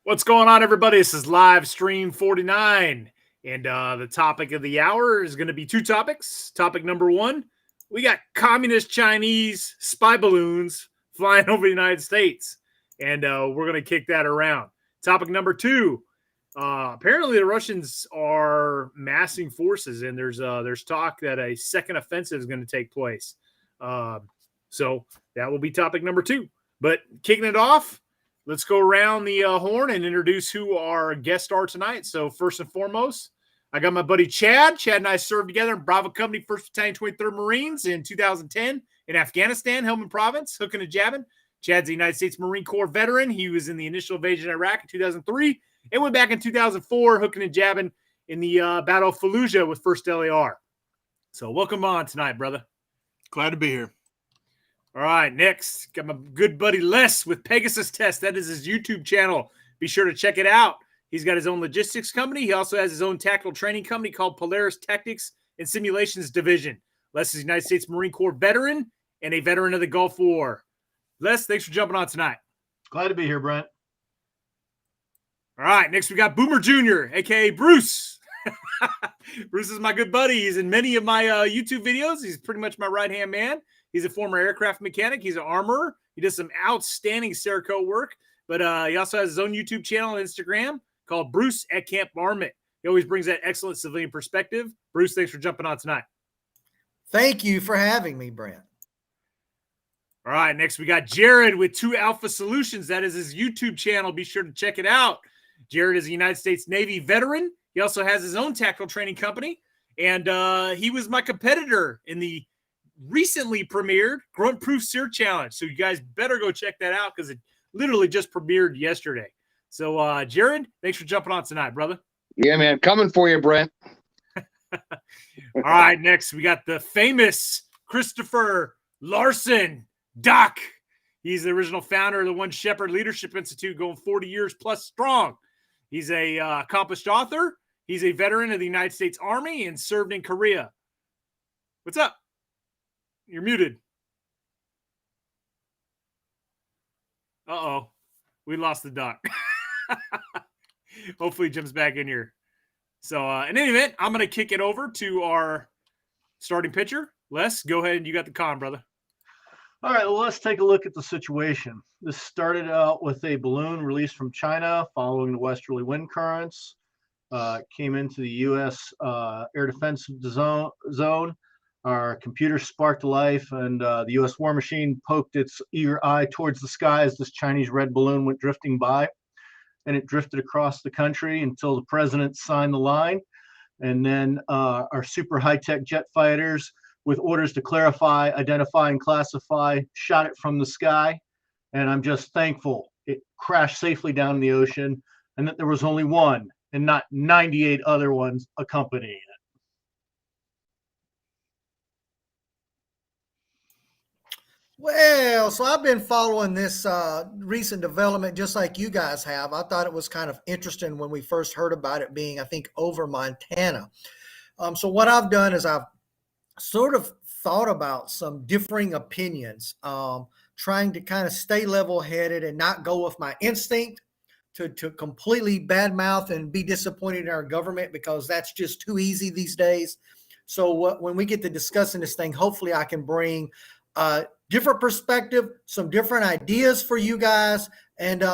What's going on, everybody? This is live stream 49, and the topic of the hour is going to be two topics. Topic number one, we got communist Chinese spy balloons flying over the United States, and we're going to kick that around. Topic number two, apparently the Russians are massing forces, and there's talk that a second offensive is going to take place. So that will be topic number two. But kicking it off, let's go around the horn and introduce who our guests are tonight. So first and foremost, I got my buddy Chad. Chad and I served together in Bravo Company, 1st Battalion, 23rd Marines in 2010 in Afghanistan, Helmand Province, hooking and jabbing. Chad's a United States Marine Corps veteran. He was in the initial invasion of Iraq in 2003 and went back in 2004, hooking and jabbing in the Battle of Fallujah with 1st LAR. So welcome on tonight, brother. Glad to be here. All right, next, got my good buddy Les with Pegasus Test. That is his YouTube channel. Be sure to check it out. He's got his own logistics company. He also has his own tactical training company called Polaris Tactics and Simulations Division. Les is a United States Marine Corps veteran and a veteran of the Gulf War. Les, thanks for jumping on tonight. Glad to be here, Brent. All right, next we got Boomer Jr., a.k.a. Bruce. Bruce is my good buddy. He's in many of my YouTube videos. He's pretty much my right-hand man. He's a former aircraft mechanic. He's an armorer. He does some outstanding Cerakote work, but he also has his own YouTube channel and Instagram called Bruce at Camp Marmot. He always brings that excellent civilian perspective. Bruce, thanks for jumping on tonight. Thank you for having me, Brent. All right, next we got Jared with 2 Alpha Solutions. That is his YouTube channel. Be sure to check it out. Jared is a United States Navy veteran. He also has his own tactical training company, and he was my competitor in the recently premiered Grunt Proof Sear Challenge. So you guys better go check that out because it literally just premiered yesterday. So Jared, thanks for jumping on tonight, brother. Yeah, man. Coming for you, Brent. All right, next we got the famous Christopher Larson, Doc. He's the original founder of the One Shepherd Leadership Institute, going 40 years plus strong. He's a accomplished author. He's a veteran of the United States Army and served in Korea. What's up? You're muted. Uh-oh. We lost the Doc. Hopefully he jumps back in here. So in any event, I'm going to kick it over to our starting pitcher. Les, go ahead. You got the con, brother. All right, well, let's take a look at the situation. This started out with a balloon released from China following the westerly wind currents. Came into the U.S. Air Defense Zone. Our computer sparked life, and the U.S. war machine poked its eager eye towards the sky as this Chinese red balloon went drifting by. And it drifted across the country until the president signed the line. And then our super high-tech jet fighters, with orders to clarify, identify, and classify, shot it from the sky. And I'm just thankful it crashed safely down in the ocean and that there was only one and not 98 other ones accompanying it. Well, so I've been following this recent development just like you guys have. I thought it was kind of interesting when we first heard about it being, I think, over Montana. So what I've done is I've sort of thought about some differing opinions, trying to kind of stay level-headed and not go with my instinct to completely badmouth and be disappointed in our government, because that's just too easy these days. So when we get to discussing this thing, hopefully I can bring different perspective, some different ideas for you guys. And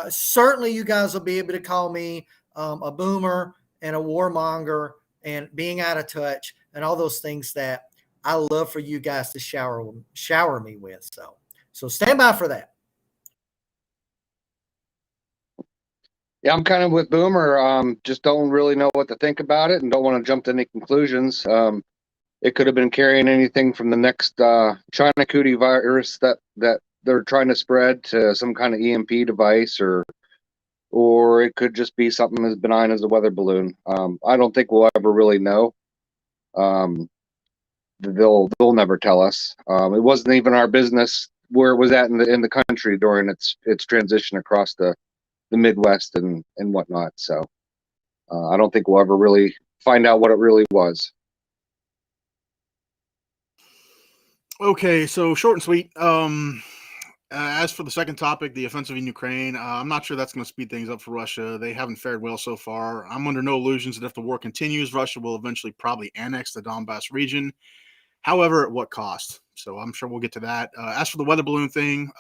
certainly you guys will be able to call me a boomer and a warmonger and being out of touch and all those things that I love for you guys to shower me with. So stand by for that. Yeah, I'm kind of with Boomer. Just don't really know what to think about it and don't want to jump to any conclusions. It could have been carrying anything from the next China cootie virus that they're trying to spread to some kind of EMP device, or it could just be something as benign as a weather balloon. I don't think we'll ever really know. They'll never tell us. It wasn't even our business where it was at in the country during its transition across the Midwest and whatnot. So I don't think we'll ever really find out what it really was. Okay, so short and sweet. As for the second topic, the offensive in Ukraine, I'm not sure that's going to speed things up for Russia. They haven't fared well so far. I'm under no illusions that if the war continues, Russia will eventually probably annex the Donbass region. However, at what cost? So I'm sure we'll get to that. As for the weather balloon thing,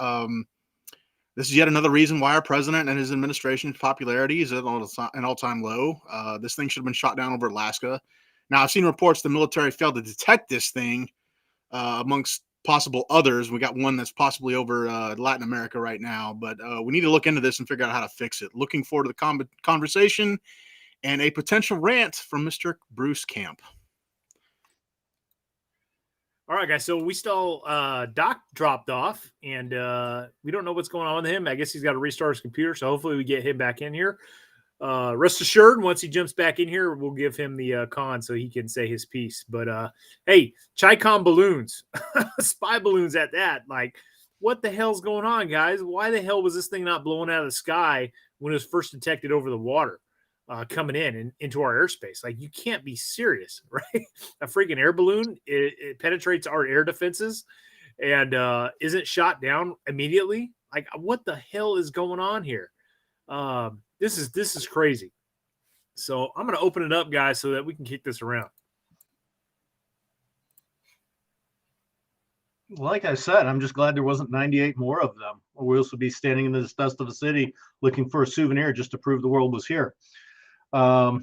this is yet another reason why our president and his administration's popularity is at an all-time low. This thing should have been shot down over Alaska. Now, I've seen reports the military failed to detect this thing amongst possible others. We got one that's possibly over Latin America right now, but we need to look into this and figure out how to fix it. Looking forward to the conversation and a potential rant from Mr. Bruce Camp. All right, guys. So we still Doc dropped off, and we don't know what's going on with him. I guess he's got to restart his computer, so hopefully we get him back in here. Rest assured, once he jumps back in here, we'll give him the con so he can say his piece. But hey, Chicom balloons, spy balloons at that. Like, what the hell's going on, guys? Why the hell was this thing not blowing out of the sky when it was first detected over the water coming in and into our airspace? Like, you can't be serious, right? A freaking air balloon, it penetrates our air defenses and isn't shot down immediately. Like, what the hell is going on here? This is crazy. So I'm going to open it up, guys, so that we can kick this around. Like I said, I'm just glad there wasn't 98 more of them, or we also be standing in this dust of a city looking for a souvenir just to prove the world was here. All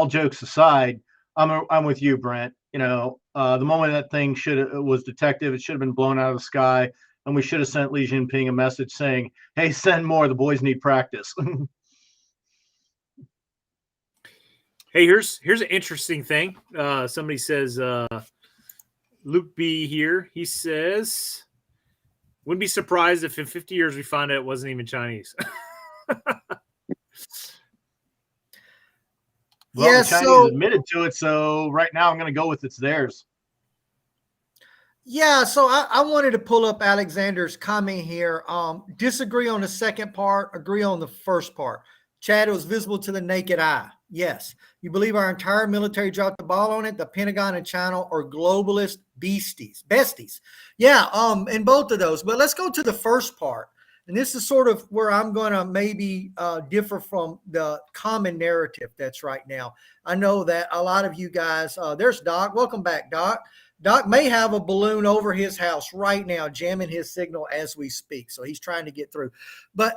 jokes aside, I'm with you, Brent. The moment that thing was detected, it should have been blown out of the sky. And we should have sent Xi Jinping a message saying, hey, send more. The boys need practice. Hey, here's an interesting thing. Somebody says, Luke B here. He says, wouldn't be surprised if in 50 years we find out it wasn't even Chinese. Well, the Chinese admitted to it. So right now I'm going to go with it's theirs. Yeah, so I wanted to pull up Alexander's comment here. Disagree on the second part, agree on the first part. Chad, it was visible to the naked eye. Yes. You believe our entire military dropped the ball on it? The Pentagon and China are globalist besties. Yeah, in both of those. But let's go to the first part. And this is sort of where I'm going to maybe differ from the common narrative that's right now. I know that a lot of you guys, there's Doc. Welcome back, Doc. Doc may have a balloon over his house right now, jamming his signal as we speak. So he's trying to get through. But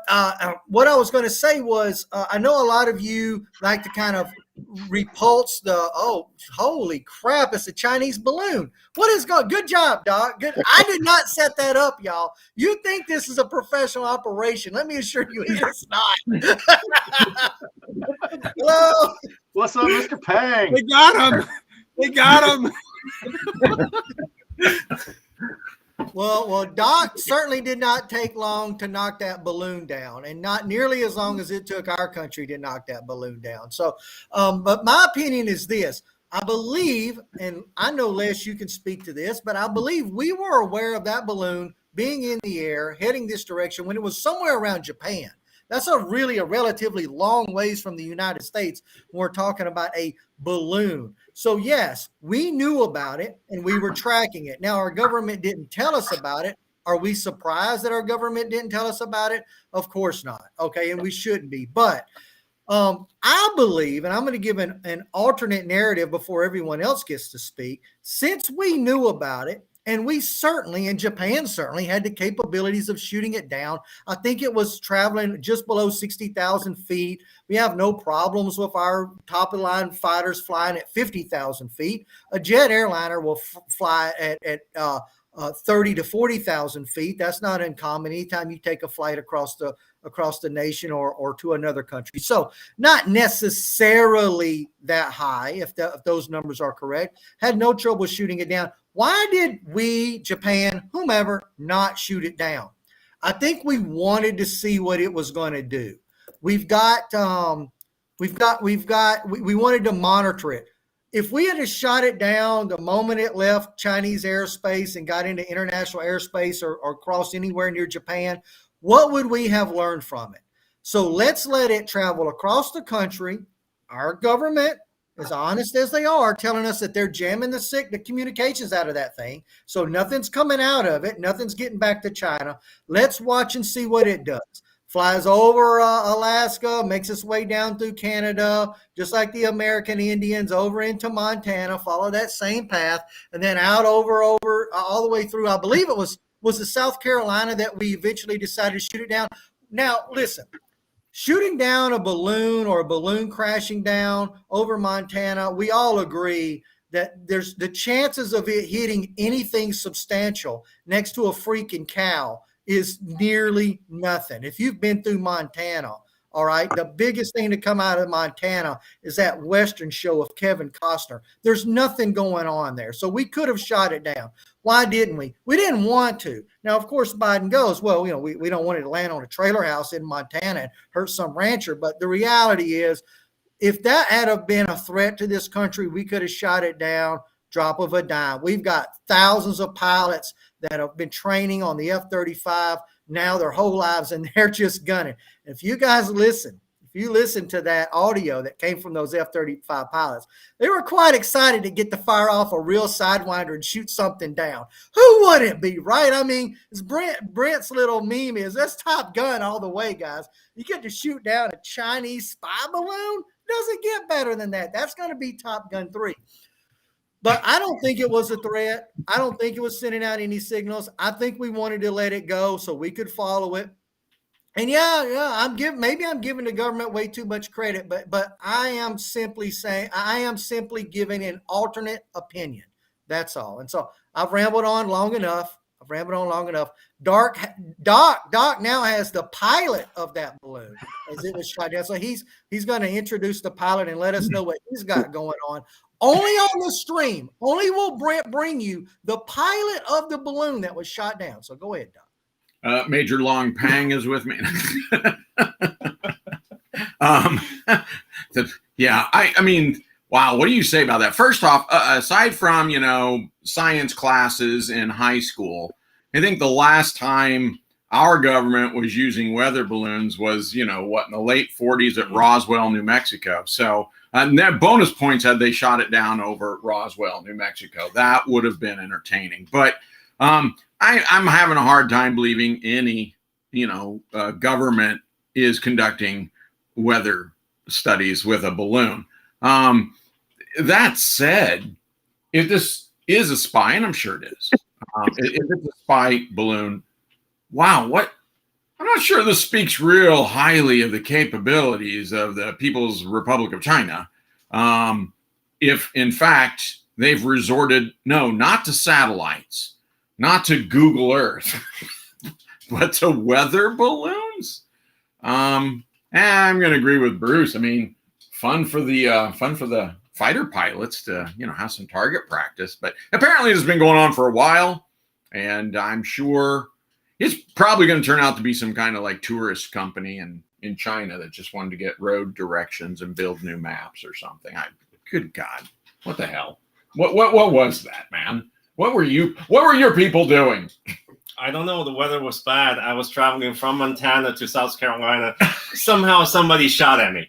what I was going to say was, I know a lot of you like to kind of repulse oh, holy crap, it's a Chinese balloon. What is going? Good job, Doc. Good. I did not set that up, y'all. You think this is a professional operation. Let me assure you it's not. Hello. What's up, Mr. Pang? They got him. They got him. Well, Doc certainly did not take long to knock that balloon down, and not nearly as long as it took our country to knock that balloon down. So, but my opinion is this. I believe, and I know, Les, you can speak to this, but I believe we were aware of that balloon being in the air, heading this direction when it was somewhere around Japan. That's a relatively long ways from the United States when we're talking about a balloon. So yes, we knew about it and we were tracking it. Now, our government didn't tell us about it. Are we surprised that our government didn't tell us about it? Of course not. Okay. And we shouldn't be. But I believe, and I'm going to give an alternate narrative before everyone else gets to speak, since we knew about it, and we certainly, and Japan certainly, had the capabilities of shooting it down. I think it was traveling just below 60,000 feet. We have no problems with our top-of-the-line fighters flying at 50,000 feet. A jet airliner will fly at 30 to 40,000 feet. That's not uncommon anytime you take a flight across the nation or to another country. So not necessarily that high, if those numbers are correct. Had no trouble shooting it down. Why did we, Japan, whomever, not shoot it down? I think we wanted to see what it was going to do. We wanted to monitor it. If we had shot it down the moment it left Chinese airspace and got into international airspace or crossed anywhere near Japan, what would we have learned from it? So let's let it travel across the country. Our government as honest as they are, telling us that they're jamming the communications out of that thing. So nothing's coming out of it. Nothing's getting back to China. Let's watch and see what it does. Flies over Alaska, makes its way down through Canada, just like the American Indians, over into Montana, follow that same path, and then out over all the way through. I believe it was it South Carolina that we eventually decided to shoot it down. Now, listen. Shooting down a balloon or a balloon crashing down over Montana, we all agree that there's the chances of it hitting anything substantial next to a freaking cow is nearly nothing. If you've been through Montana, all right, the biggest thing to come out of Montana is that Western show of Kevin Costner. There's nothing going on there. So we could have shot it down. Why didn't we? We didn't want to. Now, of course, Biden goes, well, we don't want it to land on a trailer house in Montana and hurt some rancher. But the reality is, if that had have been a threat to this country, we could have shot it down, drop of a dime. We've got thousands of pilots that have been training on the F-35 now their whole lives, and they're just gunning. If you guys listen, if you listen to that audio that came from those F-35 pilots, they were quite excited to get to fire off a real Sidewinder and shoot something down. Who wouldn't be, right? I mean, as Brent's little meme is, that's Top Gun all the way, guys. You get to shoot down a Chinese spy balloon? Doesn't get better than that. That's going to be Top Gun 3. But I don't think it was a threat. I don't think it was sending out any signals. I think we wanted to let it go so we could follow it. And maybe I'm giving the government way too much credit, but I am simply giving an alternate opinion. That's all. And so I've rambled on long enough. Doc now has the pilot of that balloon as it was shot down. So he's going to introduce the pilot and let us know what he's got going on. Only on the stream. Only will Brent bring you the pilot of the balloon that was shot down. So go ahead, Doc. Major Long Pang is with me. I mean, wow. What do you say about that? First off, aside from, science classes in high school, I think the last time our government was using weather balloons was, in the late 40s at Roswell, New Mexico. So, and that bonus points had they shot it down over Roswell, New Mexico. That would have been entertaining. But I'm having a hard time believing any, government is conducting weather studies with a balloon. That said, if this is a spy, and I'm sure it is, if it's a spy balloon, wow, what? I'm not sure this speaks real highly of the capabilities of the People's Republic of China. If, in fact, they've resorted, not to satellites, not to Google Earth, but to weather balloons. I'm going to agree with Bruce. I mean, fun for the fighter pilots to, have some target practice. But apparently it's been going on for a while, and I'm sure it's probably going to turn out to be some kind of like tourist company in China that just wanted to get road directions and build new maps or something. Good God, what the hell? What was that, man? What were your people doing? I don't know. The weather was bad. I was traveling from Montana to South Carolina. Somehow somebody shot at me.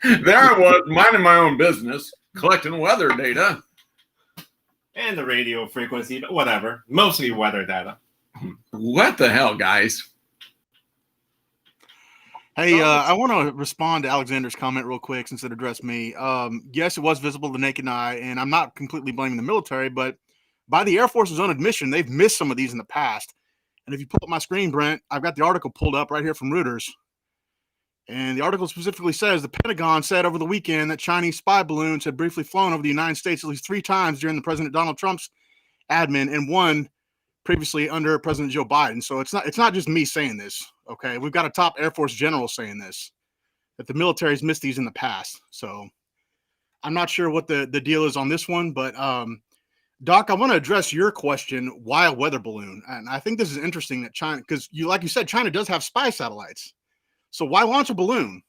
There I was, minding my own business, collecting weather data. And the radio frequency, but whatever. Mostly weather data. What the hell, guys? Hey, I want to respond to Alexander's comment real quick since it addressed me. Yes, it was visible to the naked eye, and I'm not completely blaming the military, but by the Air Force's own admission, they've missed some of these in the past. And if you pull up my screen, Brent, I've got the article pulled up right here from Reuters. And the article specifically says the Pentagon said over the weekend that Chinese spy balloons had briefly flown over the United States at least 3 times during the President Donald Trump's admin, and one previously under President Joe Biden. So it's not just me saying this. Okay, we've got a top Air Force general saying this, that the military's missed these in the past. So I'm not sure what the deal is on this one, but Doc, I want to address your question, why a weather balloon? And I think this is interesting that China, because like you said, China does have spy satellites. So why launch a balloon?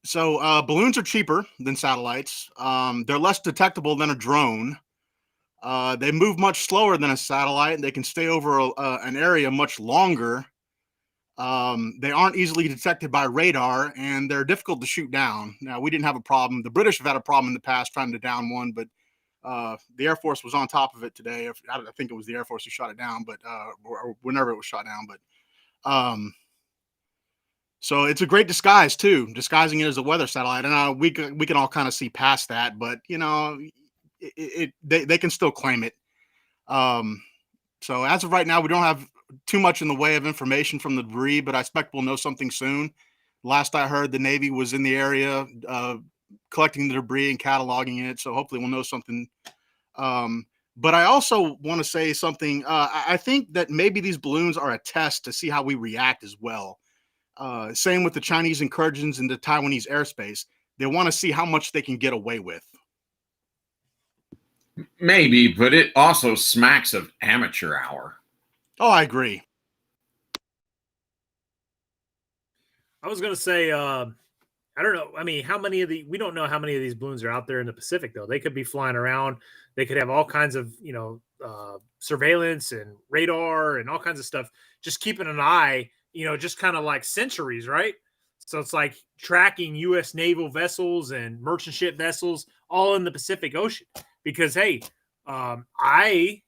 So balloons are cheaper than satellites. They're less detectable than a drone. They move much slower than a satellite. They can stay over an area much longer. They aren't easily detected by radar, and they're difficult to shoot down. Now, we didn't have a problem. The British have had a problem in the past trying to down one, but the Air Force was on top of it today. I think it was the Air Force who shot it down, but or whenever it was shot down. But so it's a great disguise too, disguising it as a weather satellite. And we can all kind of see past that, but you know, they can still claim it. So as of right now, we don't have too much in the way of information from the debris, but I expect we'll know something soon. Last I heard, the Navy was in the area collecting the debris and cataloging it, so hopefully we'll know something. But I also want to say something. I think that maybe these balloons are a test to see how we react as well. Same with the Chinese incursions into Taiwanese airspace. They want to see how much they can get away with. Maybe, but it also smacks of amateur hour. Oh, I agree. I was going to say, I don't know. I mean, we don't know how many of these balloons are out there in the Pacific, though. They could be flying around. They could have all kinds of, surveillance and radar and all kinds of stuff. Just keeping an eye, just kind of like sentries, right? So it's like tracking U.S. naval vessels and merchant ship vessels all in the Pacific Ocean. Because, hey, I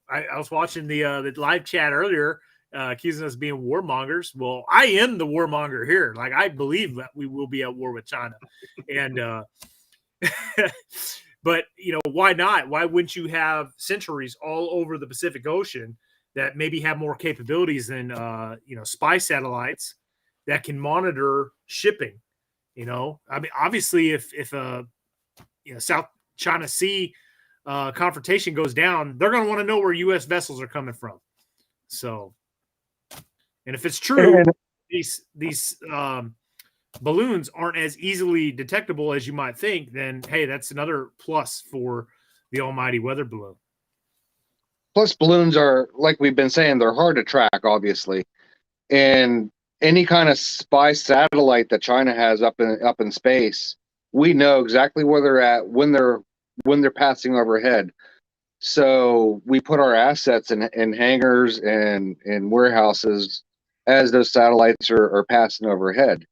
was watching the live chat earlier, accusing us of being warmongers. Well, I am the warmonger here. Like, I believe that we will be at war with China. And, but, why not? Why wouldn't you have sentries all over the Pacific Ocean that maybe have more capabilities than, spy satellites that can monitor shipping? I mean, obviously, if South China Sea confrontation goes down, they're going to want to know where U.S. vessels are coming from. So, and if it's true, these balloons aren't as easily detectable as you might think, then hey, that's another plus for the almighty weather balloon. Plus, balloons are, like we've been saying, they're hard to track, obviously, and any kind of spy satellite that China has up in space, we know exactly where they're at when they're passing overhead. So we put our assets in hangars and in warehouses as those satellites are passing overhead.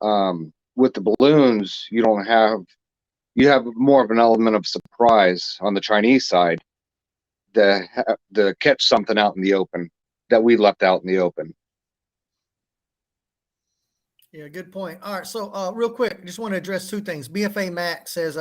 With the balloons, you have more of an element of surprise on the Chinese side to catch something out in the open that we left out in the open. Yeah, good point. All right, so real quick, I just want to address two things. BFA Max says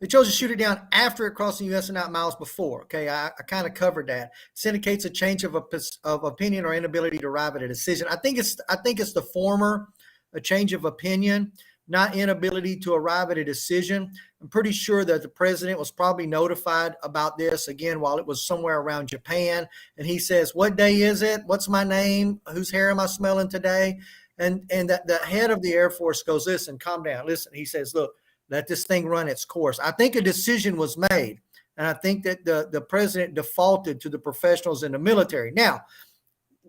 they chose to shoot it down after it crossed the U.S. and not miles before. Okay, I kind of covered that. This indicates a change of opinion or inability to arrive at a decision. I think it's the former, a change of opinion, not inability to arrive at a decision. I'm pretty sure that the president was probably notified about this again while it was somewhere around Japan, and he says, "What day is it? What's my name? Whose hair am I smelling today?" And that the head of the Air Force goes, "Listen, calm down. Listen," he says, "look, let this thing run its course." I think a decision was made, and I think that the president defaulted to the professionals in the military. Now,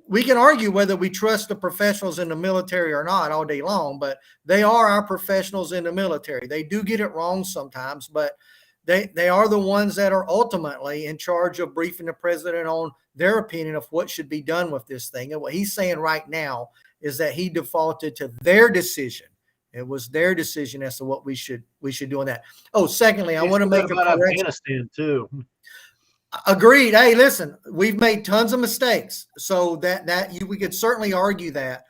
we can argue whether we trust the professionals in the military or not all day long, but they are our professionals in the military. They do get it wrong sometimes, but they are the ones that are ultimately in charge of briefing the president on their opinion of what should be done with this thing. And what he's saying right now is that he defaulted to their decision. It was their decision as to what we should do on that. Oh, secondly, I want to make a correction. Afghanistan too. Agreed. Hey, listen, we've made tons of mistakes, so we could certainly argue that.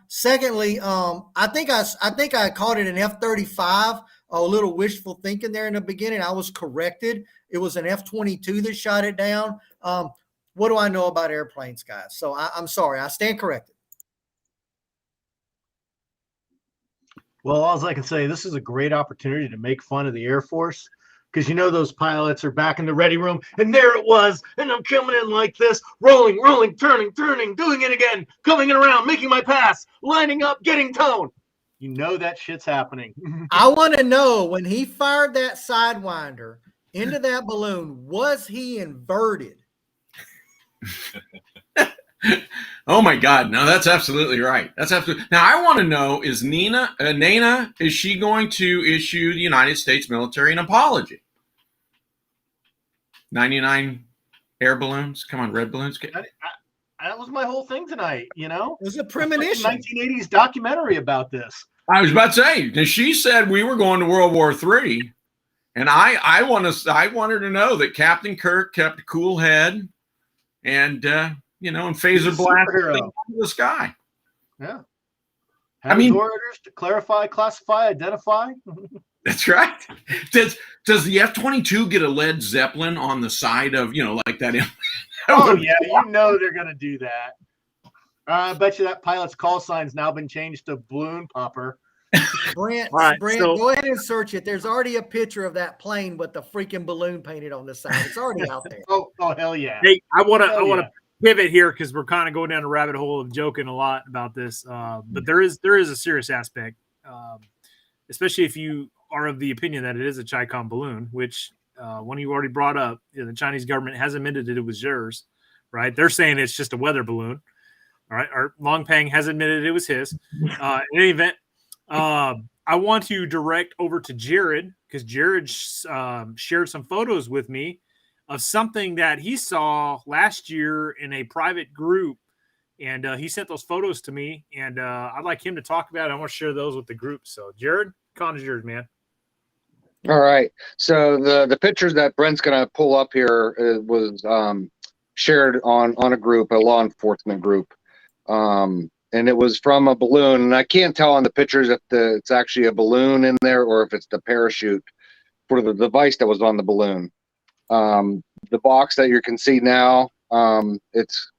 Secondly, I think I called it an F-35. A little wishful thinking there in the beginning. I was corrected. It was an F-22 that shot it down. What do I know about airplanes, guys? So I'm sorry. I stand corrected. Well, all I can say, this is a great opportunity to make fun of the Air Force, because those pilots are back in the ready room, and there it was, and I'm coming in like this, rolling, turning, doing it again, coming in around, making my pass, lining up, getting tone. That shit's happening. I want to know, when he fired that Sidewinder into that balloon, was he inverted? Oh my God! No, that's absolutely right. That's absolutely. Now I want to know: is Nana? Is she going to issue the United States military an apology? 99 air balloons. Come on, red balloons. That was my whole thing tonight. You know, It was a a premonition. 1980s documentary about this. I was about to say, she said we were going to World War III, and I wanted to know that Captain Kirk kept a cool head, and and phaser He's a blast superhero. into the sky. Yeah. I mean- orders to clarify, classify, identify. That's right. Does the F-22 get a Led Zeppelin on the side of like that? Oh yeah, you know they're gonna do that. I bet you that pilot's call sign's now been changed to balloon popper. Brent, All right, Brent, so- go ahead and search it. There's already a picture of that plane with the freaking balloon painted on the side. It's already out there. Oh hell yeah. Hey, I want Hell to yeah. pivot here because we're kind of going down a rabbit hole of joking a lot about this, but there is a serious aspect, especially if you are of the opinion that it is a Chicom balloon, which one you already brought up. The Chinese government has admitted that it was yours, right? They're saying it's just a weather balloon. All right, or Long Peng has admitted it was his. In any event, I want to direct over to Jared because Jared shared some photos with me of something that he saw last year in a private group, and he sent those photos to me, and I'd like him to talk about it. I want to share those with the group. So, Jared, con is yours, man. All right. So the pictures that Brent's gonna pull up here was shared on a group, a law enforcement group, and it was from a balloon. And I can't tell on the pictures if it's actually a balloon in there or if it's the parachute for the device that was on the balloon. The box that you can see now, it's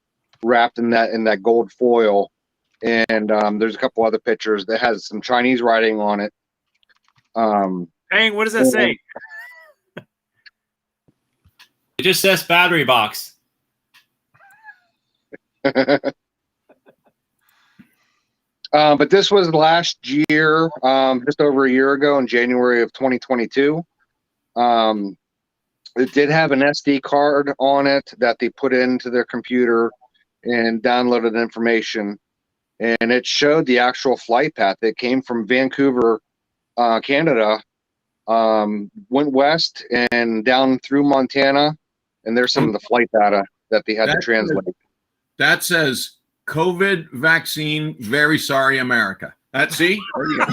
wrapped in that gold foil, and there's a couple other pictures that has some Chinese writing on it. Dang, what does that say? It just says battery box. But this was last year, just over a year ago in January of 2022. It did have an SD card on it that they put into their computer and downloaded information. And it showed the actual flight path. It came from Vancouver, Canada, went west and down through Montana. And there's some of the flight data that they had to translate. That says COVID vaccine. Very sorry, America. See? There you go.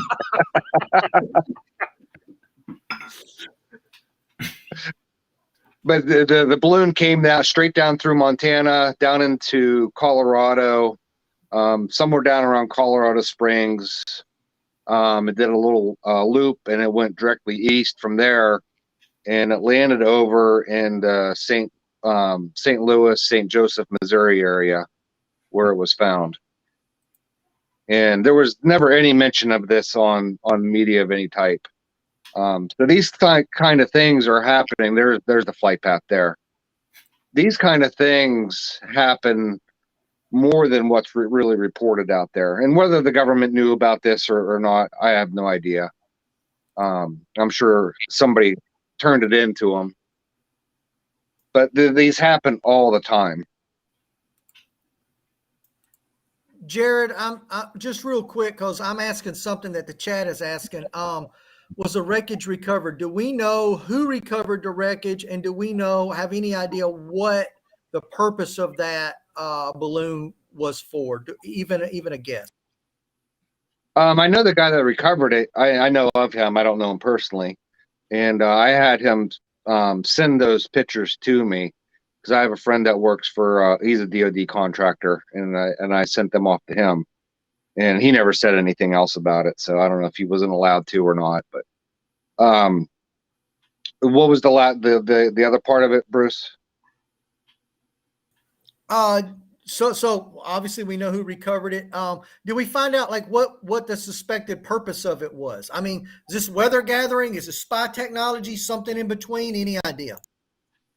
But the balloon came down straight down through Montana, down into Colorado, somewhere down around Colorado Springs. It did a little loop, and it went directly east from there, and it landed over in the St. Louis, St. Joseph, Missouri area, where it was found. And there was never any mention of this on media of any type. So these kind of things are happening. There's the flight path there. These kind of things happen more than what's really reported out there. And whether the government knew about this or not, I have no idea. I'm sure somebody turned it into them. But these happen all the time. Jared, I'm just real quick because I'm asking something that the chat is asking. Was the wreckage recovered? Do we know who recovered the wreckage, and do we have any idea what the purpose of that balloon was for? Even a guess. I know the guy that recovered it. I know of him. I don't know him personally, and I had him send those pictures to me because I have a friend that works for. He's a DoD contractor, and I sent them off to him. And he never said anything else about it, so I don't know if he wasn't allowed to or not. But what was the other part of it, Bruce? So obviously we know who recovered it. Did we find out like what the suspected purpose of it was? I mean, is this weather gathering? Is it spy technology? Something in between? Any idea?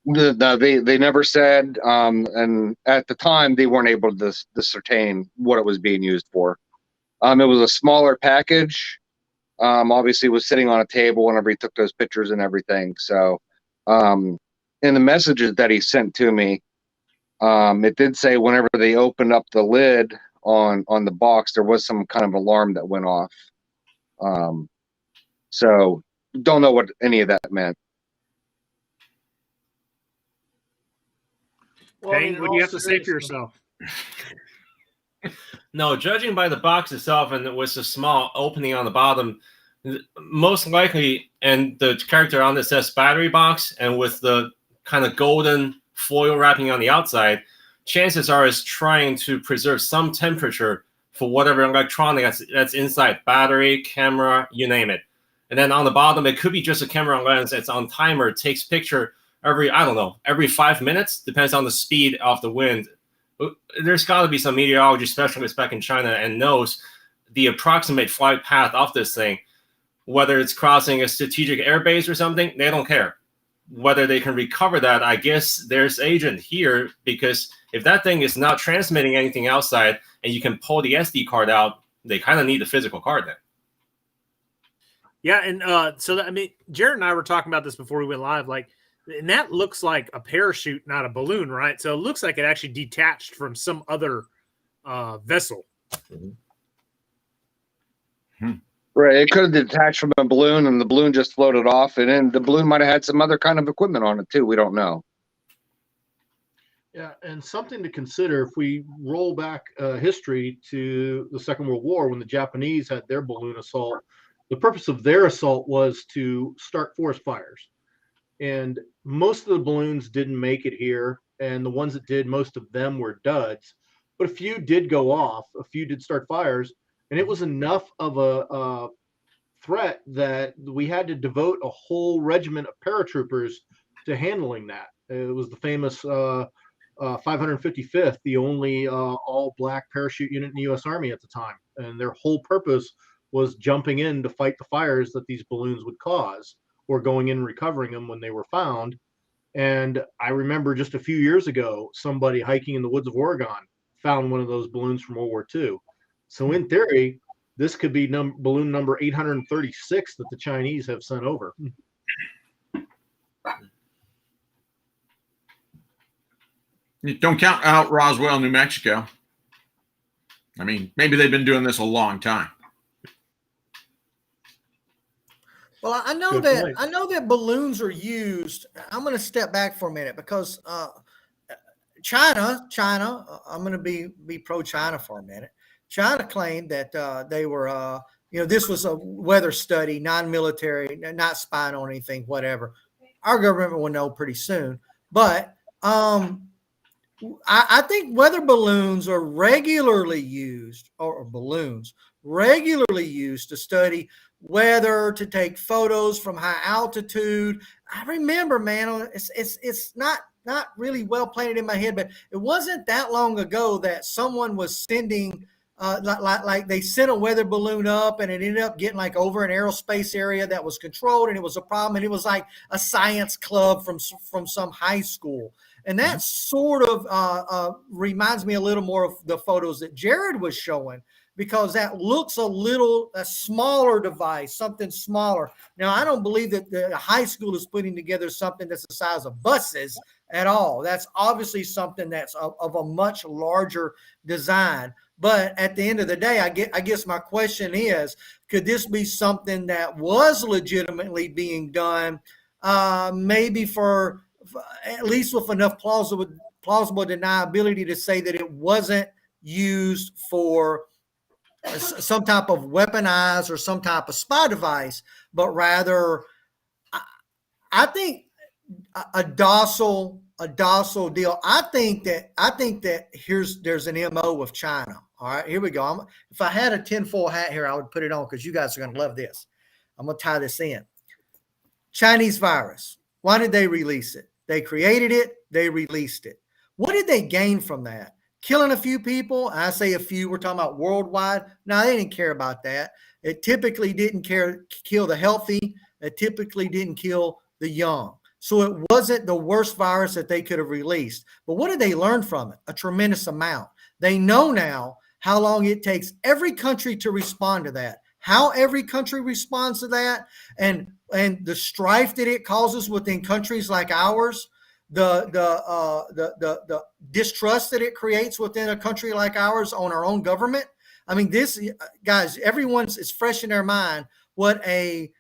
No, they never said. And at the time, they weren't able to ascertain what it was being used for. It was a smaller package. Obviously, it was sitting on a table whenever he took those pictures and everything. So, in the messages that he sent to me, it did say whenever they opened up the lid on the box, there was some kind of alarm that went off. So, don't know what any of that meant. Well, what do you have to say for yourself? No, judging by the box itself and with a small opening on the bottom, most likely, and the character on it says battery box, and with the kind of golden foil wrapping on the outside, chances are it's trying to preserve some temperature for whatever electronic that's inside, battery, camera, you name it. And then on the bottom, it could be just a camera lens that's on timer, takes picture every 5 minutes, depends on the speed of the wind. There's got to be some meteorology specialist back in China and knows the approximate flight path of this thing. Whether it's crossing a strategic airbase or something, they don't care. Whether they can recover that, I guess there's agent here, because if that thing is not transmitting anything outside and you can pull the SD card out, they kind of need the physical card then. Yeah, and so that, I mean, Jared and I were talking about this before we went live, like, and that looks like a parachute, not a balloon, right? So it looks like it actually detached from some other vessel. Right. It could have detached from a balloon and the balloon just floated off, and then the balloon might have had some other kind of equipment on it too. We don't know. Yeah, and something to consider if we roll back history to the Second World War, when the Japanese had their balloon assault. The purpose of their assault was to start forest fires. And most of the balloons didn't make it here. And the ones that did, most of them were duds. But a few did go off. A few did start fires. And it was enough of a threat that we had to devote a whole regiment of paratroopers to handling that. It was the famous 555th, the only all-black parachute unit in the U.S. Army at the time. And their whole purpose was jumping in to fight the fires that these balloons would cause, or going in and recovering them when they were found. And I remember just a few years ago, somebody hiking in the woods of Oregon found one of those balloons from World War II. So in theory, this could be balloon number 836 that the Chinese have sent over. Don't count out Roswell, New Mexico. I mean, maybe they've been doing this a long time. Well, I know that balloons are used. I'm going to step back for a minute because China. I'm going to be pro-China for a minute. China claimed that they were, this was a weather study, non-military, not spying on anything, whatever. Our government will know pretty soon. But I think weather balloons are regularly used, or balloons regularly used to study weather, to take photos from high altitude. I remember, man, it's not really well planted in my head, but it wasn't that long ago that someone was sending like they sent a weather balloon up, and it ended up getting like over an aerospace area that was controlled, and it was a problem, and it was like a science club from some high school. And that sort of reminds me a little more of the photos that Jared was showing, because that looks a smaller device, something smaller. Now, I don't believe that the high school is putting together something that's the size of buses at all. That's obviously something that's of a much larger design. But at the end of the day, I guess my question is, could this be something that was legitimately being done, maybe for at least with enough plausible deniability to say that it wasn't used for some type of weaponized or some type of spy device, but rather, I think a docile deal. I think that there's an MO with China. All right, here we go. If I had a tinfoil hat here, I would put it on, because you guys are going to love this. I'm going to tie this in. Chinese virus. Why did they release it? They created it. They released it. What did they gain from that? Killing a few people. I say a few. We're talking about worldwide. No, they didn't care about that. It typically didn't kill the healthy. It typically didn't kill the young. So it wasn't the worst virus that they could have released. But what did they learn from it? A tremendous amount. They know now how long it takes every country to respond to that, how every country responds to that, and the strife that it causes within countries like ours, the distrust that it creates within a country like ours on our own government. I mean, this, guys, it's fresh in their mind what a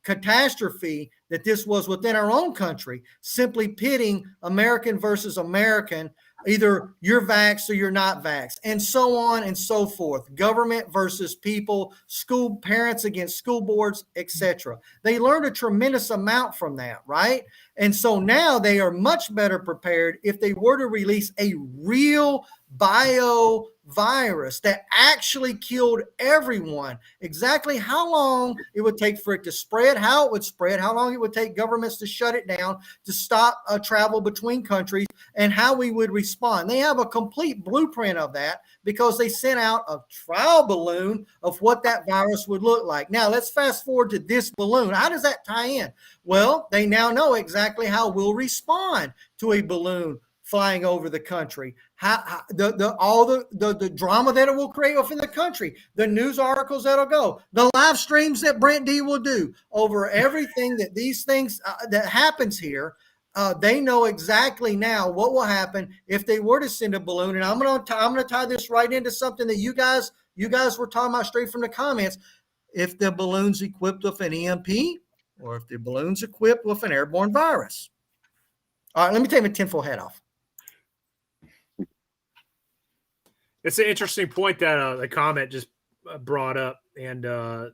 catastrophe that this was within our own country, simply pitting American versus American Either you're vaxxed or you're not vaxxed, and so on and so forth. Government versus people, school parents against school boards, etc. They learned a tremendous amount from that, right? And so now they are much better prepared if they were to release a real bio virus that actually killed everyone. Exactly how long it would take for it to spread, how it would spread, how long it would take governments to shut it down, to stop travel between countries, and how we would respond. They have a complete blueprint of that because they sent out a trial balloon of what that virus would look like. Now, let's fast forward to this balloon. How does that tie in? Well, they now know exactly how we'll respond to a balloon flying over the country, all the drama that it will create within the country, the news articles that'll go, the live streams that Brent D will do over everything that these things that happens here. They know exactly now what will happen if they were to send a balloon. And I'm gonna tie this right into something that you guys were talking about straight from the comments. If the balloon's equipped with an EMP, or if the balloon's equipped with an airborne virus. All right, let me take my tinfoil hat off. It's an interesting point that the comment just brought up. And, in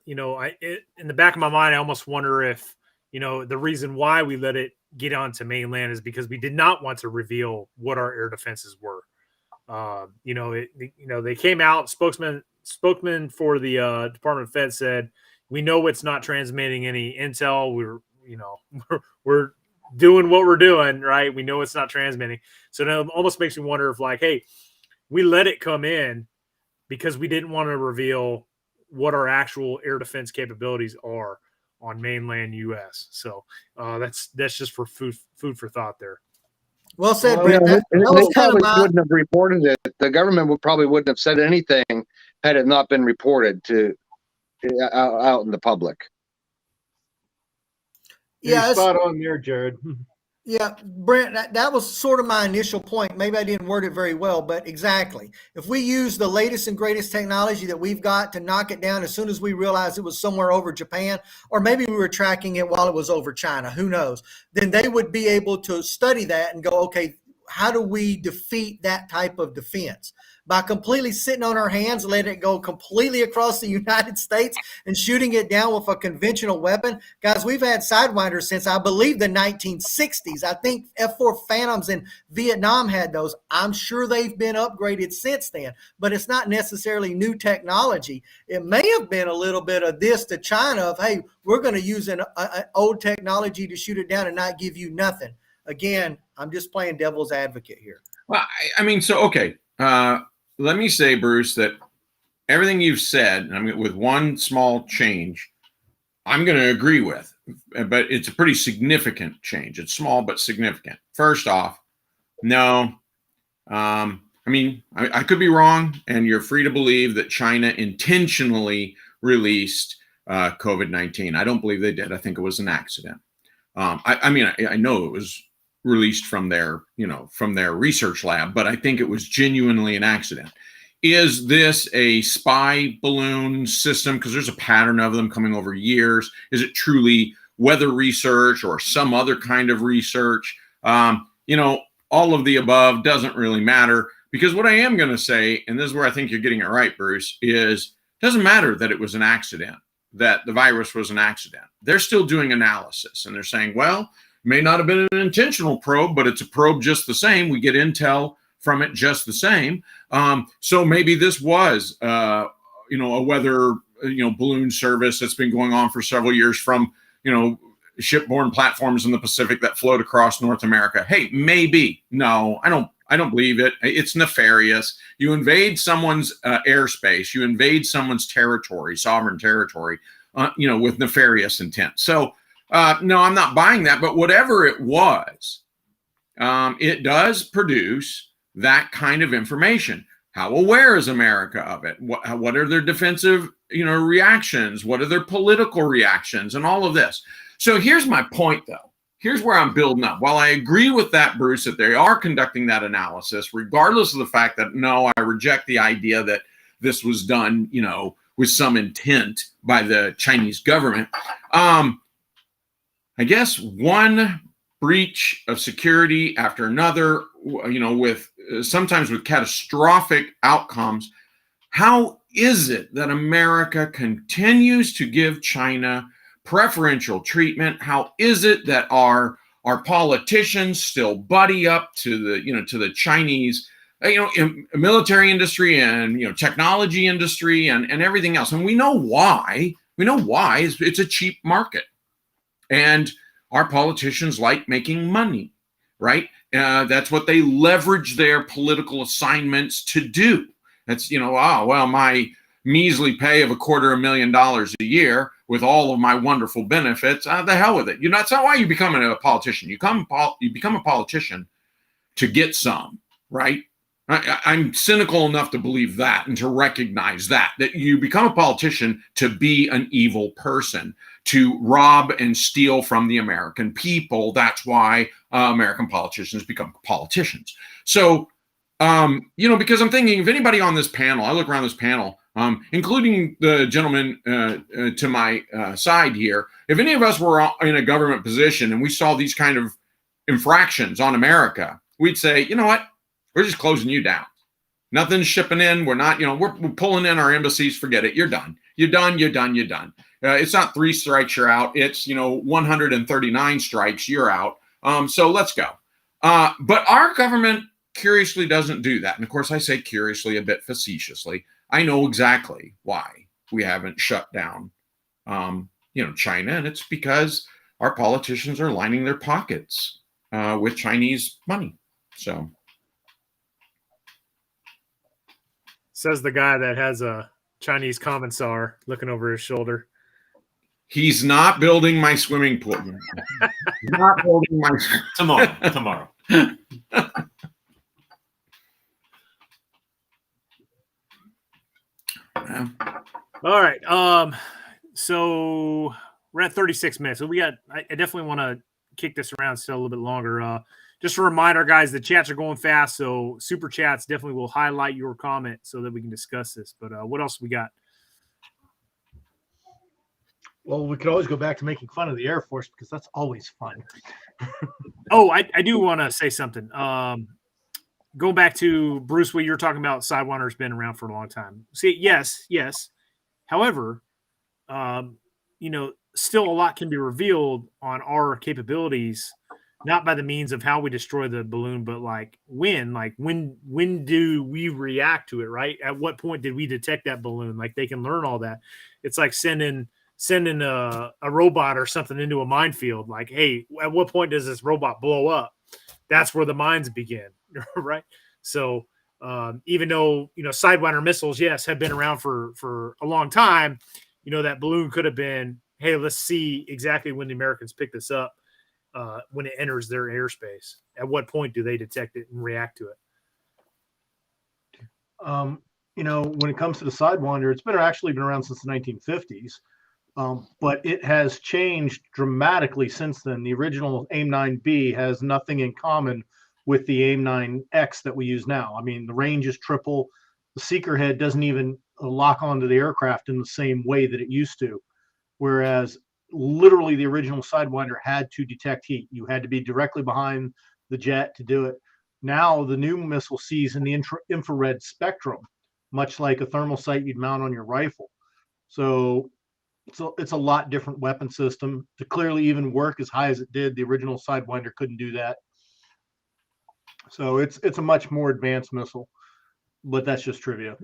the back of my mind, I almost wonder if, the reason why we let it get onto mainland is because we did not want to reveal what our air defenses were. They came out, spokesman for the Department of Defense said, we know it's not transmitting any intel. We're doing what we're doing, right? We know it's not transmitting. So now it almost makes me wonder if hey, we let it come in because we didn't want to reveal what our actual air defense capabilities are on mainland U.S. So that's just for food for thought there. Well said, Well, Brent. they probably wouldn't have reported it. The government probably wouldn't have said anything had it not been reported to out in the public. You're spot on there, Jared. Yeah, Brent, that was sort of my initial point. Maybe I didn't word it very well, but exactly. If we use the latest and greatest technology that we've got to knock it down as soon as we realized it was somewhere over Japan, or maybe we were tracking it while it was over China, who knows, then they would be able to study that and go, okay, how do we defeat that type of defense? By completely sitting on our hands, letting it go completely across the United States and shooting it down with a conventional weapon. Guys, we've had Sidewinders since, I believe, the 1960s. I think F-4 Phantoms in Vietnam had those. I'm sure they've been upgraded since then, but it's not necessarily new technology. It may have been a little bit of this to China of, hey, we're going to use an old technology to shoot it down and not give you nothing. Again, I'm just playing devil's advocate here. Well, okay. Let me say, Bruce, that everything you've said, with one small change, I'm going to agree with, but it's a pretty significant change. It's small, but significant. First off, no. I could be wrong, and you're free to believe that China intentionally released COVID-19. I don't believe they did. I think it was an accident. I know it was released from their research lab, but I think it was genuinely an accident. Is this a spy balloon system? Because there's a pattern of them coming over years. Is it truly weather research or some other kind of research? All of the above doesn't really matter, because what I am going to say, and this is where I think you're getting it right, Bruce, is it doesn't matter that it was an accident, that the virus was an accident. They're still doing analysis, and they're saying, well, may not have been an intentional probe, but it's a probe just the same. We get intel from it just the same. So maybe this was, a weather, balloon service that's been going on for several years from, shipborne platforms in the Pacific that float across North America. Hey, maybe. No, I don't believe it. It's nefarious. You invade someone's airspace. You invade someone's territory, sovereign territory, with nefarious intent. So, no, I'm not buying that, but whatever it was, it does produce that kind of information. How aware is America of it? What are their defensive, reactions? What are their political reactions and all of this? So here's my point, though. Here's where I'm building up. While I agree with that, Bruce, that they are conducting that analysis, regardless of the fact that, no, I reject the idea that this was done, with some intent by the Chinese government. I guess one breach of security after another, with sometimes with catastrophic outcomes. How is it that America continues to give China preferential treatment? How is it that our politicians still buddy up to the Chinese military industry and technology industry and everything else? And we know why. It's a cheap market, and our politicians like making money, right? That's what they leverage their political assignments to do. That's, my measly pay of $250,000 a year with all of my wonderful benefits. The hell with it. That's not why you become a politician. You become a politician to get some, right? I'm cynical enough to believe that and to recognize that you become a politician to be an evil person, to rob and steal from the American people. That's why American politicians become politicians. So, because I'm thinking, if anybody on this panel, I look around this panel, including the gentleman to my side here, if any of us were in a government position and we saw these kind of infractions on America, we'd say, you know what? We're just closing you down. Nothing's shipping in. We're not, we're pulling in our embassies. Forget it. You're done. You're done. You're done. You're done. It's not 3 strikes, you're out. It's, 139 strikes, you're out. So let's go. But our government curiously doesn't do that. And of course, I say curiously a bit facetiously. I know exactly why we haven't shut down, China. And it's because our politicians are lining their pockets with Chinese money. So. Says the guy that has a Chinese commissar looking over his shoulder. He's not building my swimming pool. He's not building my tomorrow. All right. So we're at 36 minutes. So I definitely want to kick this around still a little bit longer. Just a reminder, guys, the chats are going fast, so super chats definitely will highlight your comment so that we can discuss this. But what else we got? Well, we could always go back to making fun of the Air Force because that's always fun. Oh, I do want to say something. Going back to Bruce, what you were talking about, Sidewinder's been around for a long time. See, yes. However, still a lot can be revealed on our capabilities, not by the means of how we destroy the balloon, but when do we react to it, right? At what point did we detect that balloon? Like, they can learn all that. It's like sending a robot or something into a minefield. Like, hey, at what point does this robot blow up? That's where the mines begin, right? So even though, Sidewinder missiles, yes, have been around for a long time, that balloon could have been, hey, let's see exactly when the Americans pick this up. When it enters their airspace, at what point do they detect it and react to it? When it comes to the Sidewinder, it's actually been around since the 1950s, but it has changed dramatically since then. The original AIM-9B has nothing in common with the AIM-9X that we use now. I mean, the range is triple. The seeker head doesn't even lock onto the aircraft in the same way that it used to, whereas literally the original Sidewinder had to detect heat. You had to be directly behind the jet to do it. Now the new missile sees in the infrared spectrum, much like a thermal sight you'd mount on your rifle. So it's a lot different weapon system. To clearly even work as high as it did, the original Sidewinder couldn't do that. So it's a much more advanced missile, but that's just trivia.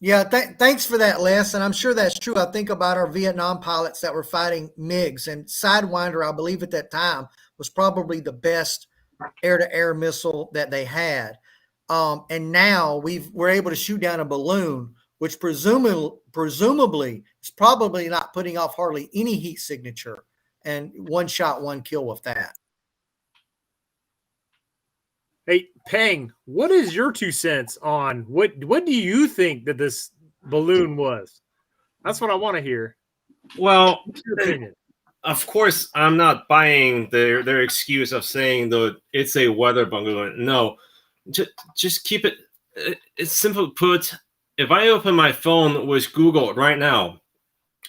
Yeah, thanks for that, Les. And I'm sure that's true. I think about our Vietnam pilots that were fighting MiGs, and Sidewinder, I believe at that time, was probably the best air-to-air missile that they had. And now we're able to shoot down a balloon, which presumably is probably not putting off hardly any heat signature, and one shot, one kill with that. Hey, Peng, what is your 2 cents on what do you think that this balloon was? That's what I want to hear. Well, what's your opinion? Of course, I'm not buying their excuse of saying that it's a weather balloon. No, just keep it. It's simple put. If I open my phone with Google right now,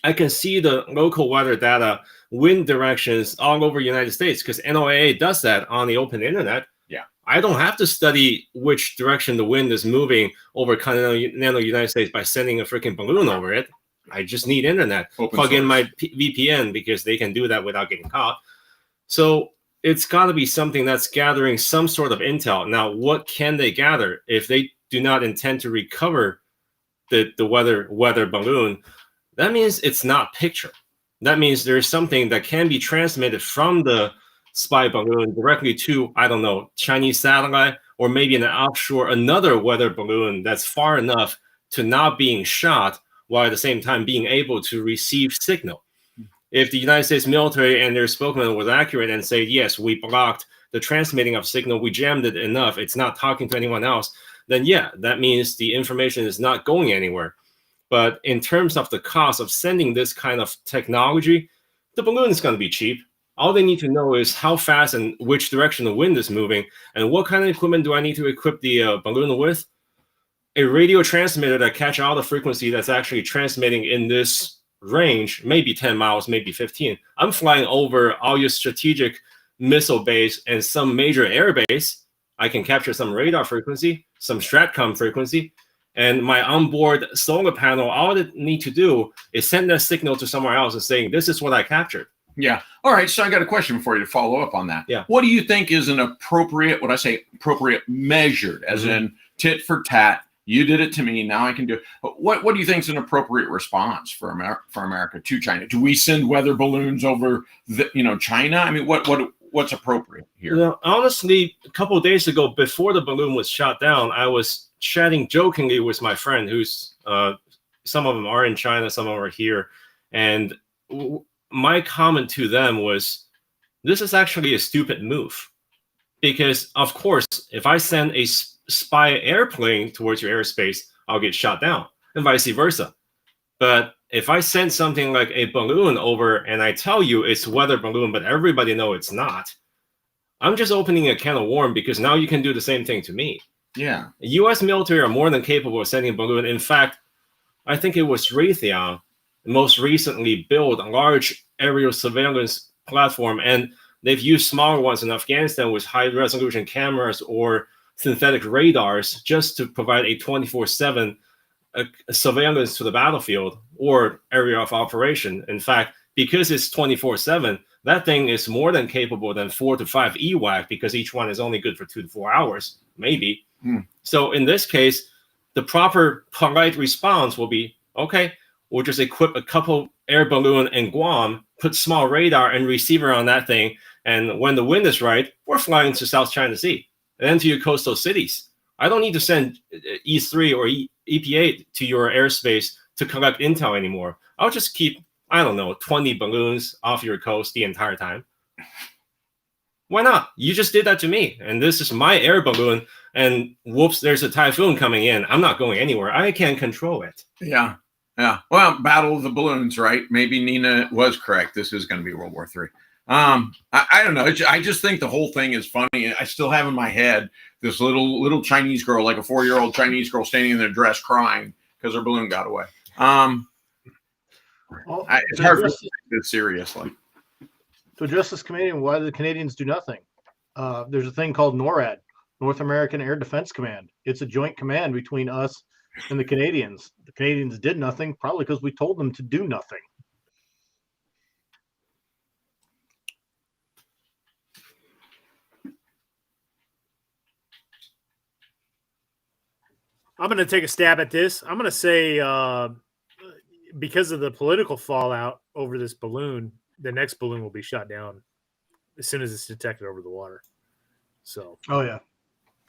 I can see the local weather data, wind directions all over the United States, because NOAA does that on the open internet. Yeah. I don't have to study which direction the wind is moving over continental United States by sending a freaking balloon over it. I just need internet. Plug in my VPN because they can do that without getting caught. So it's got to be something that's gathering some sort of intel. Now, what can they gather if they do not intend to recover the weather balloon? That means it's not picture. That means there's something that can be transmitted from the spy balloon directly to, I don't know, Chinese satellite, or maybe an offshore, another weather balloon that's far enough to not being shot while at the same time being able to receive signal. If the United States military and their spokesman was accurate and say, yes, we blocked the transmitting of signal, we jammed it enough, it's not talking to anyone else, then yeah, that means the information is not going anywhere. But in terms of the cost of sending this kind of technology, the balloon is going to be cheap. All they need to know is how fast and which direction the wind is moving, and what kind of equipment do I need to equip the balloon with? A radio transmitter that catches all the frequency that's actually transmitting in this range, maybe 10 miles, maybe 15. I'm flying over all your strategic missile base and some major air base. I can capture some radar frequency, some STRATCOM frequency, and my onboard solar panel, all it need to do is send that signal to somewhere else and saying, this is what I captured. Yeah. All right. So I got a question for you to follow up on that. Yeah. What do you think is an appropriate, what I say, appropriate measured, as in tit for tat? You did it to me. Now I can do it. What do you think is an appropriate response for America to China? Do we send weather balloons over China? I mean, what's appropriate here? You know, honestly, a couple of days ago, before the balloon was shot down, I was chatting jokingly with my friend who's some of them are in China, some of them are here. And my comment to them was, this is actually a stupid move. Because, of course, if I send a spy airplane towards your airspace, I'll get shot down, and vice versa. But if I send something like a balloon over and I tell you it's weather balloon, but everybody know it's not, I'm just opening a can of worms, because now you can do the same thing to me. Yeah. The U.S. military are more than capable of sending a balloon. In fact, I think it was Raytheon most recently built a large aerial surveillance platform, and they've used smaller ones in Afghanistan with high-resolution cameras or synthetic radars just to provide a 24/7 surveillance to the battlefield or area of operation. In fact, because it's 24/7, that thing is more than capable than 4 to 5 EWAC, because each one is only good for 2 to 4 hours, maybe. So in this case, the proper polite response will be, okay, we'll just equip a couple air balloon in Guam, put small radar and receiver on that thing, and when the wind is right, we're flying to South China Sea and then to your coastal cities. I don't need to send E3 or EP8 to your airspace to collect intel anymore. I'll just keep, I don't know, 20 balloons off your coast the entire time. Why not? You just did that to me, and this is my air balloon, and whoops, there's a typhoon coming in. I'm not going anywhere. I can't control it. Yeah. Yeah. Well, Battle of the Balloons, right? Maybe Nina was correct. This is going to be World War III. I don't know. I just think the whole thing is funny. I still have in my head this little Chinese girl, like a 4-year-old Chinese girl, standing in their dress crying because her balloon got away. It's hard to take this seriously. So, Justice Canadian, why do the Canadians do nothing? There's a thing called NORAD, North American Air Defense Command. It's a joint command between us and the Canadians. The Canadians did nothing, probably because we told them to do nothing. I'm going to take a stab at this. I'm going to say because of the political fallout over this balloon, the next balloon will be shot down as soon as it's detected over the water. So, oh yeah.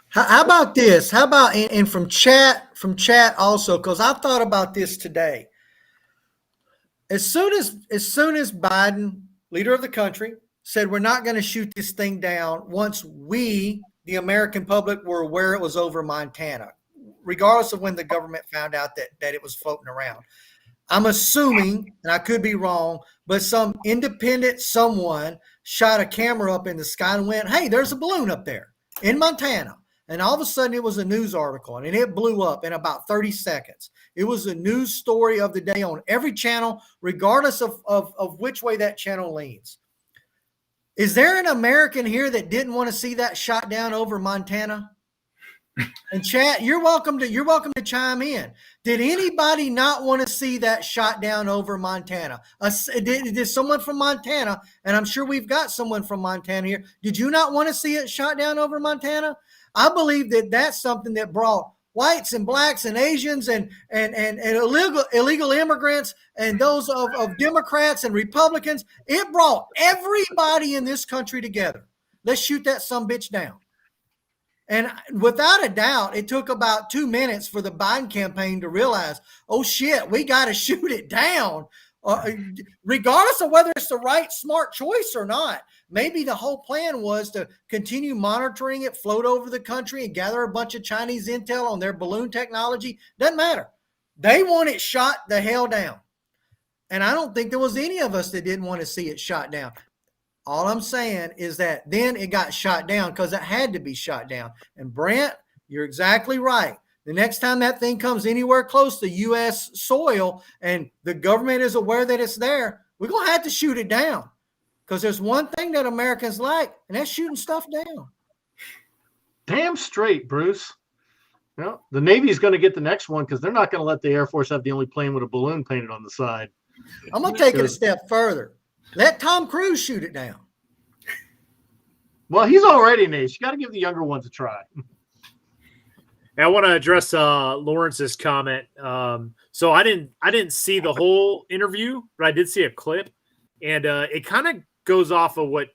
How about this? How about and from chat also, because I thought about this today. As soon as Biden, leader of the country, said we're not going to shoot this thing down once we, the American public, were aware it was over Montana, regardless of when the government found out that it was floating around. I'm assuming, and I could be wrong, but some independent someone shot a camera up in the sky and went, hey, there's a balloon up there in Montana. And all of a sudden it was a news article, and it blew up in about 30 seconds. It was a news story of the day on every channel, regardless of which way that channel leans. Is there an American here that didn't want to see that shot down over Montana? And chat, you're welcome to chime in. Did anybody not want to see that shot down over Montana? Did someone from Montana, and I'm sure we've got someone from Montana here, did you not want to see it shot down over Montana? I believe that that's something that brought whites and blacks and Asians and illegal immigrants and those of Democrats and Republicans. It brought everybody in this country together. Let's shoot that sumbitch down. And without a doubt, it took about 2 minutes for the Biden campaign to realize, oh shit, we got to shoot it down, regardless of whether it's the right, smart choice or not. Maybe the whole plan was to continue monitoring it, float over the country, and gather a bunch of Chinese intel on their balloon technology. Doesn't matter. They want it shot the hell down. And I don't think there was any of us that didn't want to see it shot down. All I'm saying is that then it got shot down because it had to be shot down. And Brent, you're exactly right. The next time that thing comes anywhere close to U.S. soil and the government is aware that it's there, we're going to have to shoot it down. Because there's one thing that Americans like, and that's shooting stuff down. Damn straight, Bruce. Well, the Navy's going to get the next one because they're not going to let the Air Force have the only plane with a balloon painted on the side. I'm going to take it a step further. Let Tom Cruise shoot it down. Well, he's already an ace. You got to give the younger ones a try. I want to address Lawrence's comment. So I didn't see the whole interview, but I did see a clip, and it kind of goes off of what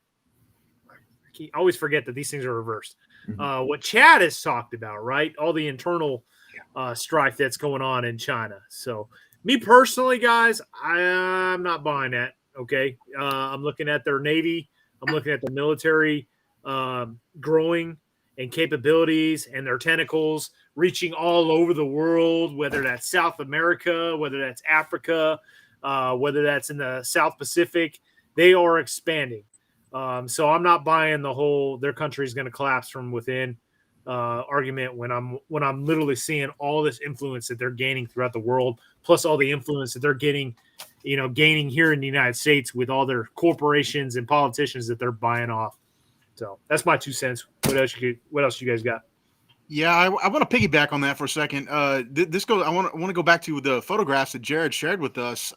I always forget that these things are reversed. What Chad has talked about, right? All the internal strife that's going on in China. So me personally, guys, I'm not buying that. Okay. I'm looking at their Navy. I'm looking at the military growing and capabilities and their tentacles reaching all over the world, whether that's South America, whether that's Africa, whether that's in the South Pacific. They are expanding. So I'm not buying the whole their country is going to collapse from within argument when I'm literally seeing all this influence that they're gaining throughout the world, plus all the influence that they're gaining here in the United States with all their corporations and politicians that they're buying off. So that's my 2 cents. What else you guys got? Yeah, I want to piggyback on that for a second. I want to go back to the photographs that Jared shared with us.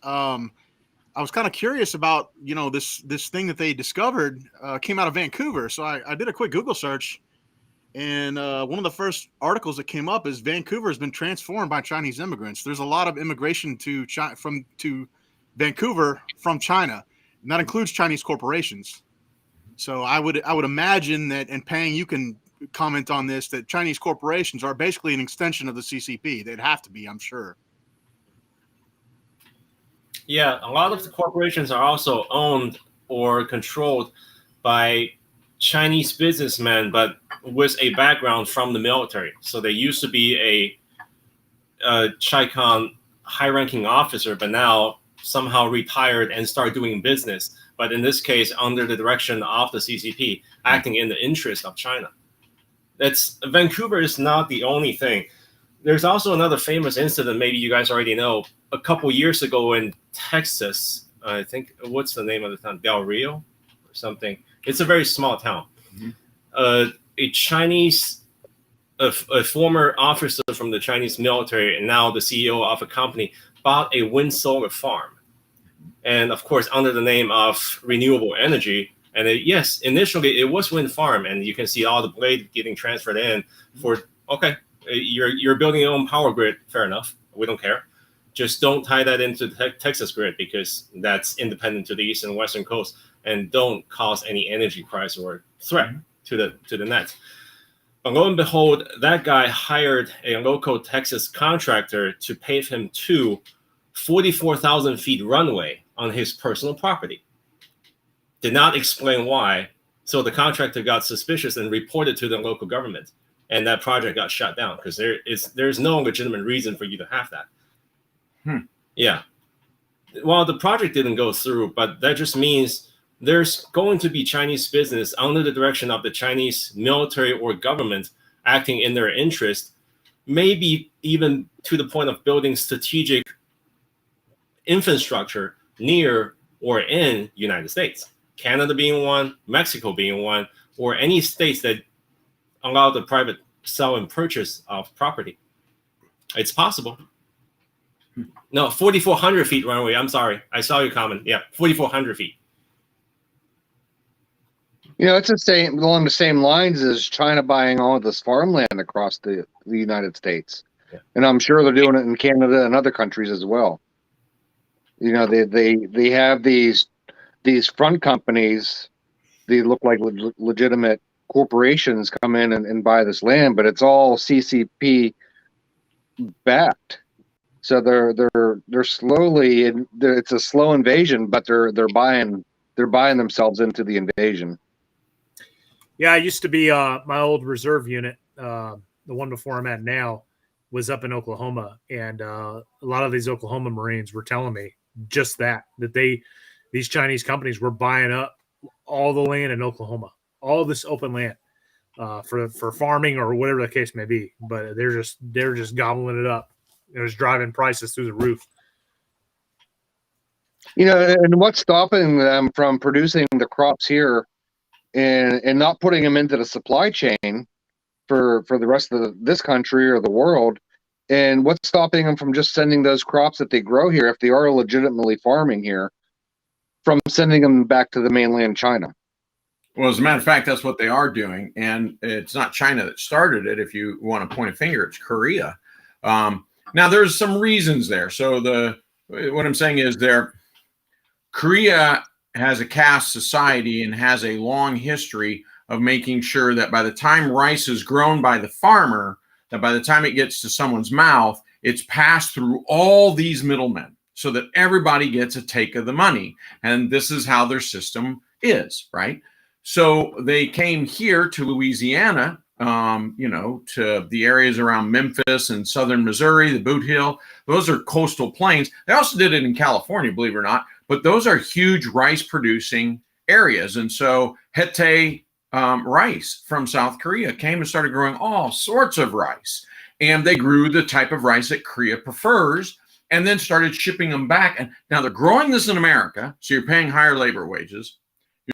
I was kind of curious about, this thing that they discovered came out of Vancouver. So I did a quick Google search, and one of the first articles that came up is Vancouver has been transformed by Chinese immigrants. There's a lot of immigration to Vancouver from China, and that includes Chinese corporations. So I would imagine that, and Pang, you can comment on this, that Chinese corporations are basically an extension of the CCP. They'd have to be, I'm sure. Yeah, a lot of the corporations are also owned or controlled by Chinese businessmen, but with a background from the military. So they used to be a Chicom high-ranking officer, but now somehow retired and start doing business. But in this case, under the direction of the CCP, acting in the interest of China. Vancouver is not the only thing. There's also another famous incident, maybe you guys already know, a couple years ago in Texas. I think, what's the name of the town? Del Rio or something. It's a very small town. Mm-hmm. A former officer from the Chinese military and now the CEO of a company bought a wind solar farm. And of course, under the name of renewable energy. And initially it was wind farm, and you can see all the blade getting transferred in you're building your own power grid. Fair enough. We don't care. Just don't tie that into the Texas grid because that's independent to the east and western coast, and don't cause any energy crisis or threat to the net. But lo and behold, that guy hired a local Texas contractor to pave him 44,000 feet runway on his personal property. Did not explain why. So the contractor got suspicious and reported to the local government. And that project got shut down because there's no legitimate reason for you to have that. Yeah. Well, the project didn't go through, but that just means there's going to be Chinese business under the direction of the Chinese military or government acting in their interest, maybe even to the point of building strategic infrastructure near or in United States. Canada being one, Mexico being one, or any states that allow the private sell and purchase of property. It's possible. No, 4,400 feet runway. I'm sorry. I saw your comment. Yeah, 4,400 feet. You know, it's the same along the same lines as China buying all of this farmland across the United States. Yeah. And I'm sure they're doing it in Canada and other countries as well. You know, they have these front companies. They look like legitimate corporations come in and buy this land, but it's all CCP backed. So they're slowly, it's a slow invasion, but they're buying themselves into the invasion. Yeah, I used to be my old reserve unit, the one before I'm at now, was up in Oklahoma, and a lot of these Oklahoma Marines were telling me just that these Chinese companies were buying up all the land in Oklahoma, all this open land for farming or whatever the case may be. But they're just gobbling it up. It was driving prices through the roof. You know, and what's stopping them from producing the crops here and not putting them into the supply chain for the rest of this country or the world? And what's stopping them from just sending those crops that they grow here, if they are legitimately farming here, from sending them back to the mainland China? Well, as a matter of fact, that's what they are doing. And it's not China that started it. If you want to point a finger, it's Korea. Now, there's some reasons there. So what I'm saying is Korea has a caste society and has a long history of making sure that by the time rice is grown by the farmer, that by the time it gets to someone's mouth, it's passed through all these middlemen so that everybody gets a take of the money. And this is how their system is, right? So they came here to Louisiana, to the areas around Memphis and southern Missouri, the Boot Hill. Those are coastal plains. They also did it in California, believe it or not, but those are huge rice producing areas. And so Hete rice from South Korea came and started growing all sorts of rice. And they grew the type of rice that Korea prefers and then started shipping them back. And now they're growing this in America, so you're paying higher labor wages.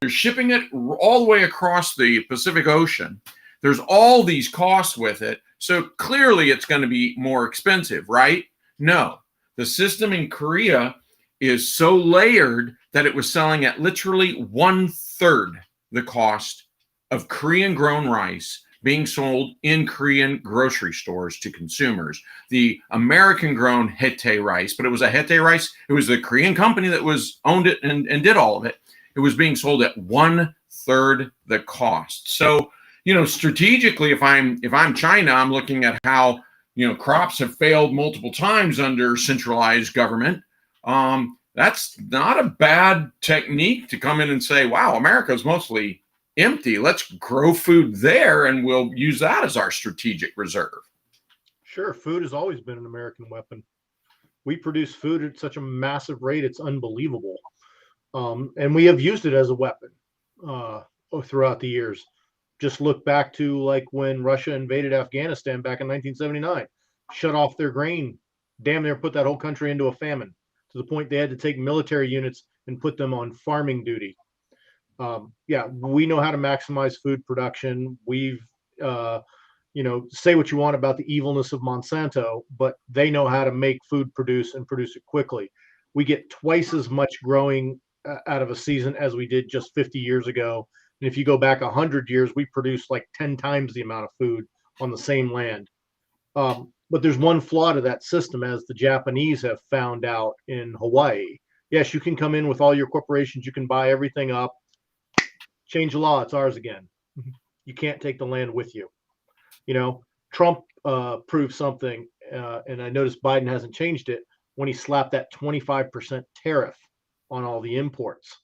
You're shipping it all the way across the Pacific Ocean. There's all these costs with it. So clearly it's going to be more expensive, right? No. The system in Korea is so layered that it was selling at literally 1/3 the cost of Korean grown rice being sold in Korean grocery stores to consumers. The American grown Hete rice, but it was a Hete rice. It was the Korean company that owned it and did all of it. It was being sold at 1/3 the cost. So, strategically, if I'm China, I'm looking at how, crops have failed multiple times under centralized government. That's not a bad technique to come in and say, wow, America's mostly empty. Let's grow food there and we'll use that as our strategic reserve. Sure. Food has always been an American weapon. We produce food at such a massive rate. It's unbelievable. And we have used it as a weapon throughout the years. Just look back to like when Russia invaded Afghanistan back in 1979, shut off their grain, damn near put that whole country into a famine, to the point they had to take military units and put them on farming duty. We know how to maximize food production. We've, say what you want about the evilness of Monsanto, but they know how to make food produce and produce it quickly. We get twice as much growing out of a season as we did just 50 years ago. And if you go back 100 years, we produce like 10 times the amount of food on the same land. But there's one flaw to that system, as the Japanese have found out in Hawaii. Yes, you can come in with all your corporations. You can buy everything up. Change the law. It's ours again. You can't take the land with you. Trump proved something, and I noticed Biden hasn't changed it, when he slapped that 25% tariff on all the imports.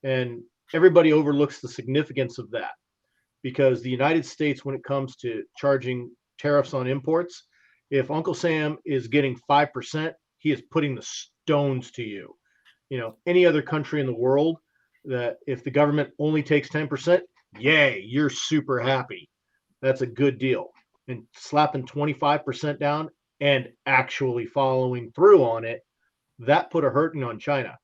And everybody overlooks the significance of that, because the United States, when it comes to charging tariffs on imports, if Uncle Sam is getting 5%, he is putting the stones to you. Any other country in the world, that if the government only takes 10%, yay, you're super happy. That's a good deal. And slapping 25% down and actually following through on it, that put a hurting on China.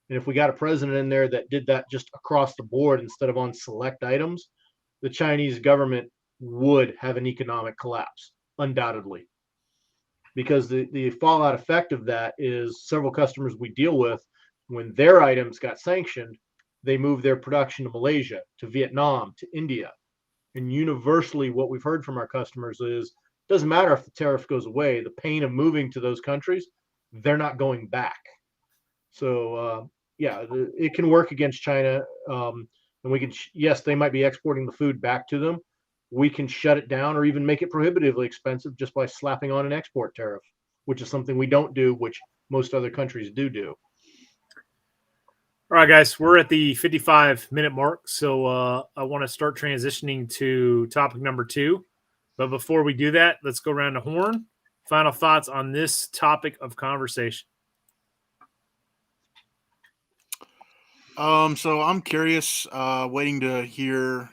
And if we got a president in there that did that just across the board instead of on select items, the Chinese government would have an economic collapse, undoubtedly. Because the fallout effect of that is several customers we deal with, when their items got sanctioned, they moved their production to Malaysia, to Vietnam, to India. And universally, what we've heard from our customers is, it doesn't matter if the tariff goes away, the pain of moving to those countries, they're not going back. So, yeah, it can work against China. And we can, yes, they might be exporting the food back to them. We can shut it down or even make it prohibitively expensive just by slapping on an export tariff, which is something we don't do, which most other countries do. All right, guys, we're at the 55-minute mark, so I want to start transitioning to topic number 2. But before we do that, let's go around the horn. Final thoughts on this topic of conversation. So I'm curious, waiting to hear,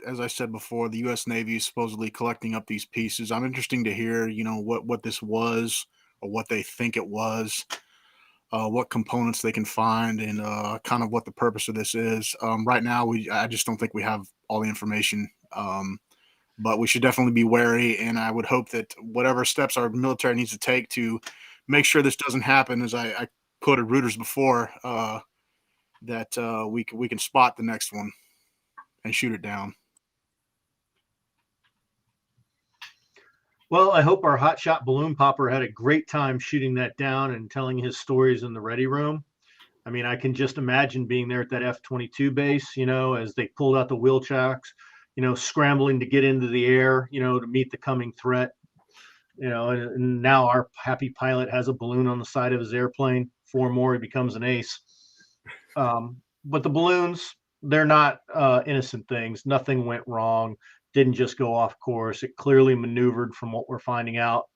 as I said before, the U.S. Navy is supposedly collecting up these pieces. I'm interested to hear, what this was or what they think it was, what components they can find, and kind of what the purpose of this is. Right now, I just don't think we have all the information, but we should definitely be wary, and I would hope that whatever steps our military needs to take to make sure this doesn't happen, as I quoted Reuters before, that we can spot the next one and shoot it down. Well, I hope our hotshot balloon popper had a great time shooting that down and telling his stories in the ready room. I mean, I can just imagine being there at that F-22 base, as they pulled out the wheel chocks, scrambling to get into the air, to meet the coming threat. And now our happy pilot has a balloon on the side of his airplane. 4 more, he becomes an ace. But the balloons, they're not innocent things. Nothing went wrong. Didn't just go off course. It clearly maneuvered from what we're finding out.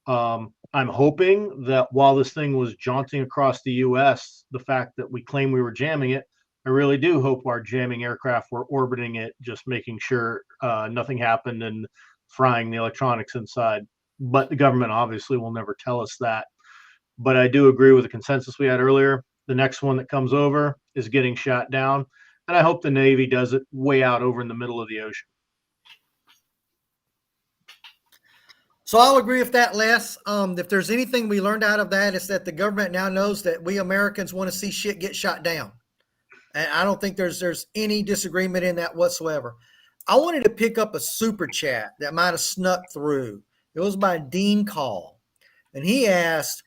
I'm hoping that while this thing was jaunting across the U.S., the fact that we claim we were jamming it, I really do hope our jamming aircraft were orbiting it, just making sure nothing happened and frying the electronics inside. But the government obviously will never tell us that. But I do agree with the consensus we had earlier. The next one that comes over is getting shot down. And I hope the Navy does it way out over in the middle of the ocean. So I'll agree with that, Les. If there's anything we learned out of that, it's that the government now knows that we Americans want to see shit get shot down. And I don't think there's any disagreement in that whatsoever. I wanted to pick up a super chat that might have snuck through. It was by Dean Call. And he asked,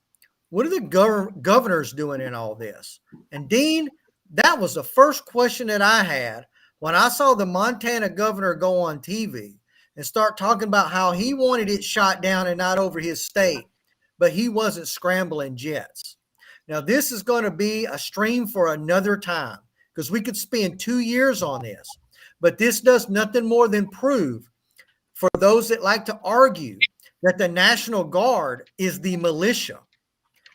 what are the governors doing in all this? And Dean, that was the first question that I had when I saw the Montana governor go on TV and start talking about how he wanted it shot down and not over his state, but he wasn't scrambling jets. Now, this is going to be a stream for another time because we could spend 2 years on this, but this does nothing more than prove for those that like to argue that the National Guard is the militia,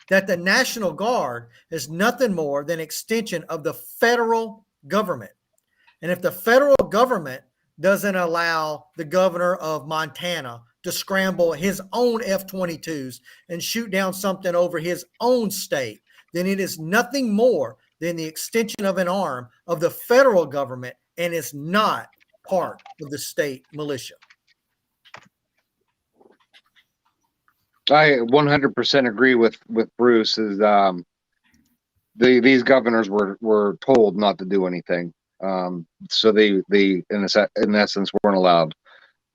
that the National Guard is nothing more than extension of the federal government. And if the federal government doesn't allow the governor of Montana to scramble his own F-22s and shoot down something over his own state, then it is nothing more than the extension of an arm of the federal government, and it's not part of the state militia. I 100% agree with Bruce. Is these governors were told not to do anything, so they in essence weren't allowed,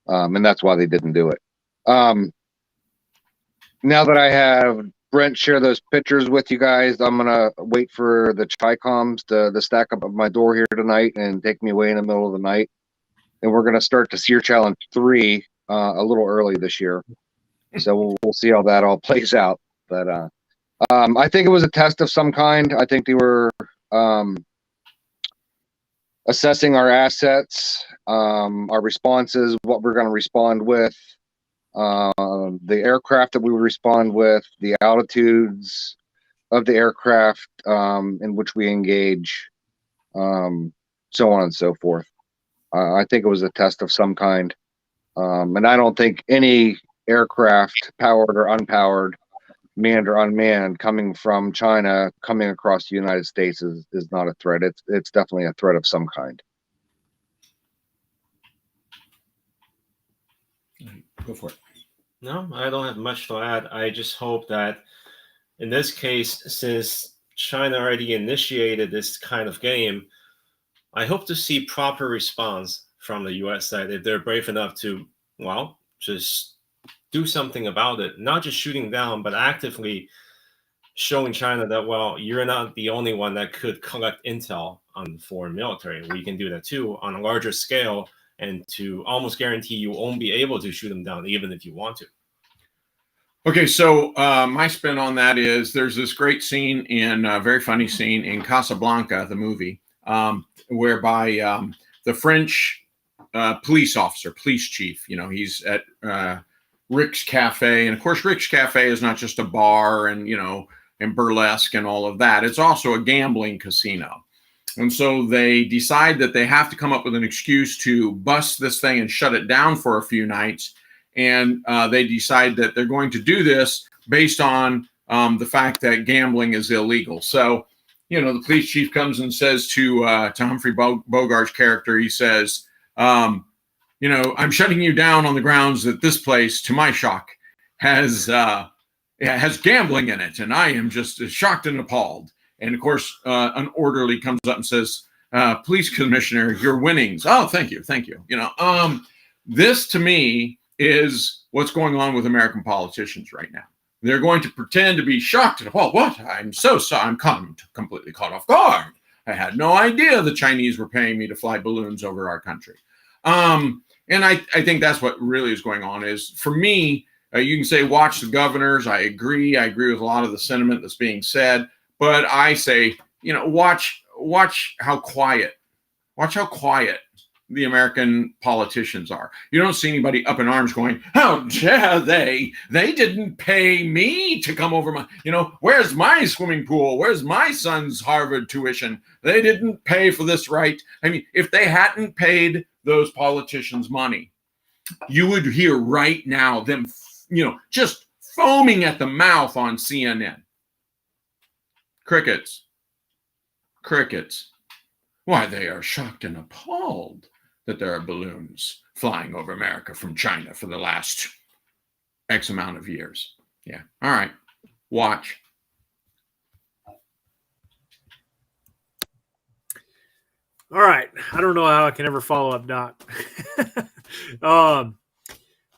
and that's why they didn't do it. Now that I have Brent share those pictures with you guys, I'm gonna wait for the Chicoms to stack up at my door here tonight and take me away in the middle of the night, and we're gonna start the Sear Challenge 3 a little early this year. So we'll see how that all plays out. But I think it was a test of some kind. I think they were assessing our assets, our responses, what we're going to respond with, the aircraft that we would respond with, the altitudes of the aircraft in which we engage, so on and so forth. I think it was a test of some kind. And I don't think any aircraft, powered or unpowered, manned or unmanned, coming from China, coming across the United States is not a threat. It's definitely a threat of some kind. Go for it. No, I don't have much to add. I just hope that in this case, since China already initiated this kind of game, I hope to see proper response from the US side if they're brave enough to, well, just do something about it. Not just shooting down, but actively showing China that, well, you're not the only one that could collect intel on the foreign military. We can do that too on a larger scale, and to almost guarantee you won't be able to shoot them down even if you want to. Okay, so my spin on that is there's this great scene very funny scene in Casablanca, the movie, whereby the French police officer, police chief, he's at Rick's Cafe. And of course, Rick's Cafe is not just a bar and burlesque and all of that. It's also a gambling casino. And so they decide that they have to come up with an excuse to bust this thing and shut it down for a few nights. And they decide that they're going to do this based on the fact that gambling is illegal. So, the police chief comes and says to Humphrey Bogart's character, he says, I'm shutting you down on the grounds that this place, to my shock, has gambling in it. And I am just shocked and appalled. And of course, an orderly comes up and says, police commissioner, your winnings. Oh, thank you. This to me is what's going on with American politicians right now. They're going to pretend to be shocked. Well, what? I'm so sorry. I'm completely caught off guard. I had no idea the Chinese were paying me to fly balloons over our country. And I think that's what really is going on is, for me, you can say, watch the governors. I agree with a lot of the sentiment that's being said. But I say, watch how quiet the American politicians are. You don't see anybody up in arms going, how dare they? They didn't pay me to come over where's my swimming pool? Where's my son's Harvard tuition? They didn't pay for this, right? I mean, if they hadn't paid those politicians money, you would hear right now them, just foaming at the mouth on CNN. Crickets. Why, they are shocked and appalled that there are balloons flying over America from China for the last X amount of years. Yeah. All right. Watch. All right. I don't know how I can ever follow up, Doc.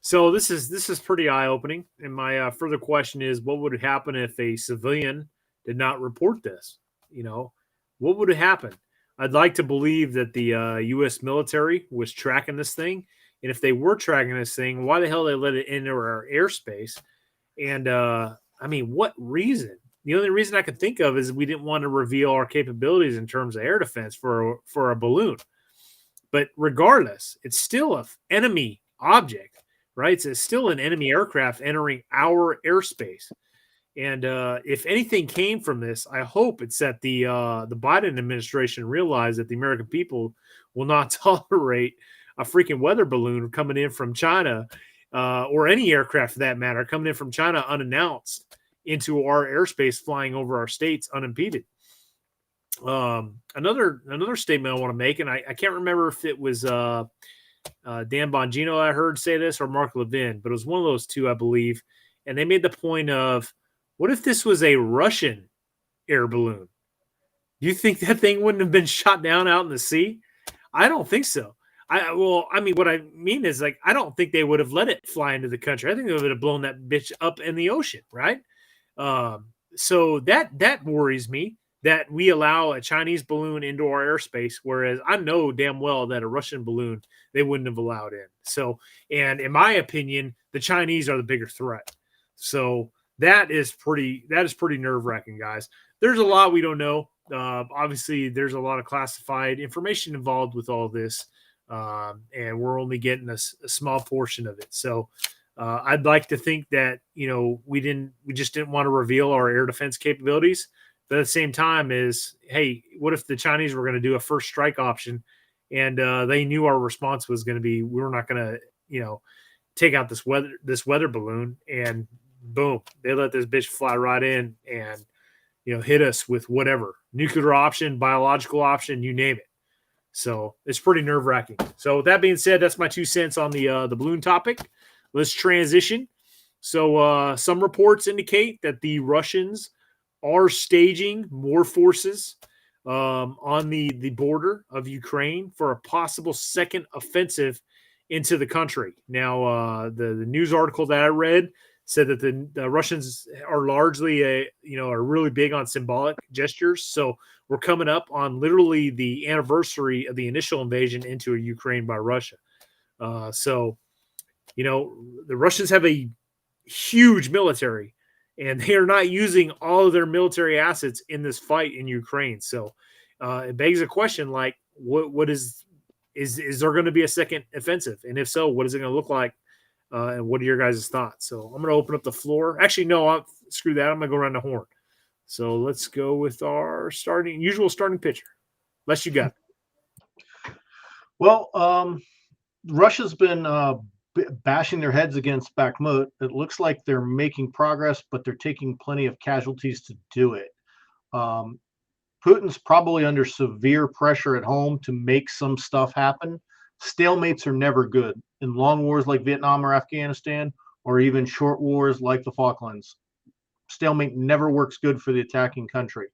So this is pretty eye-opening. And my further question is, what would happen if a civilian did not report this? What would happen? I'd like to believe that the U.S. military was tracking this thing. And if they were tracking this thing, why the hell they let it into our airspace? And, what reason? The only reason I could think of is we didn't want to reveal our capabilities in terms of air defense for a balloon. But regardless, it's still an enemy object, right? It's still an enemy aircraft entering our airspace. And if anything came from this, I hope it's that the Biden administration realized that the American people will not tolerate a freaking weather balloon coming in from China, or any aircraft for that matter, coming in from China unannounced into our airspace, flying over our states unimpeded. Another statement I want to make, and I can't remember if it was Dan Bongino I heard say this or Mark Levin, but it was one of those two, I believe. And they made the point of, what if this was a Russian air balloon? Do you think that thing wouldn't have been shot down out in the sea? I don't think so. What I mean is, I don't think they would have let it fly into the country. I think they would have blown that bitch up in the ocean, right? So that worries me, that we allow a Chinese balloon into our airspace, whereas I know damn well that a Russian balloon they wouldn't have allowed in. So, and in my opinion, the Chinese are the bigger threat. So that is pretty nerve-wracking, guys. There's a lot we don't know. Obviously, there's a lot of classified information involved with all this, and we're only getting a small portion of it. So I'd like to think that we just didn't want to reveal our air defense capabilities. But at the same time, hey, what if the Chinese were going to do a first strike option, and they knew our response was going to be, we're not going to take out this weather balloon, and boom, they let this bitch fly right in and, hit us with whatever nuclear option, biological option, you name it. So it's pretty nerve wracking. So with that being said, that's my 2 cents on the balloon topic. Let's transition. So some reports indicate that the Russians are staging more forces on the border of Ukraine for a possible second offensive into the country. Now, the news article that I read said that the Russians are largely are really big on symbolic gestures. So we're coming up on literally the anniversary of the initial invasion into Ukraine by Russia. So the Russians have a huge military, and they are not using all of their military assets in this fight in Ukraine. So it begs a question like, what is there going to be a second offensive? And if so, what is it going to look like? And what are your guys' thoughts? So I'm going to open up the floor. Actually, no, screw that. I'm going to go around the horn. So let's go with our usual starting pitcher. Les, you got it. Well, Russia's been bashing their heads against Bakhmut. It looks like they're making progress, but they're taking plenty of casualties to do it. Putin's probably under severe pressure at home to make some stuff happen. Stalemates are never good in long wars like Vietnam or Afghanistan, or even short wars like the Falklands. Stalemate never works good for the attacking country.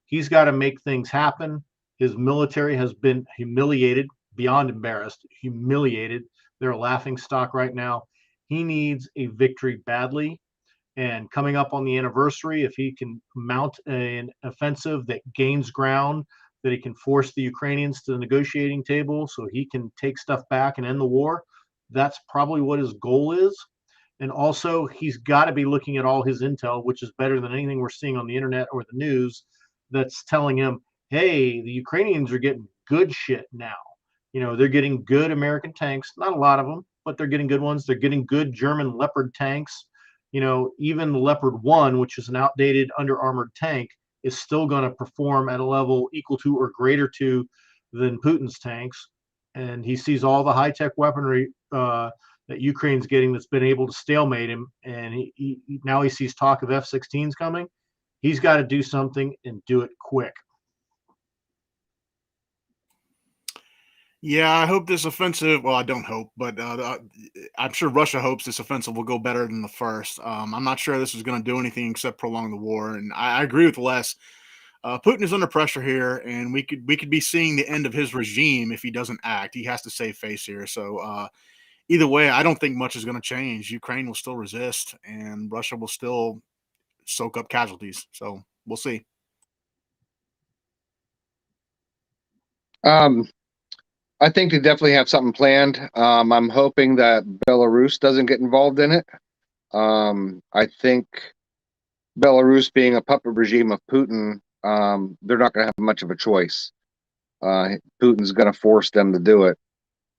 He's got to make things happen. His military has been humiliated, beyond embarrassed, humiliated. They're a laughing stock right now. He needs a victory badly. And coming up on the anniversary, if he can mount an offensive that gains ground, that he can force the Ukrainians to the negotiating table so he can take stuff back and end the war, that's probably what his goal is. And also, he's got to be looking at all his intel, which is better than anything we're seeing on the internet or the news, that's telling him, hey, the Ukrainians are getting good shit now. They're getting good American tanks, not a lot of them, but they're getting good ones. They're getting good German Leopard tanks. Even the Leopard 1, which is an outdated under-armored tank, is still going to perform at a level equal to or greater to than Putin's tanks. And he sees all the high-tech weaponry that Ukraine's getting that's been able to stalemate him. And now he sees talk of F-16s coming. He's got to do something and do it quick. Yeah, I hope this offensive. Well, I don't hope, but I'm sure Russia hopes this offensive will go better than the first. I'm not sure this is going to do anything except prolong the war. And I agree with Les. Putin is under pressure here, and we could be seeing the end of his regime if he doesn't act. He has to save face here. So either way, I don't think much is going to change. Ukraine will still resist, and Russia will still soak up casualties. So we'll see. I think they definitely have something planned. I'm hoping that Belarus doesn't get involved in it. I think Belarus being a puppet regime of Putin, they're not going to have much of a choice. Putin's going to force them to do it.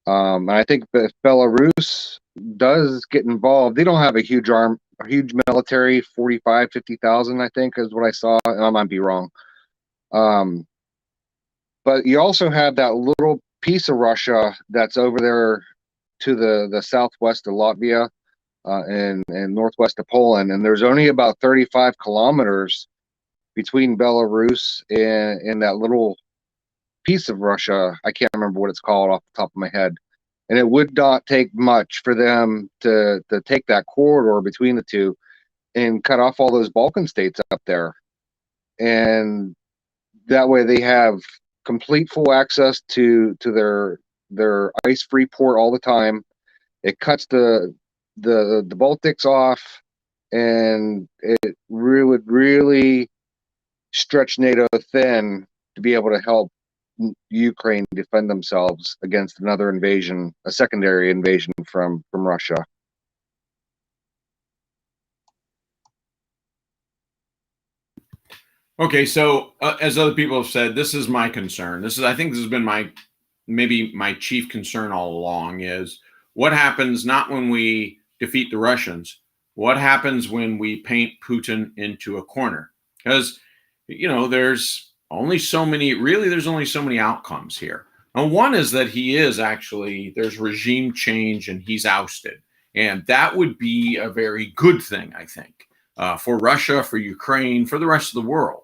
And I think that if Belarus does get involved, they don't have a huge military, 45, 50,000, I think is what I saw. I might be wrong. But you also have that little piece of Russia that's over there to the southwest of Latvia and northwest of Poland. And there's only about 35 kilometers between Belarus and that little piece of Russia. I can't remember what it's called off the top of my head. And it would not take much for them to take that corridor between the two and cut off all those Balkan states up there. And that way they have complete full access to their ice-free port all the time. It cuts the Baltics off, and it would really stretch NATO thin to be able to help Ukraine defend themselves against another invasion, a secondary invasion from Russia. Okay, so as other people have said, this is my concern. I think this has been maybe my chief concern all along, is what happens not when we defeat the Russians, what happens when we paint Putin into a corner? Because, there's only so many outcomes here. And one is that there's regime change and he's ousted. And that would be a very good thing, I think, for Russia, for Ukraine, for the rest of the world.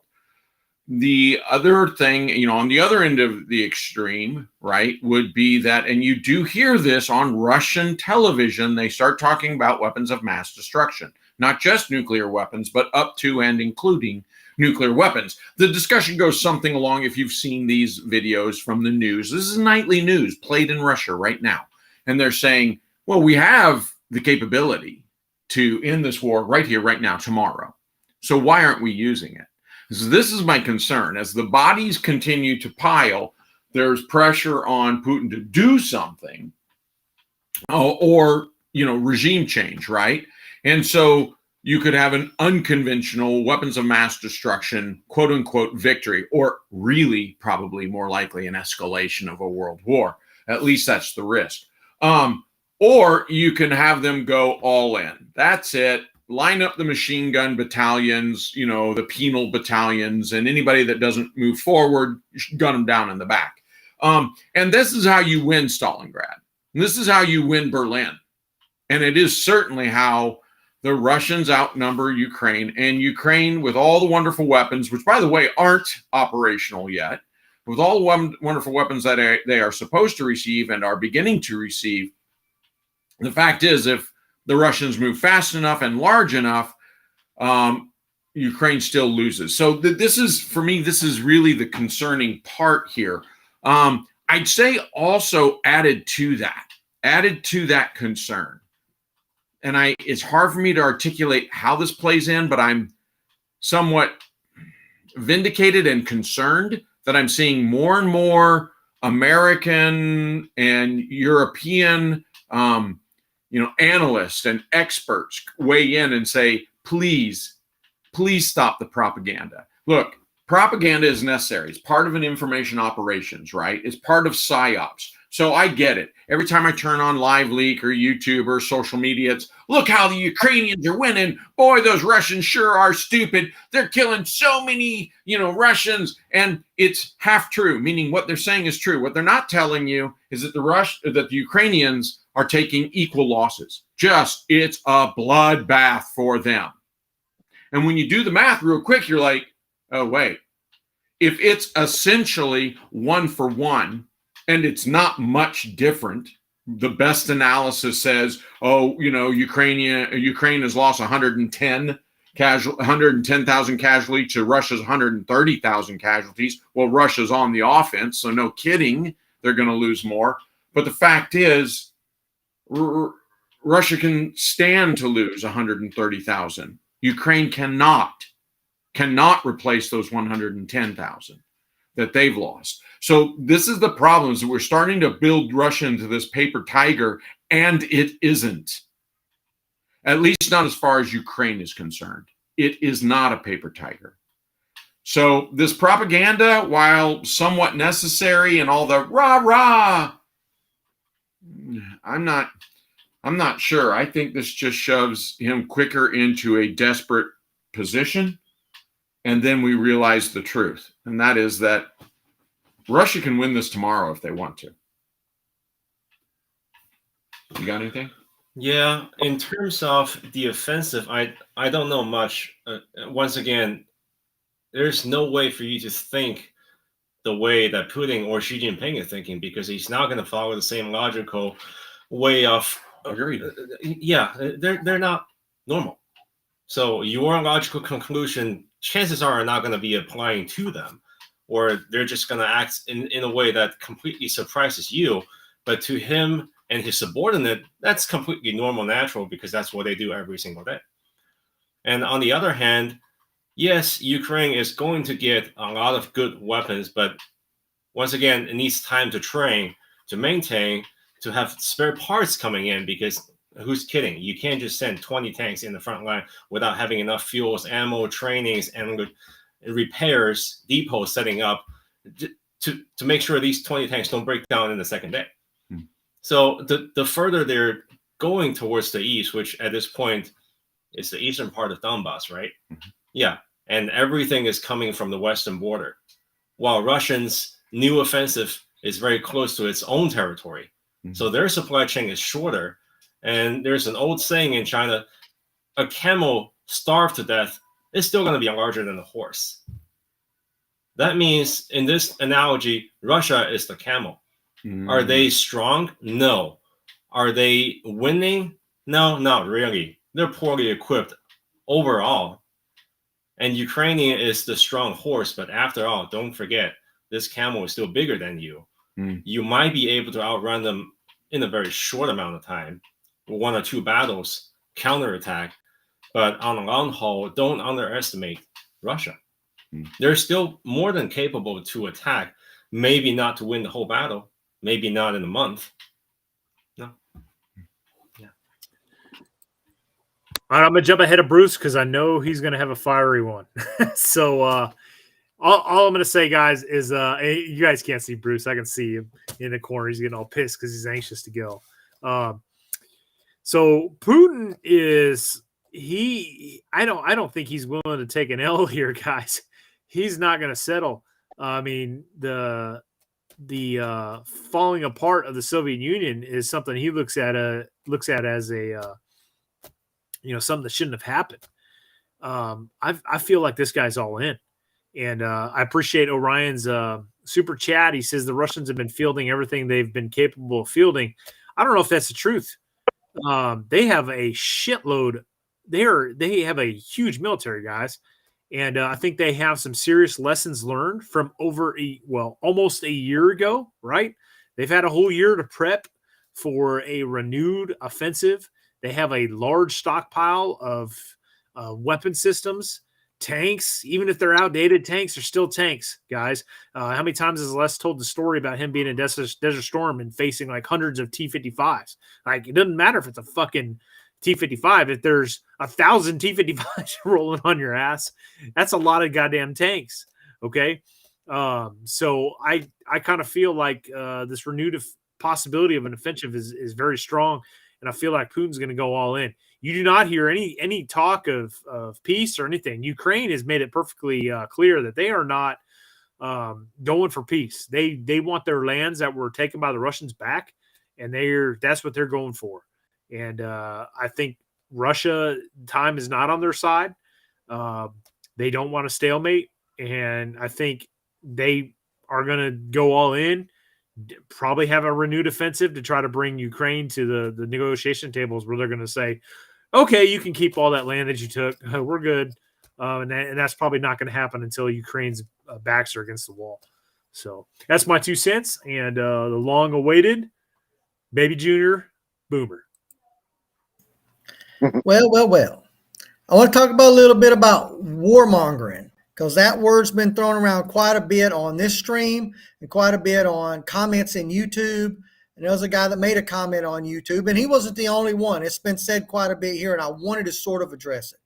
The other thing, you know, on the other end of the extreme, right, would be that, and you do hear this on Russian television, they start talking about weapons of mass destruction, not just nuclear weapons, but up to and including nuclear weapons. The discussion goes something along, if you've seen these videos from the news, this is nightly news played in Russia right now. And they're saying, well, we have the capability to end this war right here, right now, tomorrow. So why aren't we using it? So this is my concern. As the bodies continue to pile, there's pressure on Putin to do something, or, you know, regime change, right? And so you could have an unconventional weapons of mass destruction, quote unquote, victory, or really probably more likely an escalation of a world war. At least that's the risk. Or you can have them go all in. That's it. Line up the machine gun battalions, you know, the penal battalions, and anybody that doesn't move forward, gun them down in the back. And this is how you win Stalingrad. And this is how you win Berlin. And it is certainly how the Russians outnumber Ukraine, and Ukraine, with all the wonderful weapons, which, by the way, aren't operational yet, with all the wonderful weapons that they are supposed to receive and are beginning to receive, the fact is, if the Russians move fast enough and large enough, Ukraine still loses. So this is, for me, this is really the concerning part here. I'd say also added to that concern, and it's hard for me to articulate how this plays in, but I'm somewhat vindicated and concerned that I'm seeing more and more American and European analysts and experts weigh in and say, please stop the propaganda. Look, propaganda is necessary. It's part of an information operations, right? It's part of PSYOPs. So I get it. Every time I turn on LiveLeak or YouTube or social media, it's, look how the Ukrainians are winning. Boy, those Russians sure are stupid. They're killing so many, Russians. And it's half true, meaning what they're saying is true. What they're not telling you is that the Ukrainians are taking equal losses. It's a bloodbath for them. And when you do the math real quick, you're like, oh, wait. If it's essentially 1-for-1, and it's not much different, the best analysis says, Ukraine has lost 110,000 casualties to Russia's 130,000 casualties. Well, Russia's on the offense, so no kidding, they're going to lose more. But the fact is, Russia can stand to lose 130,000. Ukraine cannot replace those 110,000 that they've lost. So this is the problem, is that we're starting to build Russia into this paper tiger, and it isn't. At least not as far as Ukraine is concerned. It is not a paper tiger. So this propaganda, while somewhat necessary and all the rah-rah, I'm not sure. I think this just shoves him quicker into a desperate position. And then we realize the truth. And that is that Russia can win this tomorrow if they want to. You got anything? Yeah, in terms of the offensive, I don't know much. Once again, there's no way for you to think the way that Putin or Xi Jinping is thinking, because he's not going to follow the same logical way of. Agreed. They're not normal. So your logical conclusion, chances are not going to be applying to them, or they're just going to act in a way that completely surprises you. But to him and his subordinate, that's completely normal, natural, because that's what they do every single day. And on the other hand, yes, Ukraine is going to get a lot of good weapons, but once again, it needs time to train, to maintain, to have spare parts coming in, because who's kidding? You can't just send 20 tanks in the front line without having enough fuels, ammo, trainings, and repairs, depots setting up to make sure these 20 tanks don't break down in the second day. So the further they're going towards the east, which at this point is the eastern part of Donbass, right? Yeah, and everything is coming from the western border, while Russians' new offensive is very close to its own territory. So their supply chain is shorter, And there's an old saying in China, a camel starved to death is still going to be larger than a horse. That means, in this analogy, Russia is the camel. Are they strong? No. Are they winning? No, not really. They're poorly equipped overall. And Ukrainian is the strong horse, but after all, don't forget, this camel is still bigger than you. You might be able to outrun them in a very short amount of time, 1 or 2 battles, counterattack. But on the long haul, don't underestimate Russia. They're still more than capable to attack, maybe not to win the whole battle, maybe not in a month. No. Yeah. All right, I'm gonna jump ahead of Bruce because I know he's gonna have a fiery one. So all I'm gonna say, guys, is you guys can't see Bruce. I can see him in the corner. He's getting all pissed because he's anxious to go. So Putin is I don't think he's willing to take an L here, guys. He's not gonna settle. I mean, the falling apart of the Soviet Union is something he looks at as a something that shouldn't have happened. I feel like this guy's all in, and I appreciate Orion's super chat. He says the Russians have been fielding everything they've been capable of fielding. I don't know if that's the truth. They have a shitload. They have a huge military, guys. And I think they have some serious lessons learned from almost a year ago, right? They've had a whole year to prep for a renewed offensive. They have a large stockpile of weapon systems, tanks. Even if they're outdated tanks, they're still tanks, guys. How many times has Les told the story about him being in Desert Storm and facing like hundreds of T-55s? Like, it doesn't matter if it's a fucking T-55. If there's 1,000 T-55s rolling on your ass, that's a lot of goddamn tanks. Okay. So I kind of feel like this renewed possibility of an offensive is very strong. And I feel like Putin's going to go all in. You do not hear any talk of peace or anything. Ukraine has made it perfectly clear that they are not going for peace. They want their lands that were taken by the Russians back, and that's what they're going for. And I think Russia, time is not on their side. They don't want a stalemate. And I think they are going to go all in, probably have a renewed offensive to try to bring Ukraine to the negotiation tables where they're going to say, okay, you can keep all that land that you took. We're good. And that's probably not going to happen until Ukraine's backs are against the wall. So that's my 2 cents. And the long-awaited Baby Junior Boomer. Well. I want to talk about a little bit about warmongering, because that word's been thrown around quite a bit on this stream and quite a bit on comments in YouTube. And there was a guy that made a comment on YouTube, and he wasn't the only one. It's been said quite a bit here, and I wanted to sort of address it.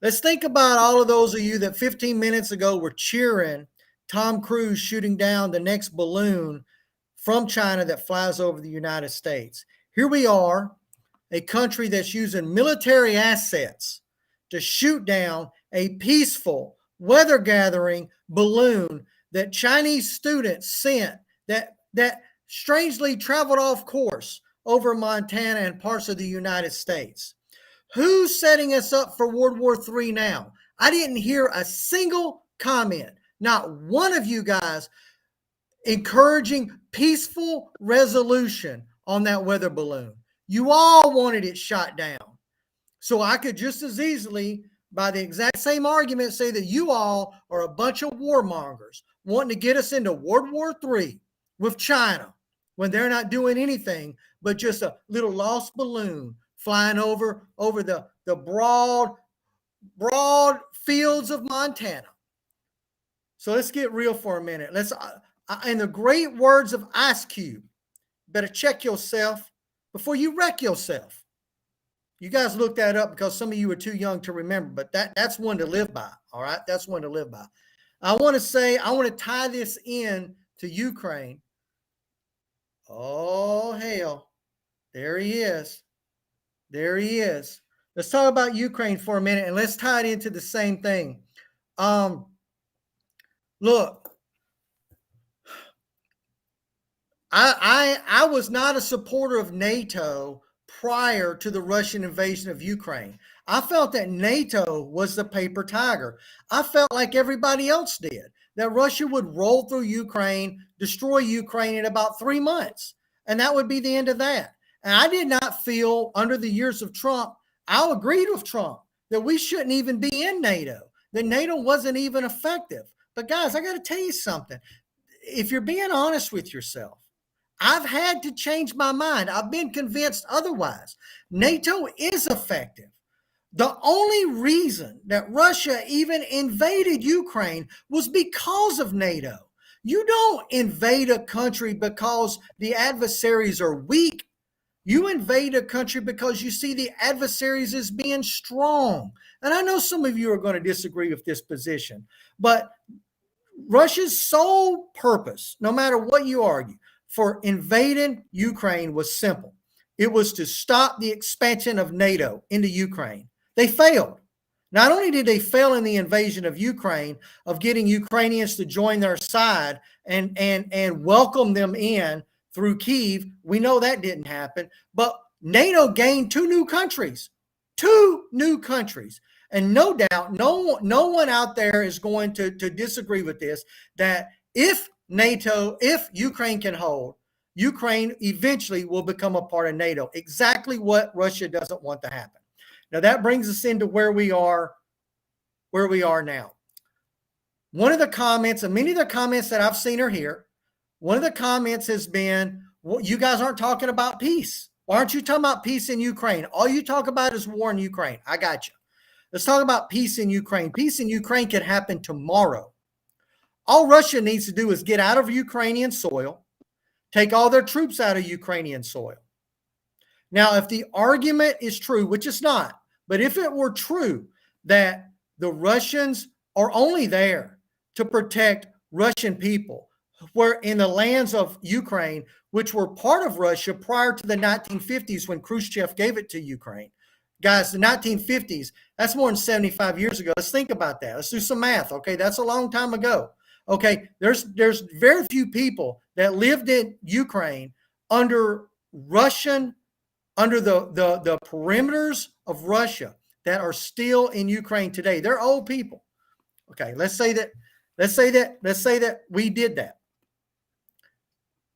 Let's think about all of those of you that 15 minutes ago were cheering Tom Cruise shooting down the next balloon from China that flies over the United States. Here we are, a country that's using military assets to shoot down a peaceful weather gathering balloon that Chinese students sent that strangely traveled off course over Montana and parts of the United States. Who's setting us up for World War III now? I didn't hear a single comment, not one of you guys, encouraging peaceful resolution on that weather balloon. You all wanted it shot down. So I could just as easily, by the exact same argument, say that you all are a bunch of warmongers wanting to get us into World War III with China when they're not doing anything but just a little lost balloon flying over the broad fields of Montana. So let's get real for a minute. Let's, in the great words of Ice Cube, better check yourself before you wreck yourself. You guys look that up because some of you are too young to remember, but that's one to live by. All right. That's one to live by. I want to tie this in to Ukraine. Oh, hell. There he is. There he is. Let's talk about Ukraine for a minute, and let's tie it into the same thing. Look, I was not a supporter of NATO prior to the Russian invasion of Ukraine. I felt that NATO was the paper tiger. I felt like everybody else did, that Russia would roll through Ukraine, destroy Ukraine in about 3 months, and that would be the end of that. And I did not feel under the years of Trump, I agreed with Trump that we shouldn't even be in NATO, that NATO wasn't even effective. But guys, I got to tell you something. If you're being honest with yourself, I've had to change my mind. I've been convinced otherwise. NATO is effective. The only reason that Russia even invaded Ukraine was because of NATO. You don't invade a country because the adversaries are weak. You invade a country because you see the adversaries as being strong. And I know some of you are going to disagree with this position, but Russia's sole purpose, no matter what you argue, for invading Ukraine was simple. It was to stop the expansion of NATO into Ukraine. They failed. Not only did they fail in the invasion of Ukraine, of getting Ukrainians to join their side and welcome them in through Kyiv, we know that didn't happen, but NATO gained 2 new countries. 2 new countries. And no doubt, no one out there is going to disagree with this, that if Ukraine can hold, Ukraine eventually will become a part of NATO. Exactly what Russia doesn't want to happen. Now that brings us into where we are now. One of the comments, and many of the comments that I've seen are here, one of the comments has been, well, you guys aren't talking about peace. Why aren't you talking about peace in Ukraine? All you talk about is war in Ukraine. I got you. Let's talk about peace in Ukraine. Peace in Ukraine can happen tomorrow. All Russia needs to do is get out of Ukrainian soil, take all their troops out of Ukrainian soil. Now, if the argument is true, which it's not, but if it were true that the Russians are only there to protect Russian people, where in the lands of Ukraine, which were part of Russia prior to the 1950s when Khrushchev gave it to Ukraine. Guys, the 1950s, that's more than 75 years ago. Let's think about that. Let's do some math, okay? That's a long time ago. Okay, there's very few people that lived in Ukraine under the perimeters of Russia that are still in Ukraine today. They're old people. Okay, let's say that we did that.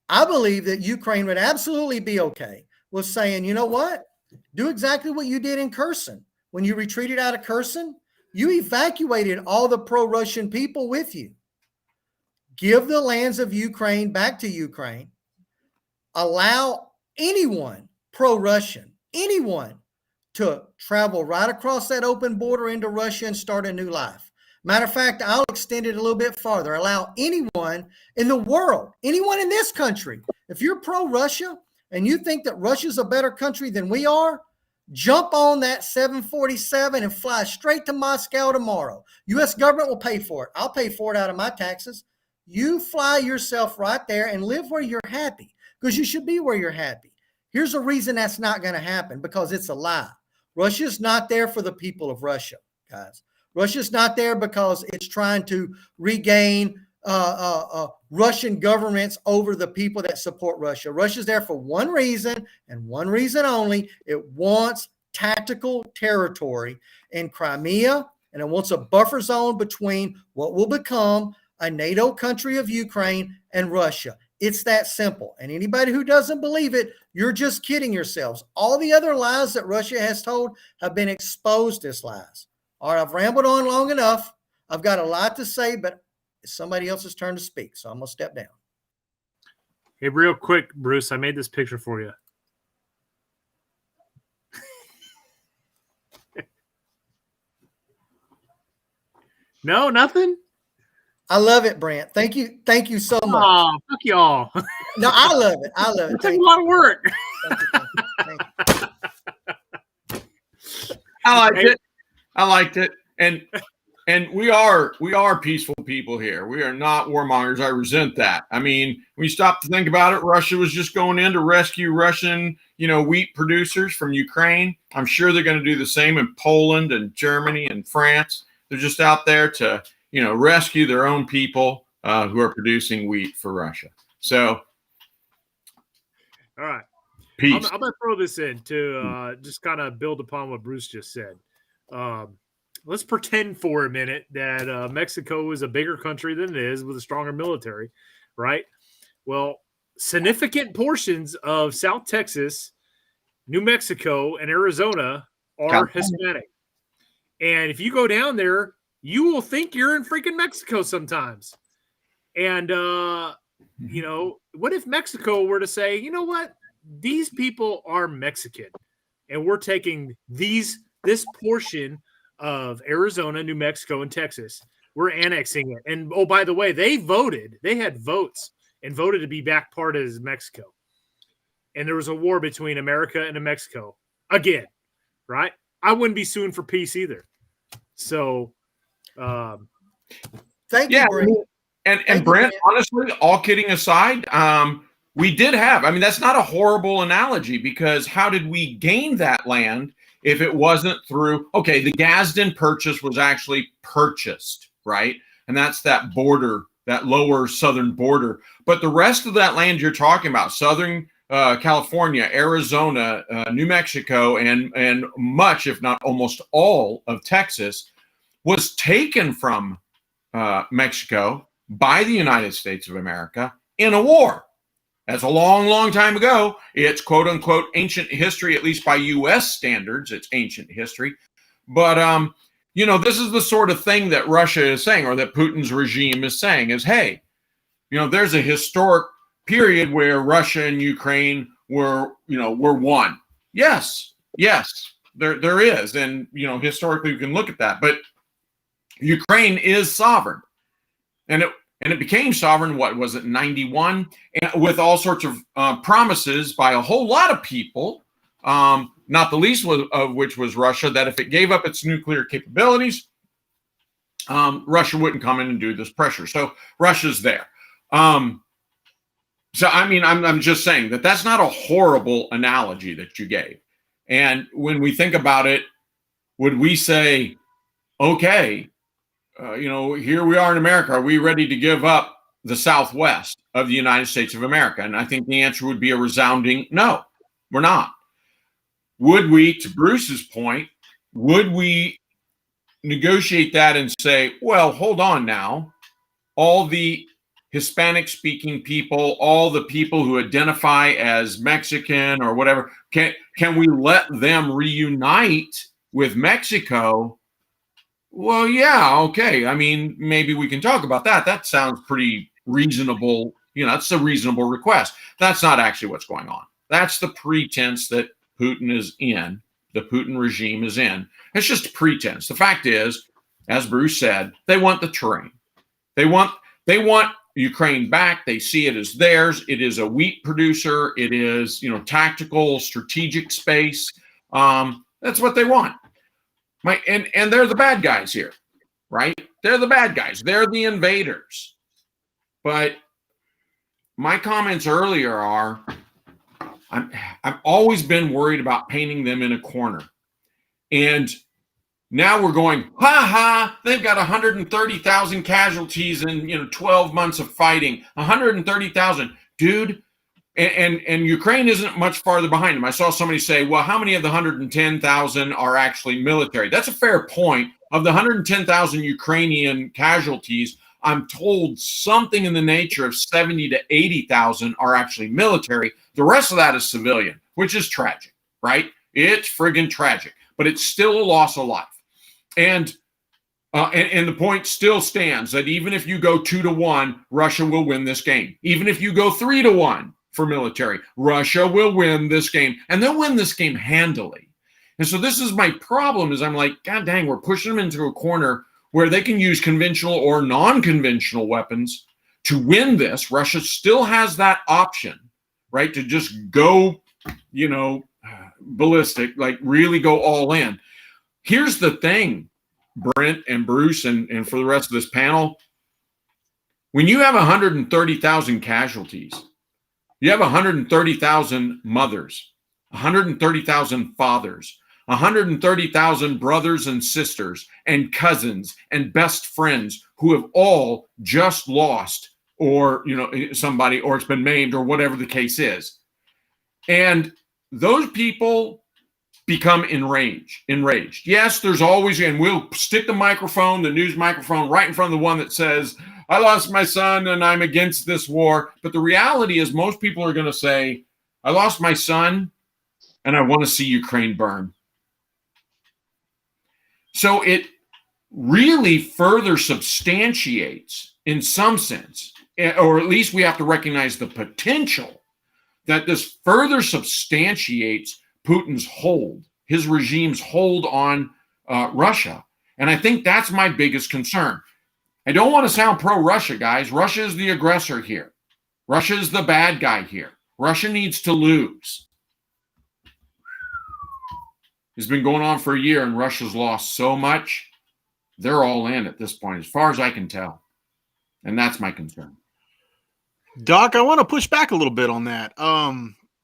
I believe that Ukraine would absolutely be okay with saying, you know what? Do exactly what you did in Kherson. When you retreated out of Kherson, you evacuated all the pro-Russian people with you. Give the lands of Ukraine back to Ukraine. Allow anyone pro-Russian, anyone to travel right across that open border into Russia and start a new life. Matter of fact, I'll extend it a little bit farther. Allow anyone in the world, anyone in this country, if you're pro-Russia and you think that Russia's a better country than we are, jump on that 747 and fly straight to Moscow tomorrow. U.S. government will pay for it. I'll pay for it out of my taxes. You fly yourself right there and live where you're happy, because you should be where you're happy. Here's a reason that's not going to happen, because it's a lie. Russia's not there for the people of Russia, guys. Russia's not there because it's trying to regain Russian governments over the people that support Russia. Russia's there for one reason and one reason only. It wants tactical territory in Crimea, and it wants a buffer zone between what will become a NATO country of Ukraine and Russia. It's that simple. And anybody who doesn't believe it, you're just kidding yourselves. All the other lies that Russia has told have been exposed as lies. All right, I've rambled on long enough. I've got a lot to say, but it's somebody else's turn to speak, so I'm going to step down. Hey, real quick, Bruce, I made this picture for you. No, nothing? I love it, Brent. Thank you. Thank you so much. Oh, fuck y'all. No, I love it. I love it. It took a lot of work. Thank you. I liked it. And we are peaceful people here. We are not warmongers. I resent that. I mean, when you stop to think about it, Russia was just going in to rescue Russian, wheat producers from Ukraine. I'm sure they're going to do the same in Poland and Germany and France. They're just out there to, rescue their own people who are producing wheat for Russia. So, all right. Peace. I'm going to throw this in to just kind of build upon what Bruce just said. Let's pretend for a minute that Mexico is a bigger country than it is with a stronger military, right? Well, significant portions of South Texas, New Mexico, and Arizona are Hispanic. And if you go down there, you will think you're in freaking Mexico sometimes. And, you know, what if Mexico were to say, you know what? These people are Mexican, and we're taking this portion of Arizona, New Mexico, and Texas. We're annexing it. And, oh, by the way, they had votes and voted to be back part of Mexico. And there was a war between America and Mexico again, right? I wouldn't be suing for peace either. So, thank you, Brent. And Brent, honestly, all kidding aside, we did have, I mean, that's not a horrible analogy, because how did we gain that land if it wasn't through, okay, the Gadsden Purchase was actually purchased, right? And that's that border, that lower southern border. But the rest of that land you're talking about, Southern California, Arizona, New Mexico, and much, if not almost all of Texas, was taken from Mexico by the United States of America in a war. That's a long, long time ago. It's quote unquote ancient history, at least by U.S. standards. It's ancient history. But, you know, this is the sort of thing that Russia is saying, or that Putin's regime is saying, is, hey, you know, there's a historic period where Russia and Ukraine were one. Yes, there is. And, you know, historically we can look at that. But Ukraine is sovereign. And it became sovereign, what was it, 91? And with all sorts of promises by a whole lot of people, not the least of which was Russia, that if it gave up its nuclear capabilities, Russia wouldn't come in and do this pressure. So Russia's there. So, I mean, I'm just saying that that's not a horrible analogy that you gave. And when we think about it, would we say, okay, you know, here we are in America, are we ready to give up the Southwest of the United States of America? And I think the answer would be a resounding no, we're not. Would we, to Bruce's point, would we negotiate that and say, well, hold on now, all the Hispanic-speaking people, all the people who identify as Mexican or whatever, can we let them reunite with Mexico? Well, yeah, okay. I mean, maybe we can talk about that. That sounds pretty reasonable. You know, that's a reasonable request. That's not actually what's going on. That's the pretense that Putin is in, the Putin regime is in. It's just a pretense. The fact is, as Bruce said, they want the terrain. They want Ukraine back. They see it as theirs. It is a wheat producer. It is, you know, tactical, strategic space. That's what they want. And they're the bad guys here, right? They're the bad guys. They're the invaders. But my comments earlier are, I've always been worried about painting them in a corner. And now we're going, they've got 130,000 casualties in 12 months of fighting. 130,000. Dude, and Ukraine isn't much farther behind them. I saw somebody say, well, how many of the 110,000 are actually military? That's a fair point. Of the 110,000 Ukrainian casualties, I'm told something in the nature of 70 to 80,000 are actually military. The rest of that is civilian, which is tragic, right? It's friggin' tragic, but it's still a loss of life. And the point still stands that even if you go 2-1, Russia will win this game. Even if you go 3-1 for military, Russia will win this game, and they'll win this game handily. And so this is my problem, is I'm like, God dang, we're pushing them into a corner where they can use conventional or non-conventional weapons to win this. Russia still has that option, right? To just go, you know, ballistic, like really go all in. Here's the thing, Brent and Bruce, and for the rest of this panel, when you have 130,000 casualties, you have 130,000 mothers, 130,000 fathers, 130,000 brothers and sisters and cousins and best friends who have all just lost, or, you know, somebody, or it's been maimed, or whatever the case is. And those people become enraged. Yes, there's always, and we'll stick the microphone, the news microphone, right in front of the one that says, I lost my son and I'm against this war. But the reality is most people are going to say, I lost my son and I want to see Ukraine burn. So it really further substantiates, in some sense, or at least we have to recognize the potential that this further substantiates Putin's hold, his regime's hold on Russia. And I think that's my biggest concern. I don't want to sound pro-Russia, guys. Russia is the aggressor here. Russia is the bad guy here. Russia needs to lose. It's been going on for a year, and Russia's lost so much. They're all in at this point, as far as I can tell. And that's my concern. Doc, I want to push back a little bit on that.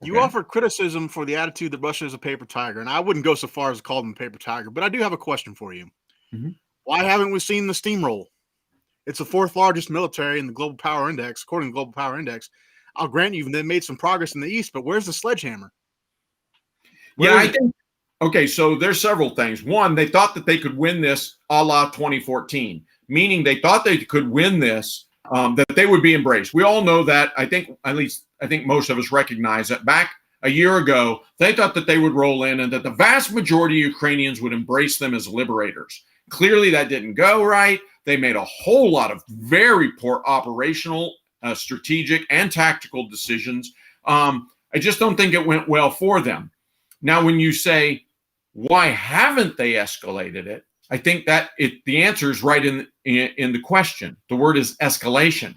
You Okay. offered criticism for the attitude that Russia is a paper tiger, and I wouldn't go so far as to call them a paper tiger, but I do have a question for you. Mhm. Why haven't we seen the steamroll? It's the fourth largest military in the global power index, according to the global power index. I'll grant you they made some progress in the East, but where's the sledgehammer? Yeah, I think, okay, so there's several things. One, they thought that they could win this a la 2014, meaning they thought they could win this, that they would be embraced. We all know that. I think, at least I think most of us recognize that back a year ago, they thought that they would roll in and that the vast majority of Ukrainians would embrace them as liberators. Clearly, that didn't go right. They made a whole lot of very poor operational, strategic, and tactical decisions. I just don't think it went well for them. Now, when you say, why haven't they escalated it? I think that the answer is right in the question. The word is escalation.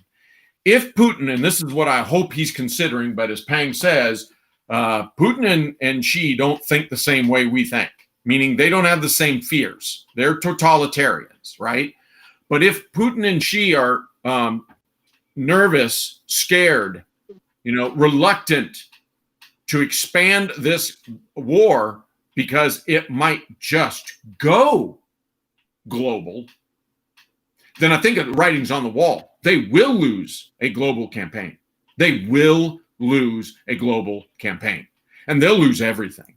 If Putin, and this is what I hope he's considering, but as Pang says, Putin and Xi don't think the same way we think, meaning they don't have the same fears. They're totalitarians, right? But if Putin and Xi are nervous, scared, reluctant to expand this war because it might just go global, then I think the writing's on the wall. They will lose a global campaign. They will lose a global campaign, and they'll lose everything.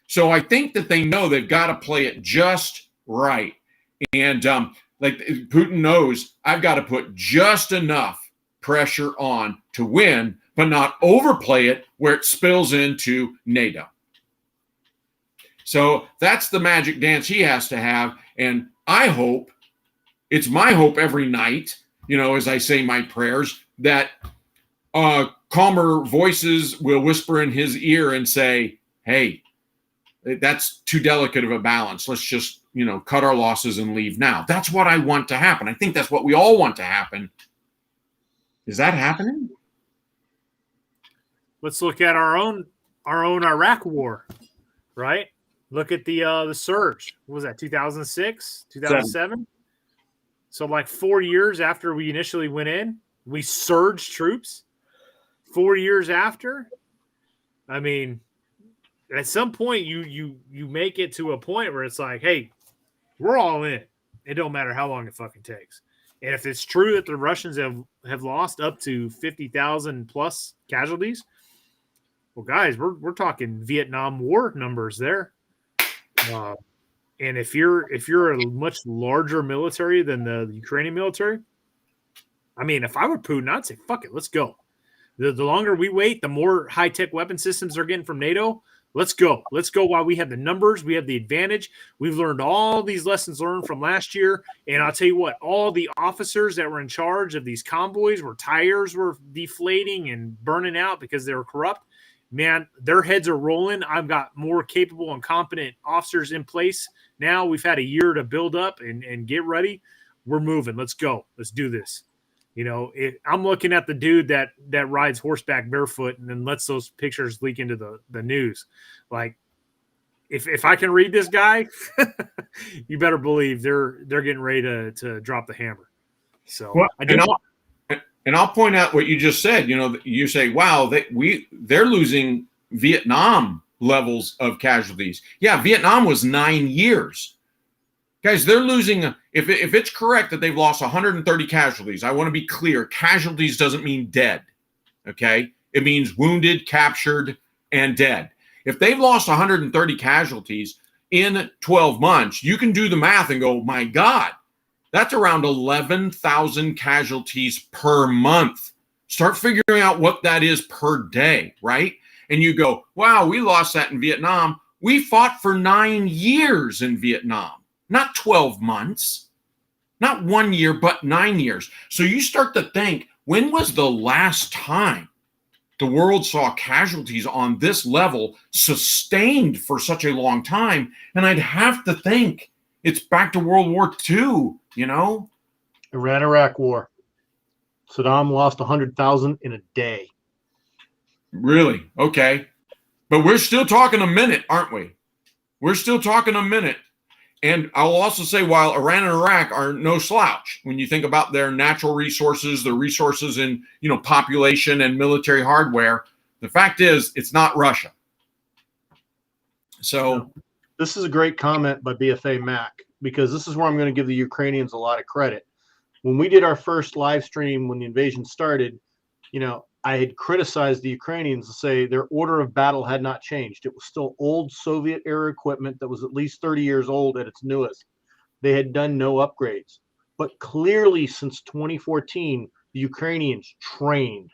So I think that they know they've got to play it just right. And like Putin knows, I've got to put just enough pressure on to win, but not overplay it where it spills into NATO. So that's the magic dance he has to have. And I hope, it's my hope every night, as I say my prayers, that calmer voices will whisper in his ear and say, hey, that's too delicate of a balance. Let's just, cut our losses and leave now. That's what I want to happen. I think that's what we all want to happen. Is that happening? Let's look at our own Iraq war, right? Look at the surge. What was that, 2006, 2007? So like 4 years after we initially went in, we surged troops. 4 years after, I mean, at some point you make it to a point where it's like, hey, we're all in. It don't matter how long it fucking takes. And if it's true that the Russians have lost up to 50,000 plus casualties, well, guys, we're talking Vietnam War numbers there. And if you're a much larger military than the Ukrainian military, I mean, if I were Putin, I'd say, fuck it, let's go. The longer we wait, the more high-tech weapon systems they're getting from NATO. Let's go. Let's go while we have the numbers. We have the advantage. We've learned all these lessons learned from last year. And I'll tell you what, all the officers that were in charge of these convoys where tires were deflating and burning out because they were corrupt, man, their heads are rolling. I've got more capable and competent officers in place now. We've had a year to build up and get ready. We're moving. Let's go. Let's do this. I'm looking at the dude that rides horseback barefoot and then lets those pictures leak into the news. Like, if I can read this guy, you better believe they're getting ready to drop the hammer. So, well, and I'll point out what you just said. You say, wow, they're losing Vietnam levels of casualties. Yeah, Vietnam was 9 years. Guys, they're losing, if it's correct that they've lost 130 casualties, I want to be clear, casualties doesn't mean dead, okay? It means wounded, captured, and dead. If they've lost 130 casualties in 12 months, you can do the math and go, my God, that's around 11,000 casualties per month. Start figuring out what that is per day, right? And you go, wow, we lost that in Vietnam. We fought for 9 years in Vietnam, not 12 months, not 1 year, but 9 years. So you start to think, when was the last time the world saw casualties on this level sustained for such a long time? And I'd have to think it's back to World War II, you know? Iran-Iraq war. Saddam lost 100,000 in a day. Really? Okay. But we're still talking a minute, aren't we? We're still talking a minute. And I'll also say, while Iran and Iraq are no slouch, when you think about their natural resources, the resources in, population and military hardware, the fact is it's not Russia. So this is a great comment by BFA Mac, because this is where I'm going to give the Ukrainians a lot of credit. When we did our first live stream when the invasion started, I had criticized the Ukrainians to say their order of battle had not changed. It was still old Soviet era equipment that was at least 30 years old at its newest. They had done no upgrades. But clearly since 2014, the Ukrainians trained,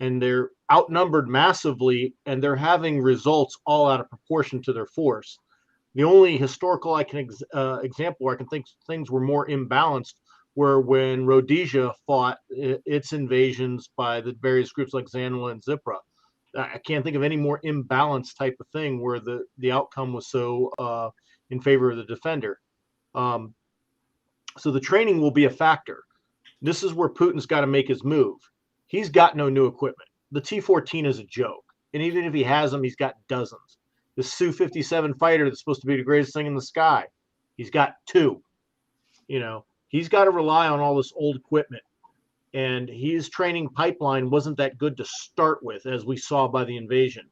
and they're outnumbered massively, and they're having results all out of proportion to their force. The only historical example where I can think things were more imbalanced were when Rhodesia fought its invasions by the various groups like Zanula and Zipra. I can't think of any more imbalanced type of thing where the outcome was so in favor of the defender. So the training will be a factor. This is where Putin's got to make his move. He's got no new equipment. The T-14 is a joke. And even if he has them, he's got dozens. The Su-57 fighter that's supposed to be the greatest thing in the sky, he's got 2. He's got to rely on all this old equipment. And his training pipeline wasn't that good to start with, as we saw by the invasion.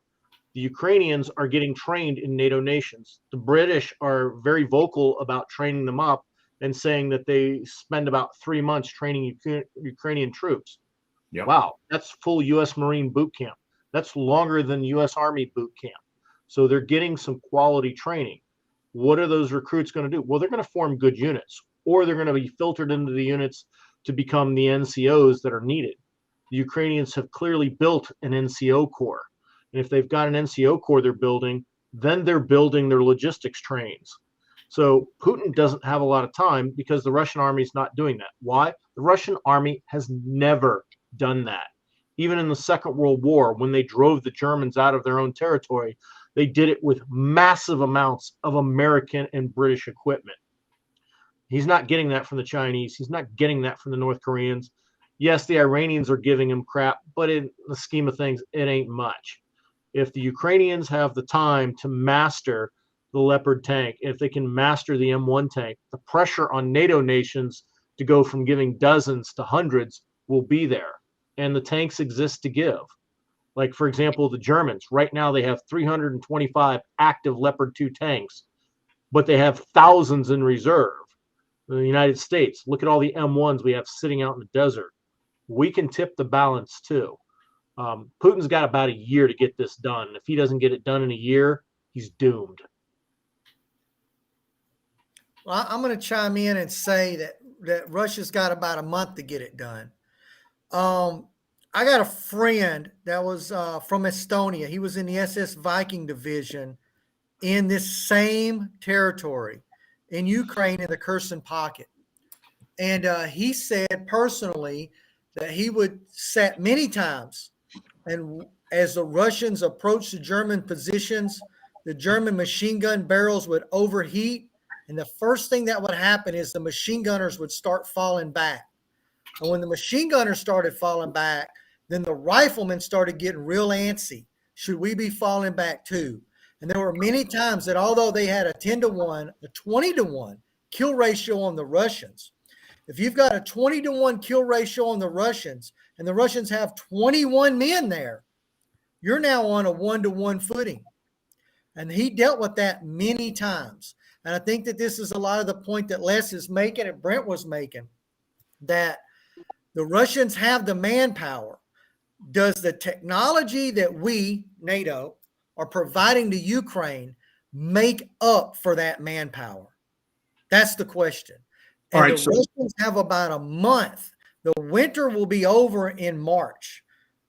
The Ukrainians are getting trained in NATO nations. The British are very vocal about training them up and saying that they spend about 3 months training Ukrainian troops. Yep. Wow, that's full U.S. Marine boot camp. That's longer than U.S. Army boot camp. So they're getting some quality training. What are those recruits going to do? Well, they're going to form good units, or they're going to be filtered into the units to become the NCOs that are needed. The Ukrainians have clearly built an NCO corps. And if they've got an NCO corps they're building, then they're building their logistics trains. So Putin doesn't have a lot of time because the Russian army is not doing that. Why? The Russian army has never done that. Even in the Second World War, when they drove the Germans out of their own territory, they did it with massive amounts of American and British equipment. He's not getting that from the Chinese. He's not getting that from the North Koreans. Yes, the Iranians are giving him crap, but in the scheme of things, it ain't much. If the Ukrainians have the time to master the Leopard tank, if they can master the M1 tank, the pressure on NATO nations to go from giving dozens to hundreds will be there. And the tanks exist to give. Like, for example, the Germans. Right now they have 325 active Leopard 2 tanks, but they have thousands in reserve. In the United States, look at all the M1s we have sitting out in the desert. We can tip the balance too. Putin's got about a year to get this done. If he doesn't get it done in a year, he's doomed. Well, I'm going to chime in and say that Russia's got about a month to get it done. I got a friend that was from Estonia. He was in the SS Viking division in this same territory in Ukraine in the Kherson pocket. And he said personally that he would sat many times, and as the Russians approached the German positions, the German machine gun barrels would overheat, and the first thing that would happen is the machine gunners would start falling back. And when the machine gunners started falling back, then the riflemen started getting real antsy. Should we be falling back too? And there were many times that although they had a 10-to-1, a 20-to-1 kill ratio on the Russians, if you've got a 20-to-1 kill ratio on the Russians and the Russians have 21 men there, you're now on a 1-to-1 footing. And he dealt with that many times. And I think that this is a lot of the point that Les is making and Brent was making, that the Russians have the manpower. does the technology that we, NATO, are providing to Ukraine make up for that manpower? That's the question. And All right, the so Russians have about a month. The winter will be over in March,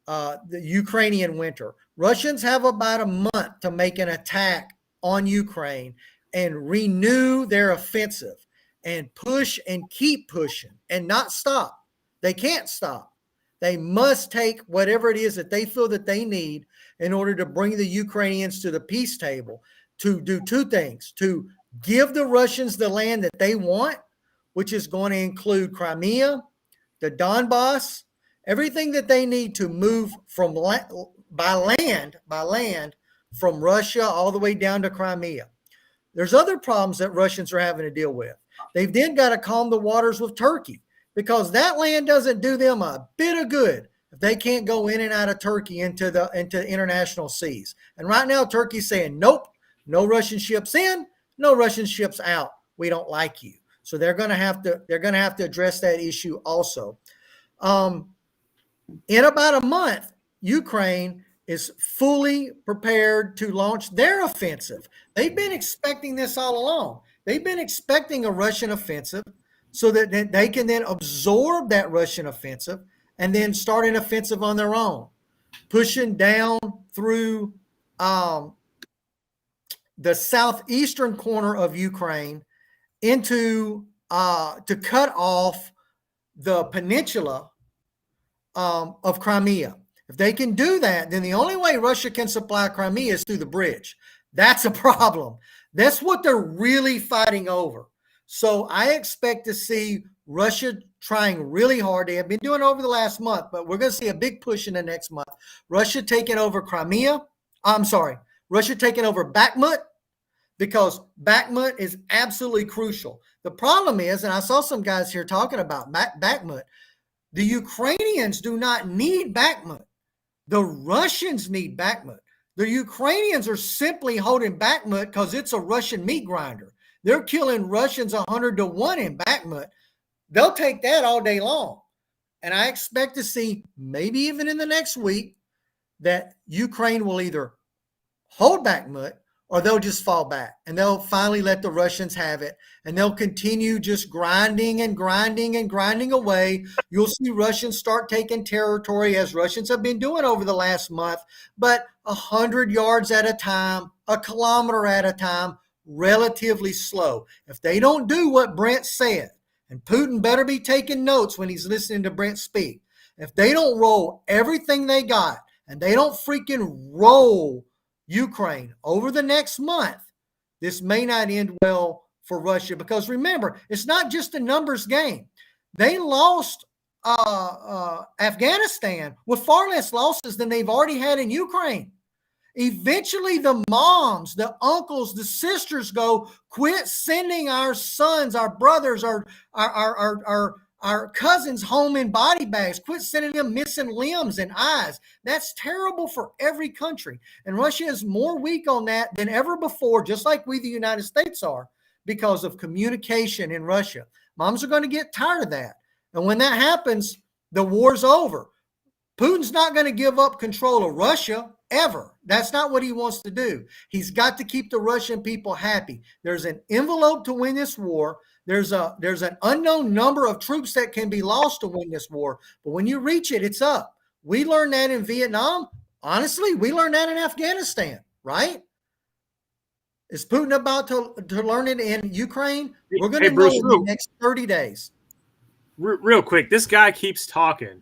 the Ukrainian winter. Russians have about a month to make an attack on Ukraine and renew their offensive and push and keep pushing and not stop. They can't stop. They must take whatever it is that they feel that they need in order to bring the Ukrainians to the peace table, to do two things: to give the Russians the land that they want, which is going to include Crimea, the Donbass, everything that they need to move from by land from Russia all the way down to Crimea. There's other problems that Russians are having to deal with. They've then got to calm the waters with Turkey, because that land doesn't do them a bit of good if they can't go in and out of Turkey into international seas. And right now, Turkey's saying, nope, no Russian ships in, no Russian ships out. We don't like you. So they're going to have to address that issue also. In about a month, Ukraine is fully prepared to launch their offensive. They've been expecting this all along. They've been expecting a Russian offensive so that they can then absorb that Russian offensive and then start an offensive on their own, pushing down through the southeastern corner of Ukraine into to cut off the peninsula of Crimea. If they can do that, then the only way Russia can supply Crimea is through the bridge. That's a problem. That's what they're really fighting over. So I expect to see Russia trying really hard. They have been doing it over the last month, but we're going to see a big push in the next month. Russia taking over Crimea. Russia taking over Bakhmut, because Bakhmut is absolutely crucial. The problem is, and I saw some guys here talking about Bakhmut, the Ukrainians do not need Bakhmut. The Russians need Bakhmut. The Ukrainians are simply holding Bakhmut because it's a Russian meat grinder. They're killing Russians 100-1 in Bakhmut. They'll take that all day long. And I expect to see, maybe even in the next week, that Ukraine will either hold Bakhmut or they'll just fall back and they'll finally let the Russians have it, and they'll continue just grinding and grinding and grinding away. You'll see Russians start taking territory, as Russians have been doing over the last month, but 100 yards at a time, a kilometer at a time, relatively slow. If they don't do what Brent said, and Putin better be taking notes when he's listening to Brent speak, if they don't roll everything they got and they don't freaking roll Ukraine over the next month, this may not end well for Russia. Because remember, it's not just a numbers game. They lost Afghanistan with far less losses than they've already had in Ukraine. Eventually, the moms, the uncles, the sisters go, quit sending our sons, our brothers, our cousins home in body bags. Quit sending them missing limbs and eyes. That's terrible for every country. And Russia is more weak on that than ever before, just like we, the United States, are, because of communication in Russia. Moms are going to get tired of that. And when that happens, the war's over. Putin's not going to give up control of Russia ever. That's not what he wants to do. He's got to keep the Russian people happy. There's an envelope to win this war. There's an unknown number of troops that can be lost to win this war. But when you reach it, it's up. We learned that in Vietnam. Honestly, we learned that in Afghanistan, right? Is Putin about to learn it in Ukraine? We're going to know in the next 30 days. Real quick, this guy keeps talking,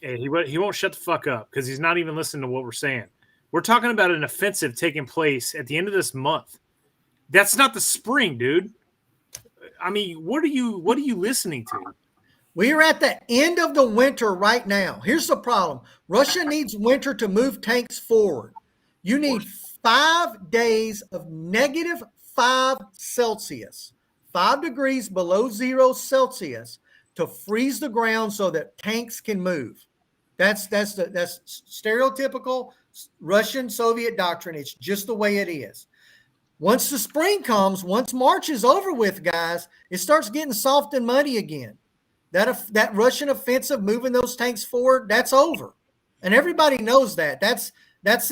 and he won't shut the fuck up because he's not even listening to what we're saying. We're talking about an offensive taking place at the end of this month. That's not the spring, dude. I mean, what are you listening to? We are at the end of the winter right now. Here's the problem. Russia needs winter to move tanks forward. You need 5 days of -5 Celsius, 5 degrees below 0 Celsius, to freeze the ground so that tanks can move. That's stereotypical Russian Soviet doctrine. It's just the way it is. Once the spring comes, once March is over with, guys, it starts getting soft and muddy again. That Russian offensive moving those tanks forward, that's over. and everybody knows that. That's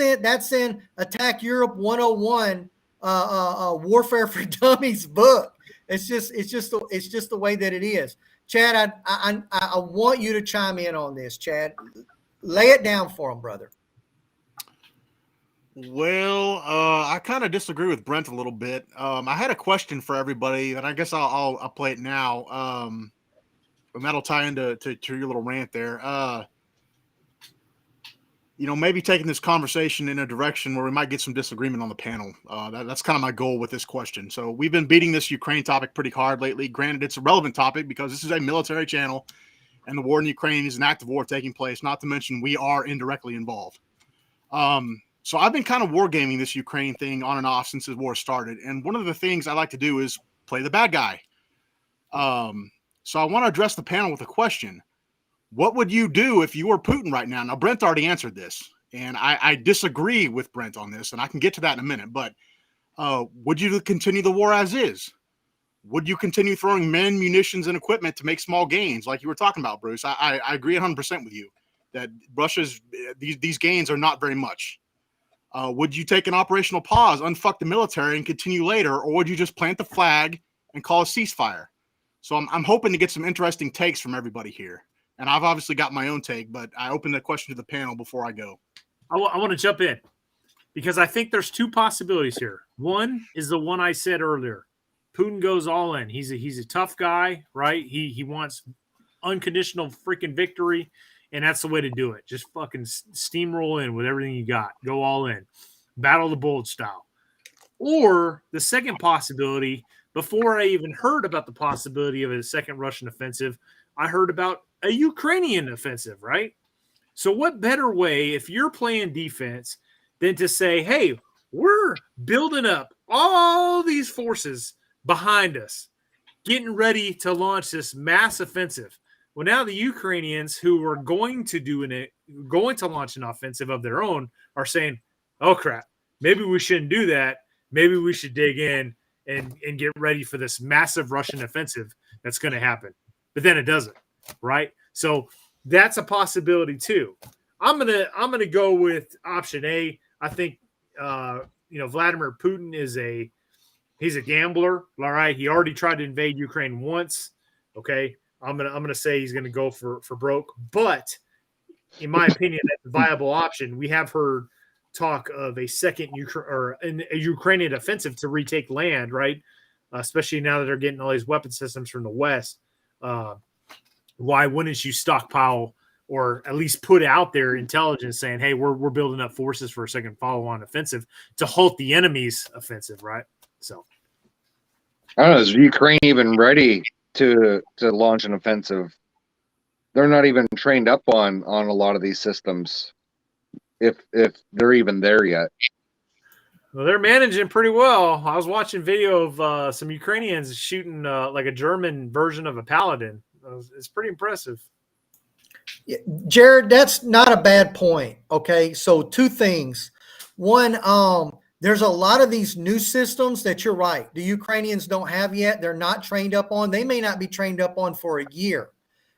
in Attack Europe 101, Warfare for Dummies book. It's just the way that it is. Chad, I want you to chime in on this. Chad, lay it down for him, brother. Well, I kind of disagree with Brent a little bit. I had a question for everybody, and I guess I'll play it now. And that'll tie into your little rant there. Maybe taking this conversation in a direction where we might get some disagreement on the panel. That's kind of my goal with this question. So we've been beating this Ukraine topic pretty hard lately. Granted, it's a relevant topic because this is a military channel, and the war in Ukraine is an active war taking place. Not to mention we are indirectly involved. So I've been kind of wargaming this Ukraine thing on and off since the war started. And one of the things I like to do is play the bad guy. So I want to address the panel with a question. What would you do if you were Putin right now? Now, Brent already answered this, and I disagree with Brent on this, and I can get to that in a minute. But would you continue the war as is? Would you continue throwing men, munitions, and equipment to make small gains like you were talking about, Bruce? I agree 100% with you that Russia's these gains are not very much. Would you take an operational pause, unfuck the military, and continue later, or would you just plant the flag and call a ceasefire? So I'm hoping to get some interesting takes from everybody here. And I've obviously got my own take, but I open the question to the panel before I go. I want to jump in because I think there's two possibilities here. One is the one I said earlier. Putin goes all in. He's a tough guy, right? He wants unconditional freaking victory. And that's the way to do it. Just fucking steamroll in with everything you got. Go all in. Battle the bullet style. Or the second possibility, before I even heard about the possibility of a second Russian offensive, I heard about a Ukrainian offensive, right? So what better way, if you're playing defense, than to say, hey, we're building up all these forces behind us, getting ready to launch this mass offensive. Well, now the Ukrainians who are going to launch an offensive of their own are saying, oh, crap, maybe we shouldn't do that. Maybe we should dig in and get ready for this massive Russian offensive that's going to happen. But then it doesn't, right? So that's a possibility too. I'm gonna go with option A. I think Vladimir Putin he's a gambler. All right, he already tried to invade Ukraine once. Okay. I'm gonna say he's gonna go for broke, but in my opinion, that's a viable option. We have heard talk of a second a Ukrainian offensive to retake land, right? Especially now that they're getting all these weapon systems from the West. Why wouldn't you stockpile or at least put out there intelligence saying, "Hey, we're building up forces for a second follow-on offensive to halt the enemy's offensive," right? So, I don't know. Is Ukraine even ready to launch an offensive? They're not even trained up on a lot of these systems, if they're even there yet. Well, they're managing pretty well. I was watching video of some Ukrainians shooting like a German version of a Paladin. It's pretty impressive. Yeah, Jared, that's not a bad point. Okay, so two things. One, there's a lot of these new systems that you're right, the Ukrainians don't have yet. They're not trained up on. They may not be trained up on for a year,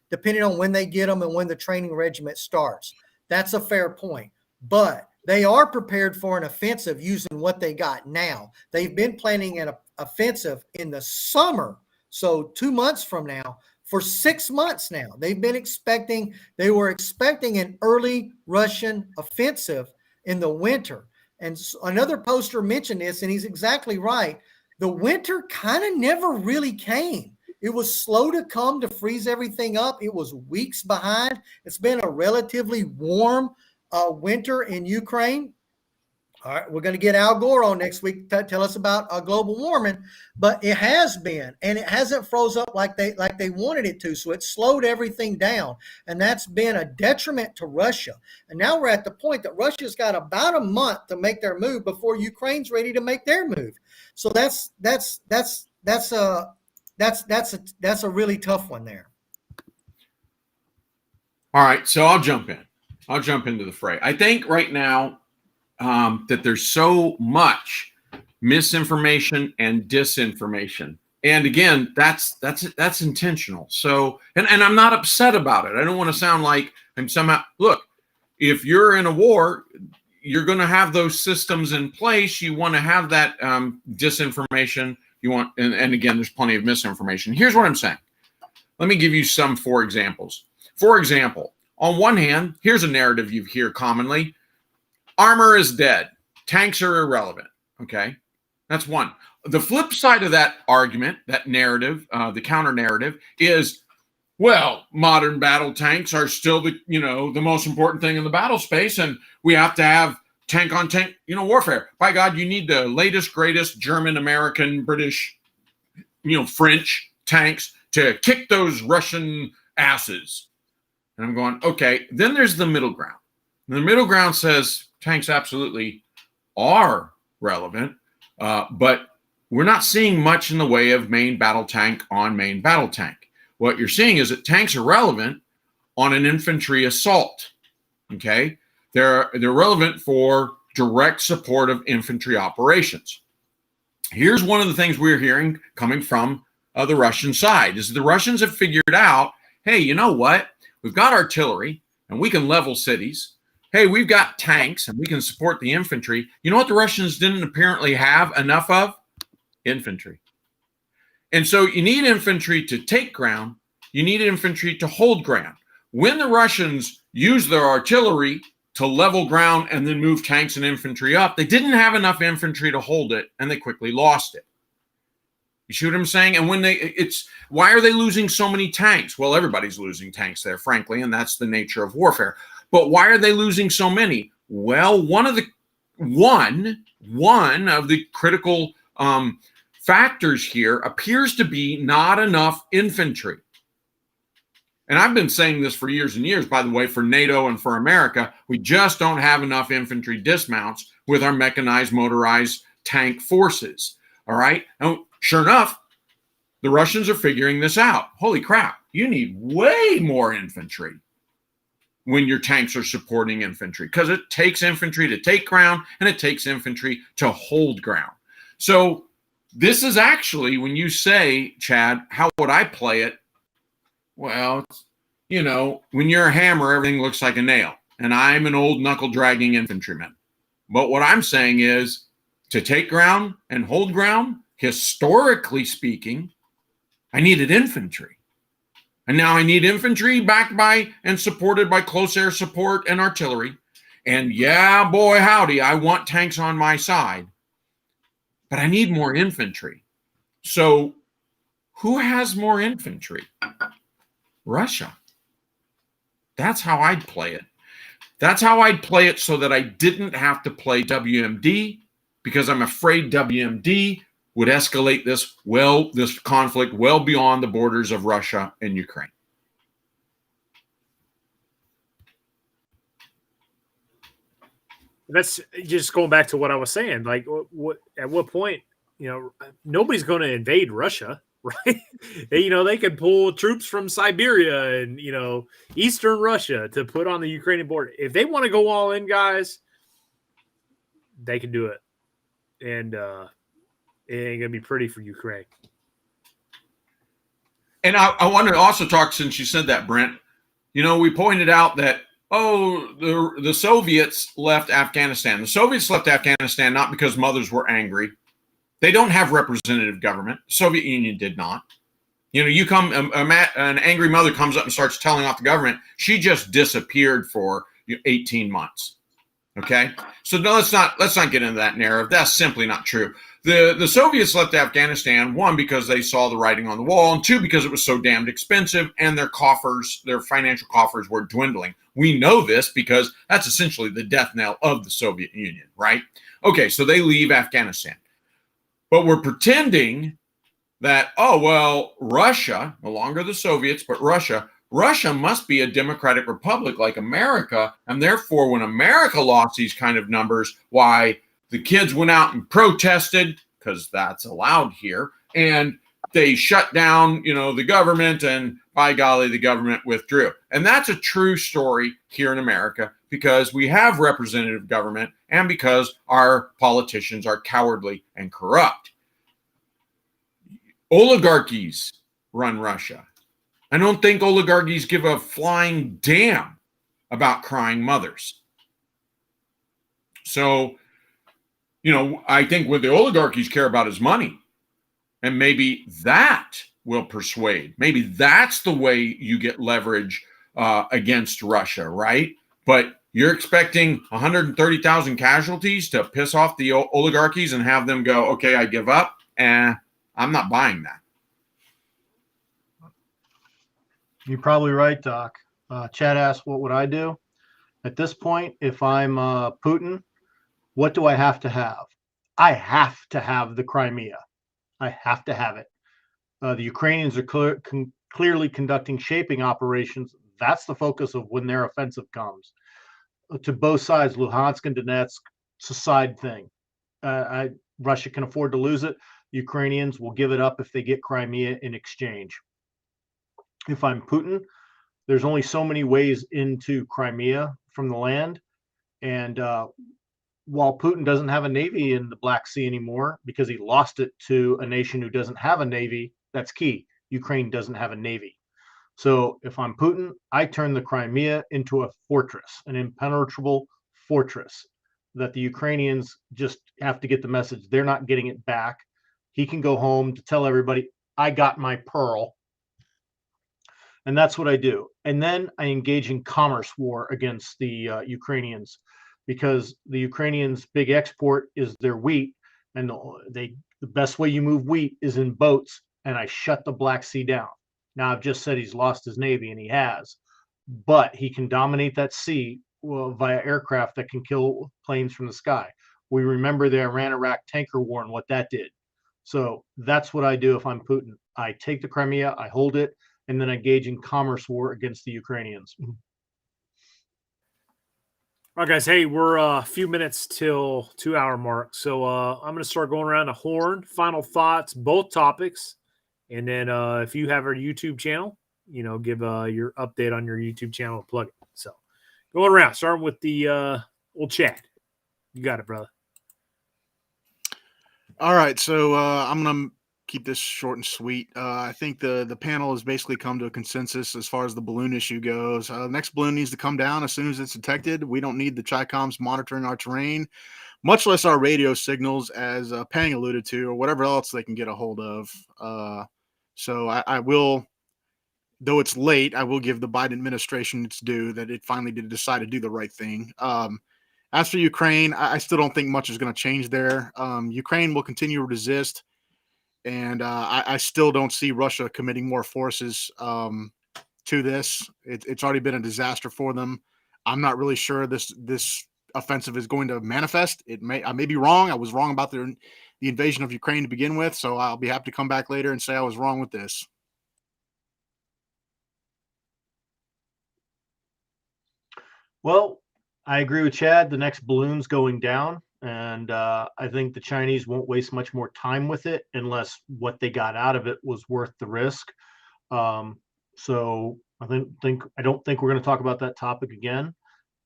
depending on when they get them and when the training regiment starts. That's a fair point. But they are prepared for an offensive using what they got now. They've been planning an offensive in the summer, so 2 months from now, for 6 months now. They were expecting an early Russian offensive in the winter. And another poster mentioned this, and he's exactly right. The winter kind of never really came. It was slow to come to freeze everything up. It was weeks behind. It's been a relatively warm winter in Ukraine. All right, we're going to get Al Gore on next week to tell us about global warming, but it has been, and it hasn't froze up like they wanted it to. So it slowed everything down, and that's been a detriment to Russia. And now we're at the point that Russia's got about a month to make their move before Ukraine's ready to make their move. So that's a really tough one there. All right, so I'll jump in. I'll jump into the fray. I think right now that there's so much misinformation and disinformation, and again, that's intentional. So, and I'm not upset about it. I don't want to sound like I'm somehow. Look, if you're in a war, you're going to have those systems in place. You want to have that disinformation. You want, and again, there's plenty of misinformation. Here's what I'm saying. Let me give you some for examples. For example, on one hand, here's a narrative you hear commonly. Armor is dead. Tanks are irrelevant. Okay, that's one. The flip side of that argument, that narrative, the counter narrative is, well, modern battle tanks are still the most important thing in the battle space, and we have to have tank on tank, warfare. By God, you need the latest, greatest German, American, British, French tanks to kick those Russian asses. And I'm going, okay. Then there's the middle ground. And the middle ground says tanks absolutely are relevant, but we're not seeing much in the way of main battle tank on main battle tank. What you're seeing is that tanks are relevant on an infantry assault. Okay, they're relevant for direct support of infantry operations. Here's one of the things we're hearing coming from the Russian side is the Russians have figured out, hey, you know what? We've got artillery and we can level cities. Hey, we've got tanks and we can support the infantry. You know what the Russians didn't apparently have enough of? Infantry. And so you need infantry to take ground. You need infantry to hold ground. When the Russians used their artillery to level ground and then move tanks and infantry up, they didn't have enough infantry to hold it, and they quickly lost it. You see what I'm saying? And why are they losing so many tanks? Well, everybody's losing tanks there, frankly, and that's the nature of warfare. But why are they losing so many? Well, one of the critical factors here appears to be not enough infantry. And I've been saying this for years and years, by the way, for NATO and for America, we just don't have enough infantry dismounts with our mechanized, motorized tank forces. All right. And sure enough, the Russians are figuring this out. Holy crap, you need way more infantry when your tanks are supporting infantry, because it takes infantry to take ground and it takes infantry to hold ground. So this is actually, when you say, Chad, how would I play it? Well, when you're a hammer, everything looks like a nail. And I'm an old knuckle-dragging infantryman. But what I'm saying is, to take ground and hold ground, historically speaking, I needed infantry. And now I need infantry backed by and supported by close air support and artillery. And yeah, boy, howdy, I want tanks on my side. But I need more infantry. So who has more infantry? Russia. That's how I'd play it. That's how I'd play it, so that I didn't have to play WMD, because I'm afraid WMD would escalate this conflict well beyond the borders of Russia and Ukraine. That's just going back to what I was saying. Like, at what point, nobody's going to invade Russia, right? They could pull troops from Siberia and, Eastern Russia to put on the Ukrainian border. If they want to go all in, guys, they can do it. And it ain't going to be pretty for Ukraine. And I want to also talk, since you said that, Brent, we pointed out that, the Soviets left Afghanistan. The Soviets left Afghanistan not because mothers were angry. They don't have representative government. The Soviet Union did not. An angry mother comes up and starts telling off the government. She just disappeared for 18 months. Okay, so no, let's not get into that narrative. That's simply not true. The Soviets left Afghanistan, one, because they saw the writing on the wall, and two, because it was so damned expensive and their financial coffers were dwindling. We know this because that's essentially the death knell of the Soviet Union, right? Okay, so they leave Afghanistan. But we're pretending that, Russia, no longer the Soviets, but Russia must be a democratic republic like America. And therefore, when America lost these kind of numbers, why the kids went out and protested, because that's allowed here. And they shut down, the government, and by golly, the government withdrew. And that's a true story here in America, because we have representative government and because our politicians are cowardly and corrupt. Oligarchies run Russia. I don't think oligarchies give a flying damn about crying mothers. So, I think what the oligarchies care about is money. And maybe that will persuade. Maybe that's the way you get leverage against Russia, right? But you're expecting 130,000 casualties to piss off the oligarchies and have them go, okay, I give up. I'm not buying that. You're probably right, Doc. Chad asked, what would I do? At this point, if I'm Putin, what do I have to have? I have to have the Crimea. I have to have it. The Ukrainians are clearly conducting shaping operations. That's the focus of when their offensive comes. To both sides, Luhansk and Donetsk, it's a side thing. Russia can afford to lose it. Ukrainians will give it up if they get Crimea in exchange. If I'm Putin, there's only so many ways into Crimea from the land. And while Putin doesn't have a navy in the Black Sea anymore because he lost it to a nation who doesn't have a navy, that's key. Ukraine doesn't have a navy. So if I'm Putin, I turn the Crimea into a fortress, an impenetrable fortress that the Ukrainians just have to get the message. They're not getting it back. He can go home to tell everybody, I got my pearl. And that's what I do. And then I engage in commerce war against the Ukrainians, because the Ukrainians' big export is their wheat. And the best way you move wheat is in boats. And I shut the Black Sea down. Now, I've just said he's lost his navy, and he has. But he can dominate that sea via aircraft that can kill planes from the sky. We remember the Iran-Iraq tanker war and what that did. So that's what I do if I'm Putin. I take the Crimea, I hold it, and then engage in commerce war against the Ukrainians. All right, guys. Hey, we're a few minutes till 2-hour mark. So I'm going to start going around the horn. Final thoughts, both topics. And then if you have our YouTube channel, give your update on your YouTube channel and plug it. So going around, starting with the old Chad. You got it, brother. All right. So I'm going to keep this short and sweet. I think the panel has basically come to a consensus as far as the balloon issue goes. Next balloon needs to come down as soon as it's detected. We don't need the Chicoms monitoring our terrain, much less our radio signals, as Pang alluded to, or whatever else they can get a hold of. So I will, though it's late, I will give the Biden administration its due that it finally did decide to do the right thing. As for Ukraine, I still don't think much is going to change there. Ukraine will continue to resist. And I still don't see Russia committing more forces to this. It's already been a disaster for them. I'm not really sure this offensive is going to manifest. I may be wrong. I was wrong about the invasion of Ukraine to begin with, so I'll be happy to come back later and say I was wrong with this. Well, I agree with Chad. The next balloon's going down. And I think the Chinese won't waste much more time with it unless what they got out of it was worth the risk. So I don't think we're going to talk about that topic again.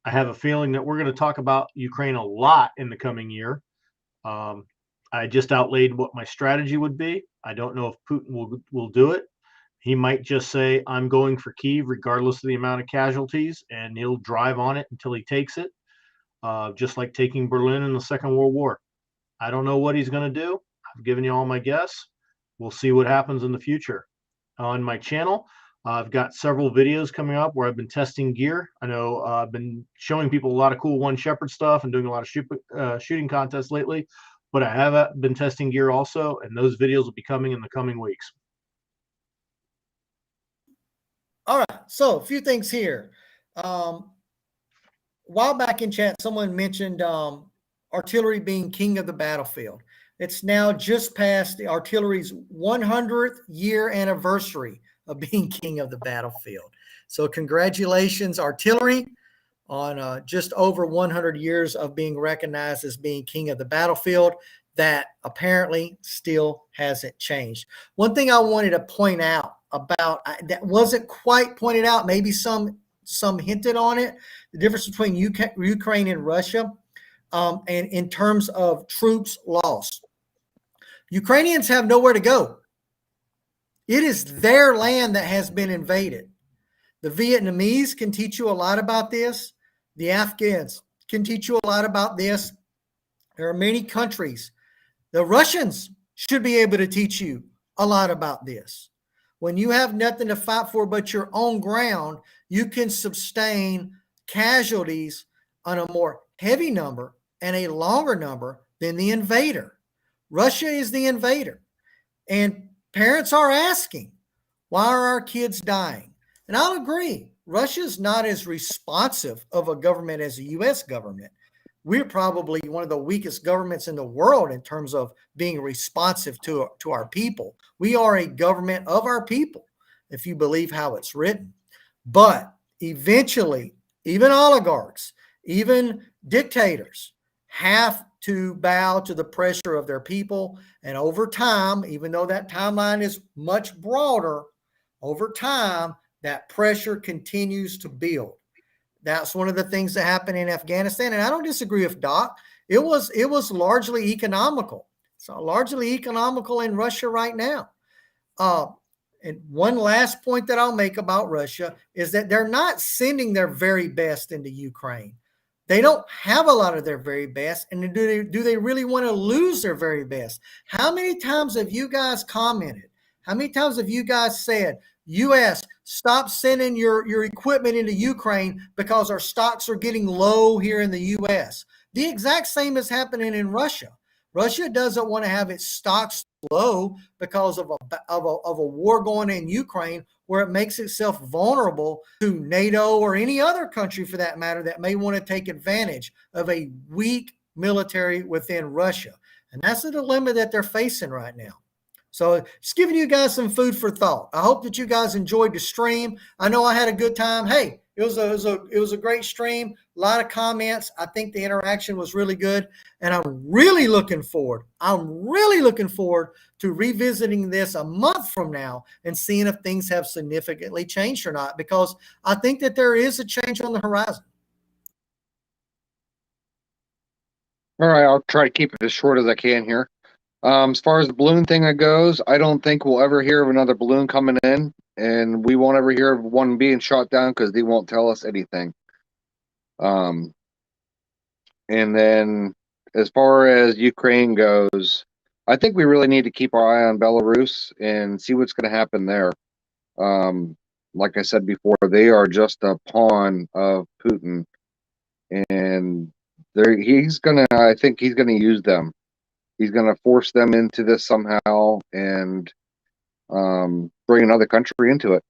I have a feeling that we're going to talk about Ukraine a lot in the coming year. I just outlaid what my strategy would be. I don't know if Putin will do it. He might just say, I'm going for Kyiv regardless of the amount of casualties, and he'll drive on it until he takes it. Just like taking Berlin in the Second World War. I don't know what he's going to do. I've given you all my guess. We'll see what happens in the future. On my channel, I've got several videos coming up where I've been testing gear. I know I've been showing people a lot of cool One Shepherd stuff and doing a lot of shooting contests lately, but I have been testing gear also, and those videos will be coming in the coming weeks. All right. So a few things here. While back in chat, someone mentioned artillery being king of the battlefield. It's now just past the artillery's 100th year anniversary of being king of the battlefield. So congratulations, artillery, on just over 100 years of being recognized as being king of the battlefield. That apparently still hasn't changed. One thing I wanted to point out about that wasn't quite pointed out, maybe some hinted on it, the difference between Ukraine and Russia, and in terms of troops lost. Ukrainians have nowhere to go. It is their land that has been invaded. The Vietnamese can teach you a lot about this. The Afghans can teach you a lot about this. There are many countries. The Russians should be able to teach you a lot about this. When you have nothing to fight for but your own ground, you can sustain casualties on a more heavy number and a longer number than the invader. Russia is the invader. And parents are asking, why are our kids dying? And I'll agree, Russia is not as responsive of a government as the U.S. government. We're probably one of the weakest governments in the world in terms of being responsive to our people. We are a government of our people, if you believe how it's written. But eventually, even oligarchs, even dictators have to bow to the pressure of their people. And over time, even though that timeline is much broader, over time, that pressure continues to build. That's one of the things that happened in Afghanistan. And I don't disagree with Doc. It was largely economical. So largely economical in Russia right now. And one last point that I'll make about Russia is that they're not sending their very best into Ukraine. They don't have a lot of their very best. And do they really want to lose their very best? How many times have you guys commented? How many times have you guys said, U.S., stop sending your equipment into Ukraine because our stocks are getting low here in the U.S.? The exact same is happening in Russia. Russia doesn't want to have its stocks low because of a war going in Ukraine where it makes itself vulnerable to NATO or any other country for that matter that may want to take advantage of a weak military within Russia. And that's the dilemma that they're facing right now. So just giving you guys some food for thought. I hope that you guys enjoyed the stream. I know I had a good time. Hey, it was a great stream. A lot of comments. I think the interaction was really good. And I'm really looking forward to revisiting this a month from now and seeing if things have significantly changed or not, because I think that there is a change on the horizon. All right, I'll try to keep it as short as I can here. As far as the balloon thing goes, I don't think we'll ever hear of another balloon coming in, and we won't ever hear of one being shot down because they won't tell us anything. And then as far as Ukraine goes, I think we really need to keep our eye on Belarus and see what's going to happen there. Like I said before, they are just a pawn of Putin, and I think he's gonna use them. He's going to force them into this somehow and bring another country into it.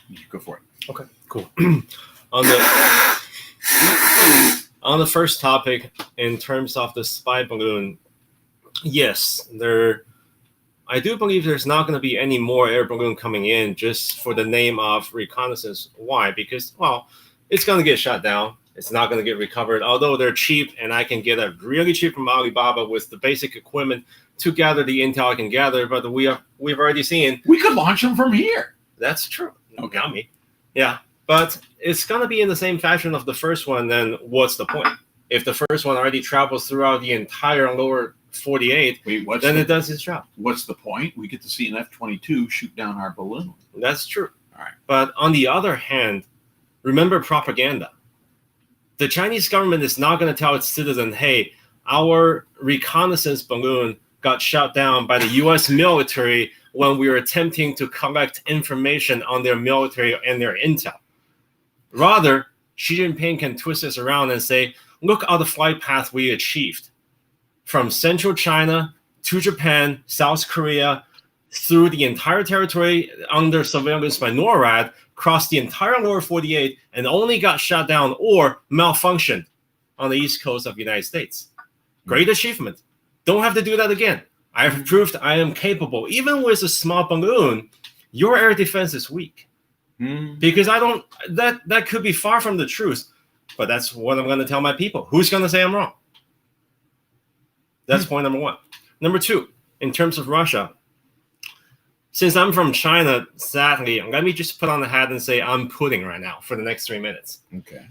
You go for it. Okay, cool. On the first topic, in terms of the spy balloon, yes, I do believe there's not going to be any more air balloon coming in just for the name of reconnaissance. Why? Because, well, it's going to get shot down. It's not going to get recovered, although they're cheap, and I can get it really cheap from Alibaba with the basic equipment to gather the intel I can gather. But we've already seen we could launch them from here. That's true. Okay. Got me. Yeah, but it's going to be in the same fashion of the first one. Then what's the point? If the first one already travels throughout the entire lower 48, then it does its job. What's the point? We get to see an F-22 shoot down our balloon. That's true. All right. But on the other hand, remember propaganda. The Chinese government is not going to tell its citizen, hey, our reconnaissance balloon got shot down by the U.S. military when we were attempting to collect information on their military and their intel. Rather, Xi Jinping can twist this around and say, look at the flight path we achieved. From central China to Japan, South Korea, through the entire territory under surveillance by NORAD, crossed the entire lower 48, and only got shot down or malfunctioned on the east coast of the United States. Great achievement. Don't have to do that again. I've proved I am capable. Even with a small balloon, your air defense is weak. Because that could be far from the truth, but that's what I'm going to tell my people. Who's going to say I'm wrong? That's point number one. Number two, in terms of Russia, since I'm from China, sadly, let me just put on the hat and say I'm pudding right now for the next 3 minutes. Okay.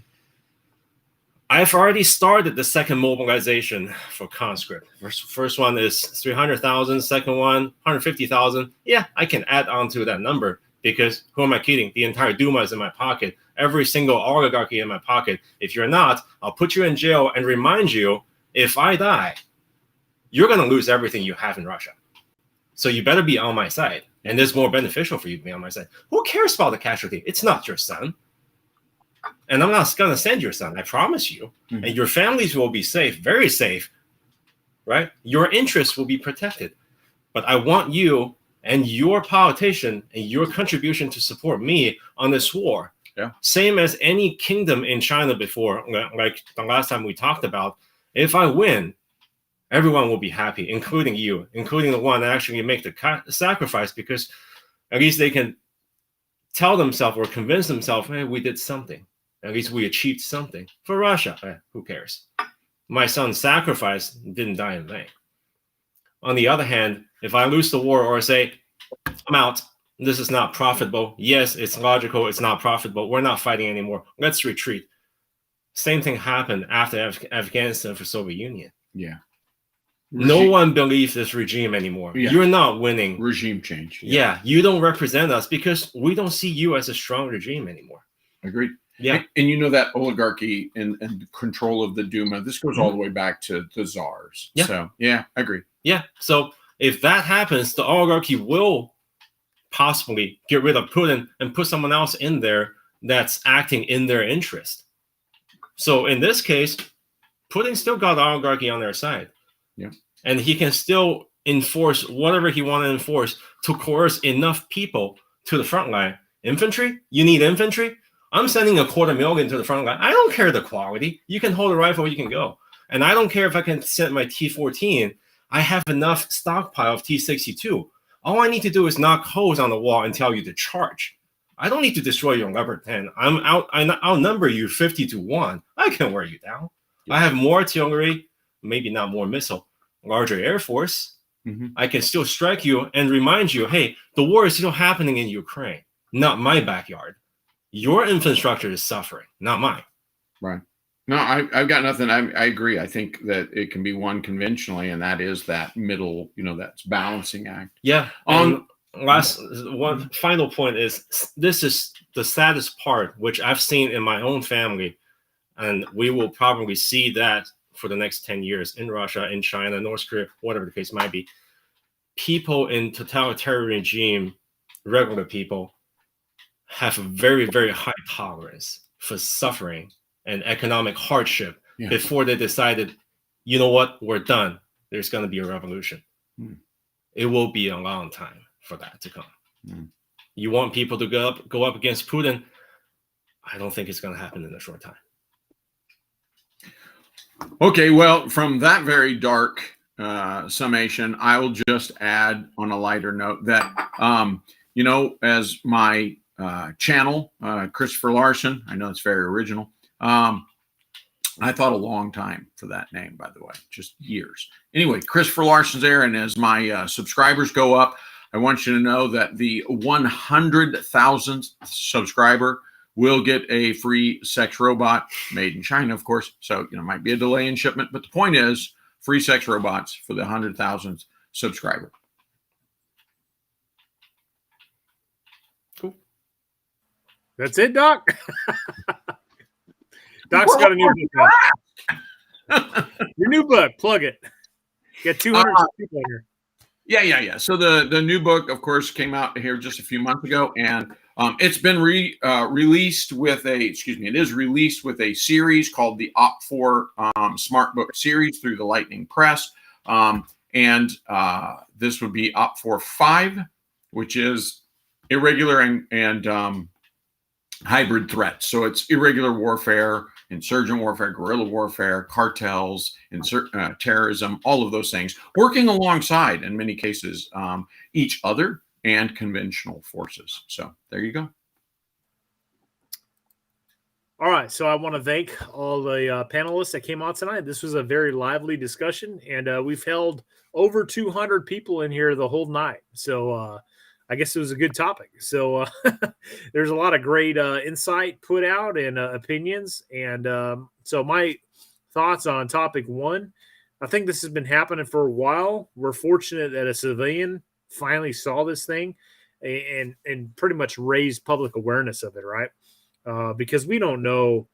I've already started the second mobilization for conscript. First one is 300,000. Second one, 150,000. Yeah, I can add on to that number because who am I kidding? The entire Duma is in my pocket. Every single oligarchy in my pocket. If you're not, I'll put you in jail and remind you, if I die, you're going to lose everything you have in Russia. So you better be on my side. And it's more beneficial for you to be on my side. Who cares about the casualty? It's not your son. And I'm not going to send your son, I promise you. Mm-hmm. And your families will be safe, very safe, right? Your interests will be protected. But I want you and your politician and your contribution to support me on this war. Yeah. Same as any kingdom in China before, like the last time we talked about. If I win, everyone will be happy, including you, including the one that actually make the sacrifice, because at least they can tell themselves or convince themselves, hey, we did something. At least we achieved something. For Russia, who cares? My son's sacrifice didn't die in vain. On the other hand, if I lose the war or say, I'm out, this is not profitable. Yes, it's logical. It's not profitable. We're not fighting anymore. Let's retreat. Same thing happened after Afghanistan for Soviet Union. Yeah. No one believes this regime anymore. Yeah. You're not winning. Regime change. Yeah, you don't represent us because we don't see you as a strong regime anymore. Agreed. Yeah. And you know that oligarchy and control of the Duma, this goes all the way back to the czars. Yeah. So, yeah, I agree. Yeah. So if that happens, the oligarchy will possibly get rid of Putin and put someone else in there that's acting in their interest. So in this case, Putin still got the oligarchy on their side. Yeah. And he can still enforce whatever he wants to enforce to coerce enough people to the front line. Infantry? You need infantry? I'm sending 250,000 to the front line. I don't care the quality. You can hold a rifle, you can go. And I don't care if I can send my T-14. I have enough stockpile of T-62. All I need to do is knock holes on the wall and tell you to charge. I don't need to destroy your Leopard 10. I outnumber you 50-1. I can wear you down. Yeah. I have more artillery, maybe not more missile, larger air force. Mm-hmm. I can still strike you and remind you, hey, the war is still happening in Ukraine, not my backyard. Your infrastructure is suffering, not mine. Right. No, I've got nothing. I agree. I think that it can be won conventionally, and that is that middle, that's balancing act. Yeah. One final point is this is the saddest part, which I've seen in my own family, and we will probably see that for the next 10 years in Russia, in China, North Korea, whatever the case might be. People in totalitarian regime, regular people, have a very, very high tolerance for suffering and economic hardship before they decided, you know what, we're done. There's going to be a revolution. It will be a long time for that to come. You want people to go up against Putin? I don't think it's going to happen in a short time. Okay, well, from that very dark summation, I will just add on a lighter note that, as my channel, Christopher Larson, I know it's very original. I thought a long time for that name, by the way, just years. Anyway, Christopher Larson's there, and as my subscribers go up, I want you to know that the 100,000th subscriber will get a free sex robot made in China, of course. So, might be a delay in shipment, but the point is free sex robots for the 100,000th subscriber. Cool. That's it, Doc. Doc's got a new book out. Your new book, plug it. Get 200 people in here. Yeah. So the new book, of course, came out here just a few months ago, and it's been released with it is released with a series called the OP4 Smart Book Series through the Lightning Press. And this would be OP4 5, which is irregular and hybrid threats. So it's irregular warfare, insurgent warfare, guerrilla warfare, cartels, terrorism, all of those things, working alongside, in many cases, each other and conventional forces. So there you go. All right. So I want to thank all the panelists that came on tonight. This was a very lively discussion, and we've held over 200 people in here the whole night. So I guess it was a good topic. So there's a lot of great insight put out and opinions. And So my thoughts on topic one, I think this has been happening for a while. We're fortunate that a civilian finally saw this thing and pretty much raised public awareness of it, right? Because we don't know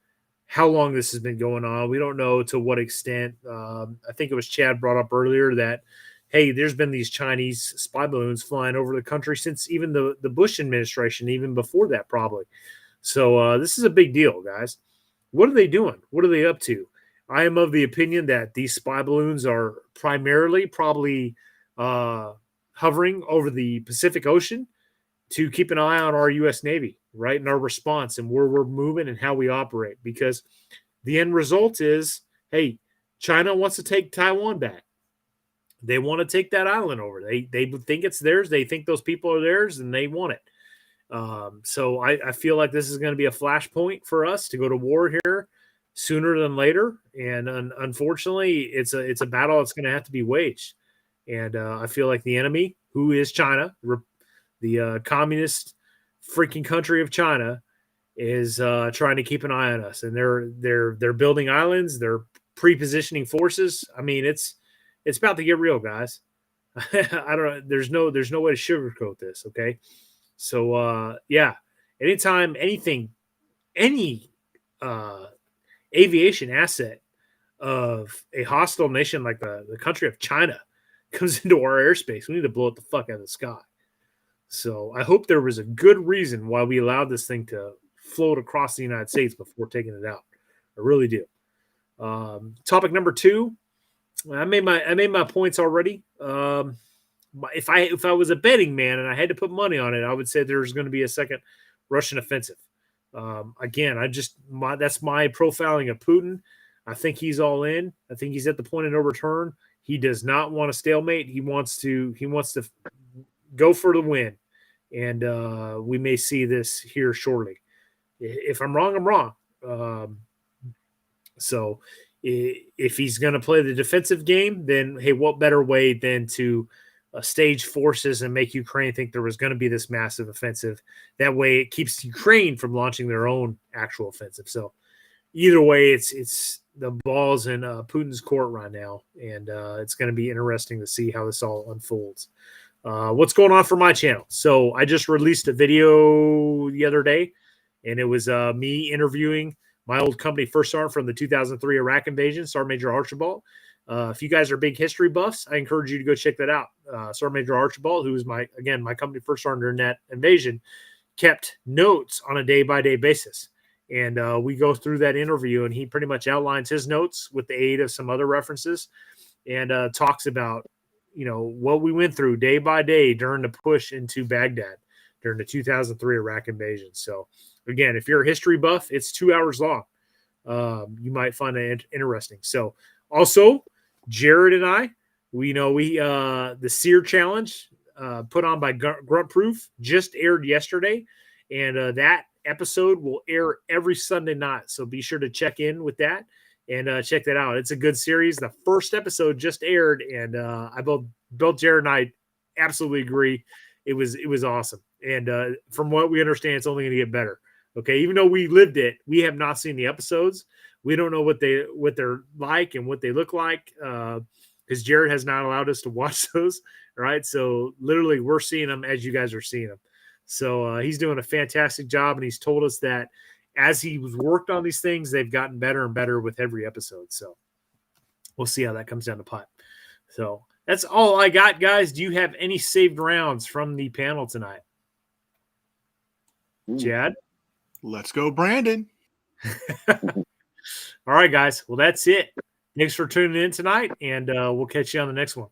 how long this has been going on. We don't know to what extent. I think it was Chad brought up earlier that, hey, there's been these Chinese spy balloons flying over the country since even the Bush administration, even before that, probably. So this is a big deal, guys. What are they doing? What are they up to? I am of the opinion that these spy balloons are primarily probably hovering over the Pacific Ocean to keep an eye on our U.S. Navy, right, and our response and where we're moving and how we operate. Because the end result is, hey, China wants to take Taiwan back. They want to take that island over. They think it's theirs. They think those people are theirs, and they want it. So I feel like this is going to be a flashpoint for us to go to war here sooner than later. And unfortunately, it's a battle that's going to have to be waged. And I feel like the enemy, who is China, the communist freaking country of China, is trying to keep an eye on us. And they're building islands. They're pre-positioning forces. I mean, it's about to get real, guys. I don't know. There's no way to sugarcoat this. Okay. So, yeah, anytime any aviation asset of a hostile nation like the country of China comes into our airspace, we need to blow it the fuck out of the sky. So I hope there was a good reason why we allowed this thing to float across the United States before taking it out. I really do. Topic number two, I made my points already. If I was a betting man and I had to put money on it, I would say there's going to be a second Russian offensive. Again, that's my profiling of Putin. I think he's all in. I think he's at the point of no return. He does not want a stalemate. He wants to go for the win, and we may see this here shortly. If I'm wrong, I'm wrong. So if he's going to play the defensive game, then hey, what better way than to stage forces and make Ukraine think there was going to be this massive offensive? That way it keeps Ukraine from launching their own actual offensive. So either way, it's the ball's in Putin's court right now, and it's going to be interesting to see how this all unfolds. What's going on for my channel? So I just released a video the other day, and it was me interviewing my old company first sergeant from the 2003 Iraq invasion, Sergeant Major Archibald. If you guys are big history buffs, I encourage you to go check that out. Sergeant Major Archibald, who was my company first sergeant during that invasion, kept notes on a day-by-day basis. And we go through that interview, and he pretty much outlines his notes with the aid of some other references and talks about, what we went through day by day during the push into Baghdad during the 2003 Iraq invasion. So, again, if you're a history buff, it's 2 hours long. You might find it interesting. So, also, Jared and I, the SEER challenge put on by Grunt Proof just aired yesterday, and that episode will air every Sunday night. So be sure to check in with that and check that out. It's a good series. The first episode just aired, and both Jared and I absolutely agree. It was awesome. And from what we understand, it's only going to get better. Okay, even though we lived it, we have not seen the episodes. We don't know what they're like and what they look like because Jared has not allowed us to watch those. Right, so literally we're seeing them as you guys are seeing them. So he's doing a fantastic job, and he's told us that as he was worked on these things, they've gotten better and better with every episode. So we'll see how that comes down the pipe. So that's all I got, guys. Do you have any saved rounds from the panel tonight? Chad? Let's go, Brandon. All right, guys. Well, that's it. Thanks for tuning in tonight, and we'll catch you on the next one.